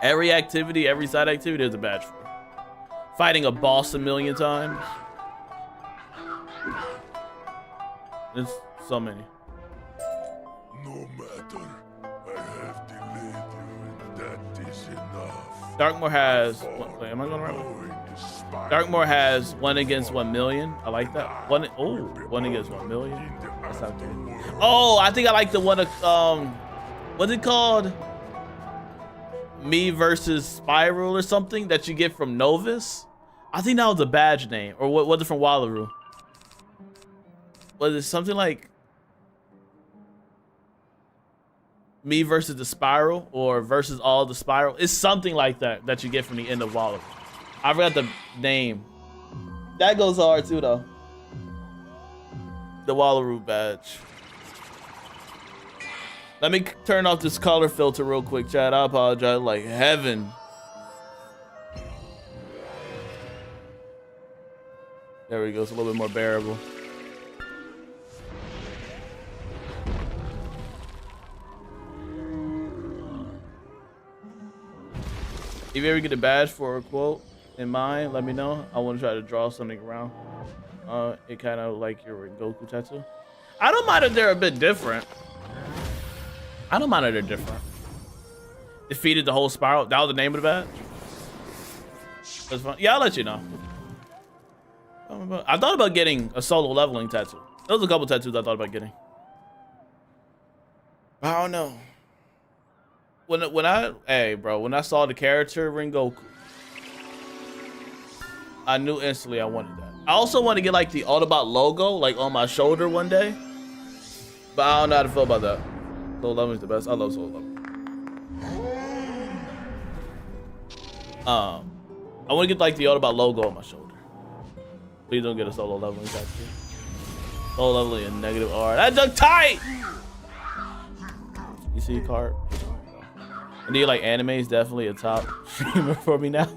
Every activity, every side activity there's a badge for. Fighting a boss 1,000,000 times. There's so many. No matter, I have delayed you, and that is enough. Darkmoor has. Wait, am I going right? Darkmoor has 1 against 1,000,000. I like that. One against 1,000,000. That's not good. Oh, I think I like the one. What's it called? Me versus Spiral or something that you get from Novus. I think that was a badge name, or what was it from Wallaru? Was it something like Me versus the Spiral or versus all the Spiral? It's something like that that you get from the end of Wallaru. I forgot the name. That goes hard too though. The Wallaru badge. Let me turn off this color filter real quick, chat. I apologize. Like heaven. There we go. It's a little bit more bearable. If you ever get a badge for a quote in mind, let me know. I want to try to draw something around. It kind of like your Goku tattoo. I don't mind if they're a bit different. I don't mind if they're different. Defeated the whole Spiral. That was the name of the badge? That's fun. Yeah, I'll let you know. I thought about getting a solo leveling tattoo. There was a couple tattoos I thought about getting. I don't know. When I saw the character Rengoku, I knew instantly I wanted that. I also want to get like the Autobot logo like on my shoulder one day. But I don't know how to feel about that. Solo leveling is the best. I love solo leveling. I want to get like the Autobot logo on my shoulder. Please don't get a solo leveling tattoo. Solo leveling and negative R. That dug tight! You see card? I need like anime is definitely a top streamer for me now.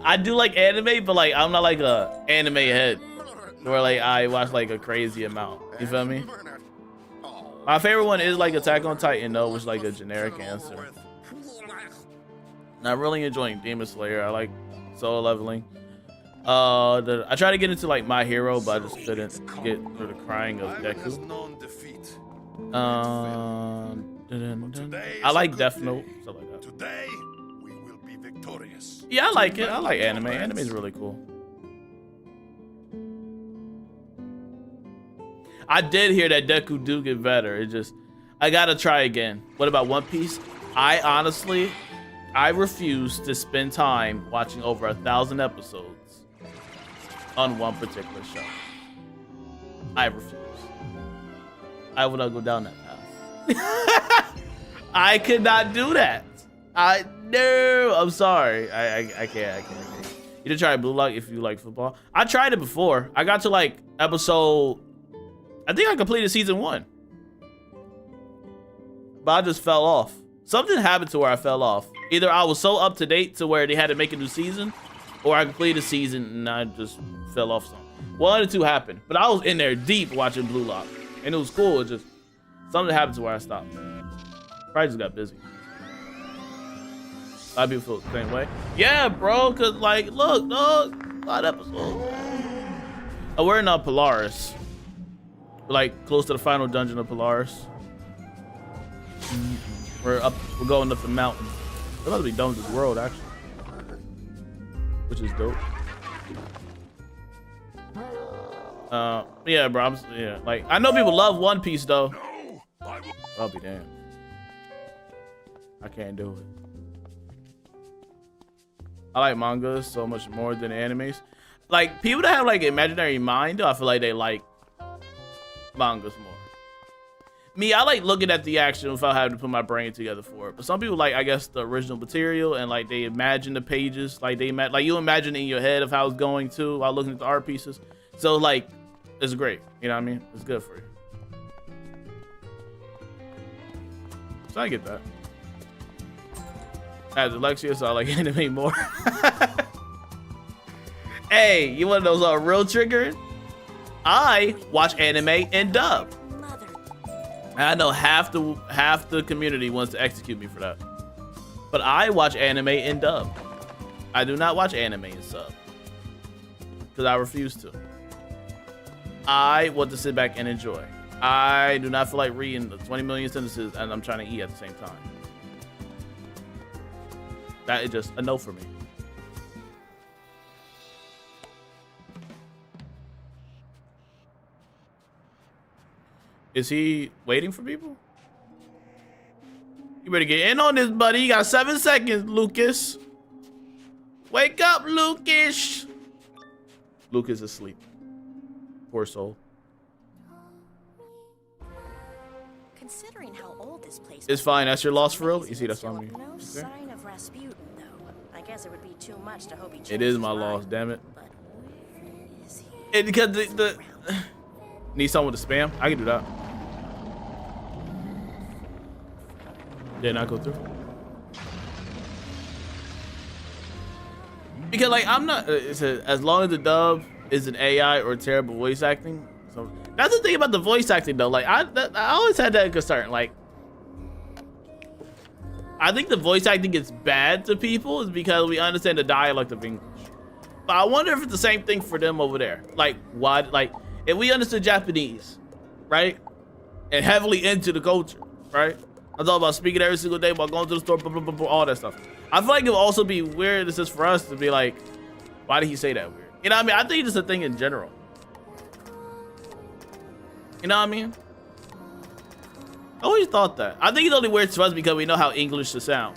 I do like anime, but like I'm not like a anime head where like I watch like a crazy amount. You feel me? My favorite one is like Attack on Titan though, which is like a generic answer. And I'm really enjoying Demon Slayer. I like solo leveling. I tried to get into like My Hero, but I just couldn't get through the crying of Deku. I like Death Note, stuff like that. Today we will be victorious. Yeah, I like it. I like anime. Anime is really cool. I did hear that Deku do get better. It just, I gotta try again. What about One Piece? I refuse to spend time watching over 1,000 episodes on one particular show. I refuse. I will not go down that path. I could not do that. No, I'm sorry. I can't. You did try Blue Lock if you like football. I tried it before. I got to like episode, I think I completed season 1. But I just fell off. Something happened to where I fell off. Either I was so up to date to where they had to make a new season, or I completed the season and I just fell off some. One of the two happened. But I was in there deep watching Blue Lock. And it was cool. It just, something happened to where I stopped. Probably just got busy. A lot of people feel the same way. Yeah, bro, cause like, look, dog, a lot of episodes. Oh, we're in Polaris. We're like close to the final dungeon of Polaris. We're going up the mountain. We're about to be done with this world, actually. Which is dope. Yeah, bro, yeah, like, I know people love One Piece, though. I'll be damned. I can't do it. I like mangas so much more than animes. Like, people that have, like, imaginary mind, though, I feel like they like mangas more. Me, I like looking at the action without having to put my brain together for it. But some people like, I guess, the original material and like they imagine the pages, like like you imagine in your head of how it's going to while looking at the art pieces. So like, it's great. You know what I mean? It's good for you. So I get that. As Alexia, so I like anime more. Hey, you want to know something real triggering? I watch anime in dub. I know half the community wants to execute me for that. But I watch anime in dub. I do not watch anime in sub. Because I refuse to. I want to sit back and enjoy. I do not feel like reading the 20 million sentences and I'm trying to eat at the same time. That is just a no for me. Is he waiting for people? You better get in on this, buddy. You got 7 seconds, Lucas. Wake up, Lucas. Lucas is asleep. Poor soul. Considering how old this place It's fine. That's your loss for real. You see, that's on me. No sign of Rasputin, though. I guess it would be too much to hope he It is my loss, damn it. But where is he? And because the need someone to spam. I can do that. Did not go through. Because like I'm not. As long as the dub is an AI or terrible voice acting. So that's the thing about the voice acting though. Like I always had that concern. Like I think the voice acting gets bad to people is because we understand the dialect of English. But I wonder if it's the same thing for them over there. Like why? Like if we understood Japanese, right, and heavily into the culture, right. I'm talking about speaking every single day, about going to the store, blah, blah, blah, blah, all that stuff. I feel like it would also be weird, this is for us to be like, why did he say that weird? You know what I mean? I think it's a thing in general. You know what I mean? I always thought that. I think it's only weird to us because we know how English should sound.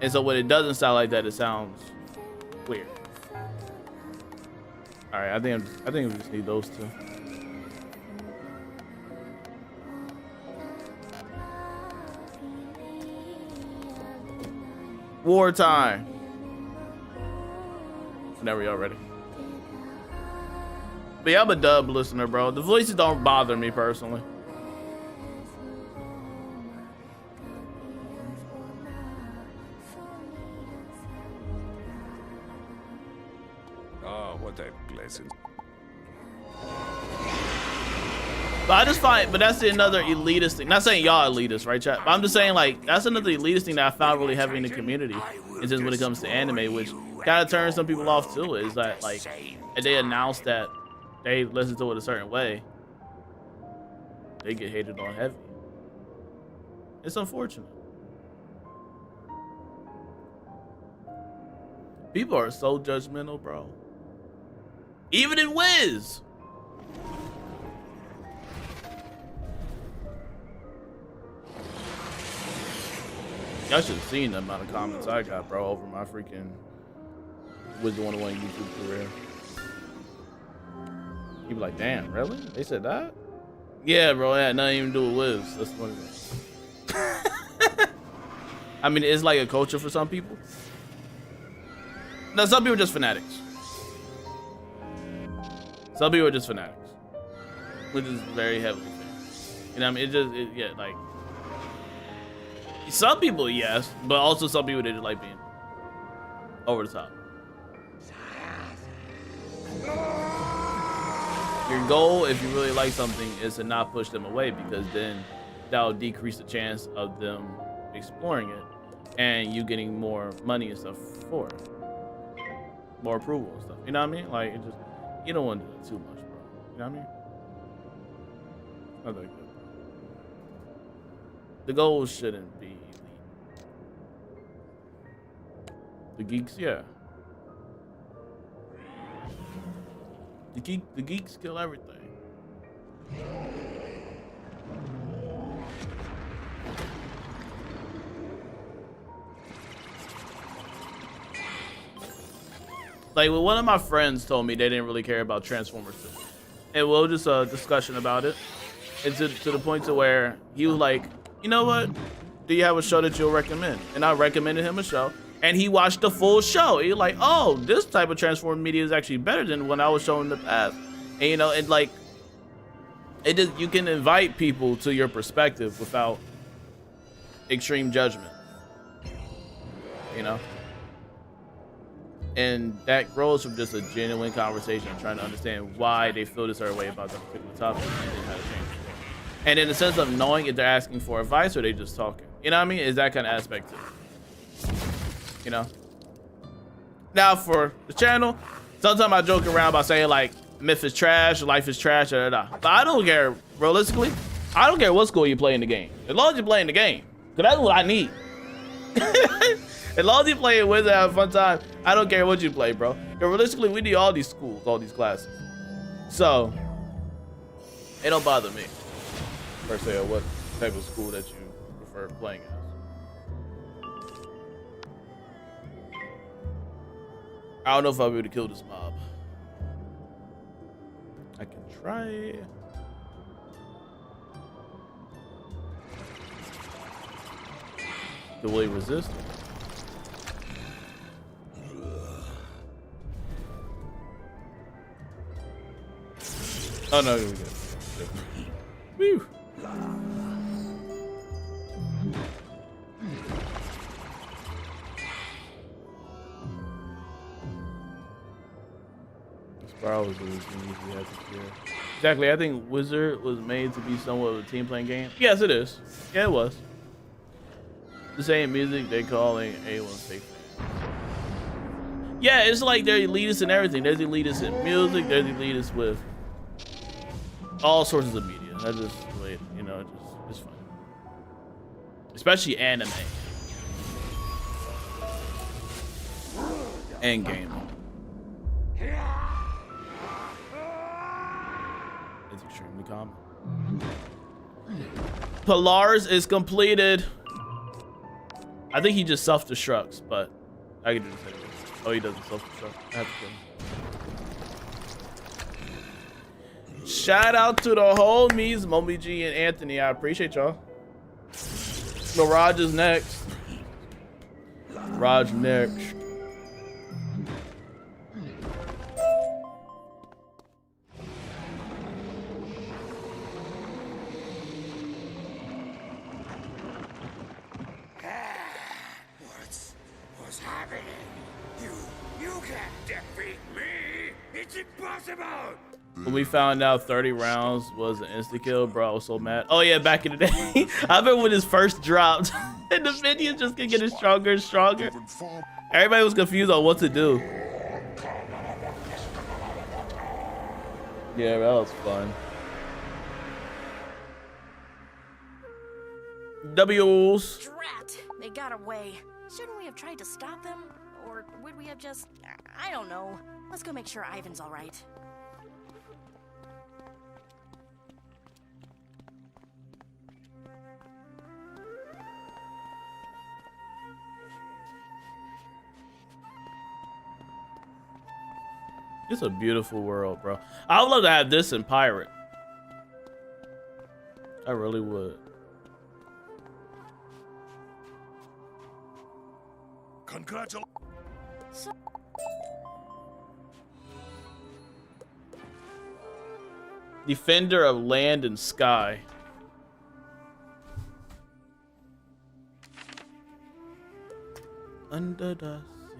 And so when it doesn't sound like that, it sounds weird. All right, I think we just need those two. Wartime. Whenever y'all ready. But yeah, I'm a dub listener, bro. The voices don't bother me personally. Oh, what a blessing. But I just find, but that's another elitist thing. Not saying y'all elitist, right, chat? But I'm just saying, like, that's another elitist thing that I found really heavy in the community. It's just when it comes to anime, which kind of turns some people off too. Is that, like, they announce that they listen to it a certain way, they get hated on heavy. It's unfortunate. People are so judgmental, bro. Even in Wiz. Y'all should have seen the amount of comments I got, bro, over my freaking Wizard101 YouTube career. You be like, damn, really? They said that? Yeah, bro, it had nothing even to do with Wiz. That's what it is. I mean, it's like a culture for some people. No, some people are just fanatics. Some people are just fanatics. Which is very heavily fair. You know what I mean? Yeah, like, some people, yes, but also some people, they just like being over the top. Your goal, if you really like something, is to not push them away, because then that'll decrease the chance of them exploring it and you getting more money and stuff for it. More approval and stuff. You know what I mean? Like, it just, you don't want to do it too much, bro. You know what I mean? Not that good. The goal shouldn't be elite. The geeks, yeah. The geeks kill everything. Like, well, one of my friends told me they didn't really care about Transformers 2. And we'll just a discussion about it. And to the point to where he was like, you know what? Do you have a show that you'll recommend? And I recommended him a show. And he watched the full show. He was like, oh, this type of Transformer media is actually better than when I was shown in the past. And, you know, and like, it just, you can invite people to your perspective without extreme judgment. You know? And that grows from just a genuine conversation, trying to understand why they feel this certain way about that particular topic and then how to change it. And in the sense of knowing if they're asking for advice or they just talking. You know what I mean? Is that kind of aspect to it. You know? Now for the channel, sometimes I joke around by saying like, myth is trash, life is trash, da da da. But I don't care, realistically, I don't care what school you play in the game. As long as you're playing the game. Because that's what I need. As long as you play it with and have a fun time, I don't care what you play, bro. Because realistically, we need all these schools, all these classes. So, it don't bother me, per se, or what type of school that you prefer playing as. I don't know if I'll be able to kill this mob. I can try. Will he resist? Oh no, here we go. Woo. Spiral was really easy to cure. Exactly, I think Wizard was made to be somewhat of a team playing game. Yes, it is. Yeah, it was. The same music they calling A1 fake fans. Yeah, it's like they're elitists in everything. There's elitists in music, there's elitists with all sorts of media. That's just really, you know, it's fun. Especially anime. And gaming. It's extremely common. Polaris is completed. I think he just self-destructs, but I can do this anyway. Oh, he doesn't self-destruct. I have to kill him. Shout out to the homies, Moby G and Anthony. I appreciate y'all. Mirage is next. Raj next. What's happening? You can't defeat me. It's impossible. When we found out 30 rounds was an insta kill, bro, I was so mad. Oh yeah, back in the day. I remember when his first dropped and the video just kept getting stronger and stronger. Everybody was confused on what to do. Yeah, that was fun. W's. Drat! They got away. Shouldn't we have tried to stop them? Or would we have just... I don't know. Let's go make sure Ivan's alright. It's a beautiful world, bro. I would love to have this in Pirate. I really would. Congratulations. Defender of land and sky. Under the sea.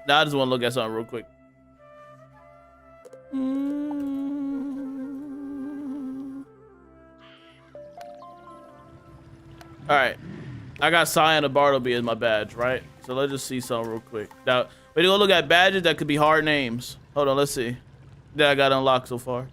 Now I just want to look at something real quick. All right, I got Cyan of Bartleby as my badge, right? So let's just see something real quick. Now we're gonna look at badges that could be hard names. Hold on, let's see. That I got unlocked so far.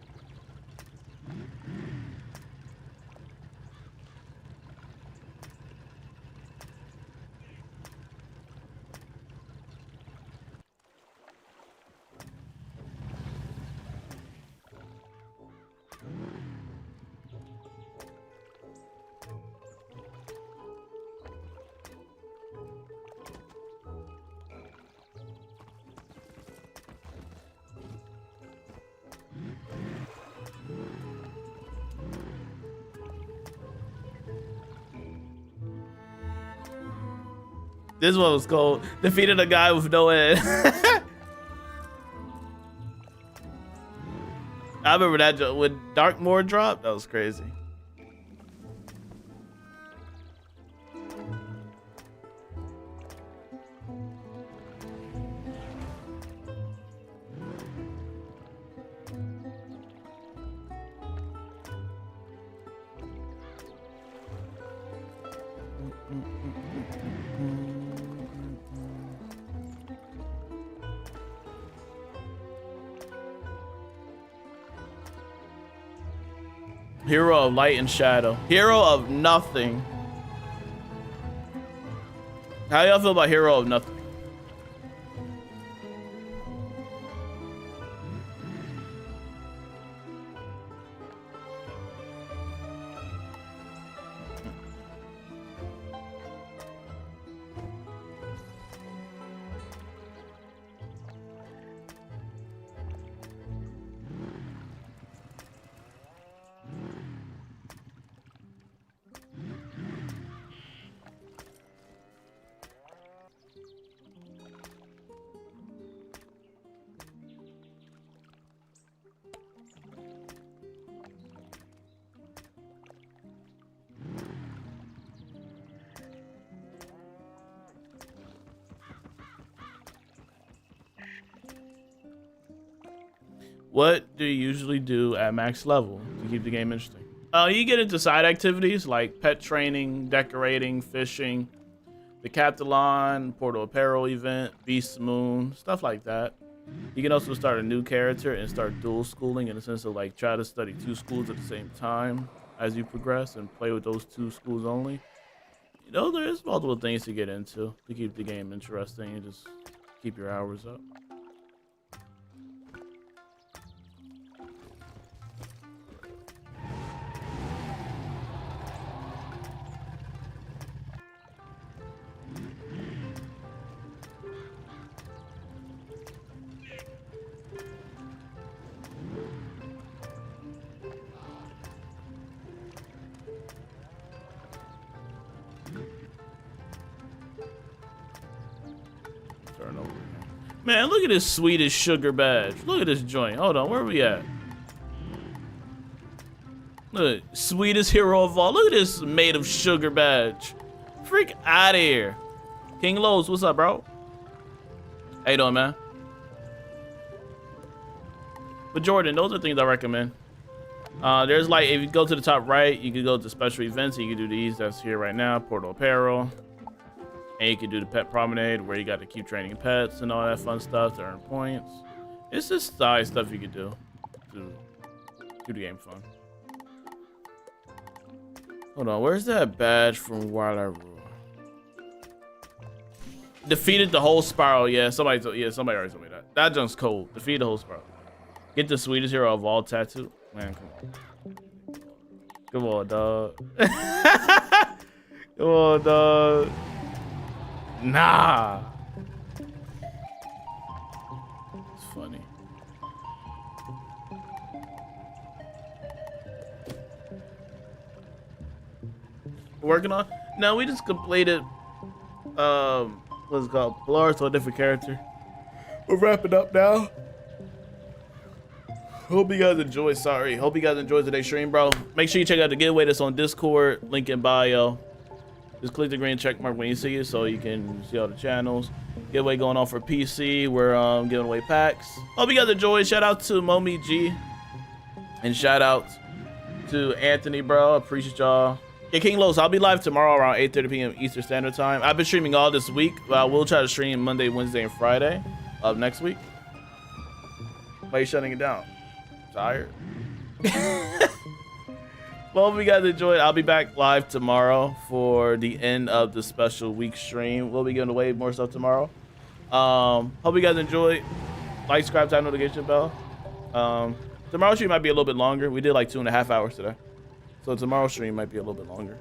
This one was cold. Defeated a guy with no head. I remember that when Darkmoor dropped. That was crazy. Hero of light and shadow. Hero of nothing. How y'all feel about hero of nothing? What do you usually do at max level to keep the game interesting? You get into side activities like pet training, decorating, fishing, the Captalon, Portal Apparel event, Beast Moon, stuff like that. You can also start a new character and start dual schooling in the sense of like try to study 2 schools at the same time as you progress and play with those 2 schools only. You know, there's multiple things to get into to keep the game interesting and just keep your hours up. Man, look at this sweetest sugar badge. Look at this joint. Hold on, where are we at? Look, sweetest hero of all. Look at this made of sugar badge. Freak out of here. King Lowe's, what's up, bro? How you doing, man? But Jordan, those are things I recommend. There's like, if you go to the top right, you can go to special events. And you can do these that's here right now, Portal Apparel. And you can do the pet promenade where you got to keep training pets and all that fun stuff to earn points. It's just side stuff you can do to keep the game fun. Hold on, where's that badge from Wallaru? Defeated the whole spiral. Yeah, somebody already told me that. That junk's cold. Defeat the whole spiral. Get the sweetest hero of all tattoo. Man, come on. Come on, dog. Come on, dog. Nah. It's funny. Working on? No, we just completed what's it called? Blur to a different character. We're wrapping up now. Hope you guys enjoy. Sorry. Hope you guys enjoyed today's stream, bro. Make sure you check out the giveaway that's on Discord. Link in bio. Just click the green check mark when you see it so you can see all the channels. Giveaway going on for PC. We're giving away packs. Hope you guys enjoyed. Shout out to Momi G. And shout out to Anthony, bro. Appreciate y'all. Yeah, King Los, I'll be live tomorrow around 8:30 p.m. Eastern Standard Time. I've been streaming all this week, but I will try to stream Monday, Wednesday, and Friday of next week. Why are you shutting it down? Tired? Well, hope you guys enjoyed. I'll be back live tomorrow for the end of the special week stream. We'll be giving away more stuff tomorrow. Hope you guys enjoyed. Like, subscribe, tap notification bell. Tomorrow's stream might be a little bit longer. We did like 2.5 hours today. So tomorrow's stream might be a little bit longer.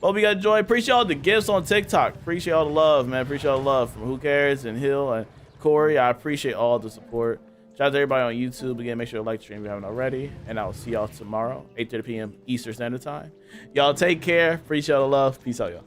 Hope you guys enjoy. Appreciate all the gifts on TikTok. Appreciate all the love, man. Appreciate all the love from Who Cares and Hill and Corey. I appreciate all the support. Shout out to everybody on YouTube. Again, make sure to like the stream if you haven't already. And I'll see y'all tomorrow, 8:30 p.m. Eastern Standard Time. Y'all take care. Appreciate all the love. Peace out, y'all.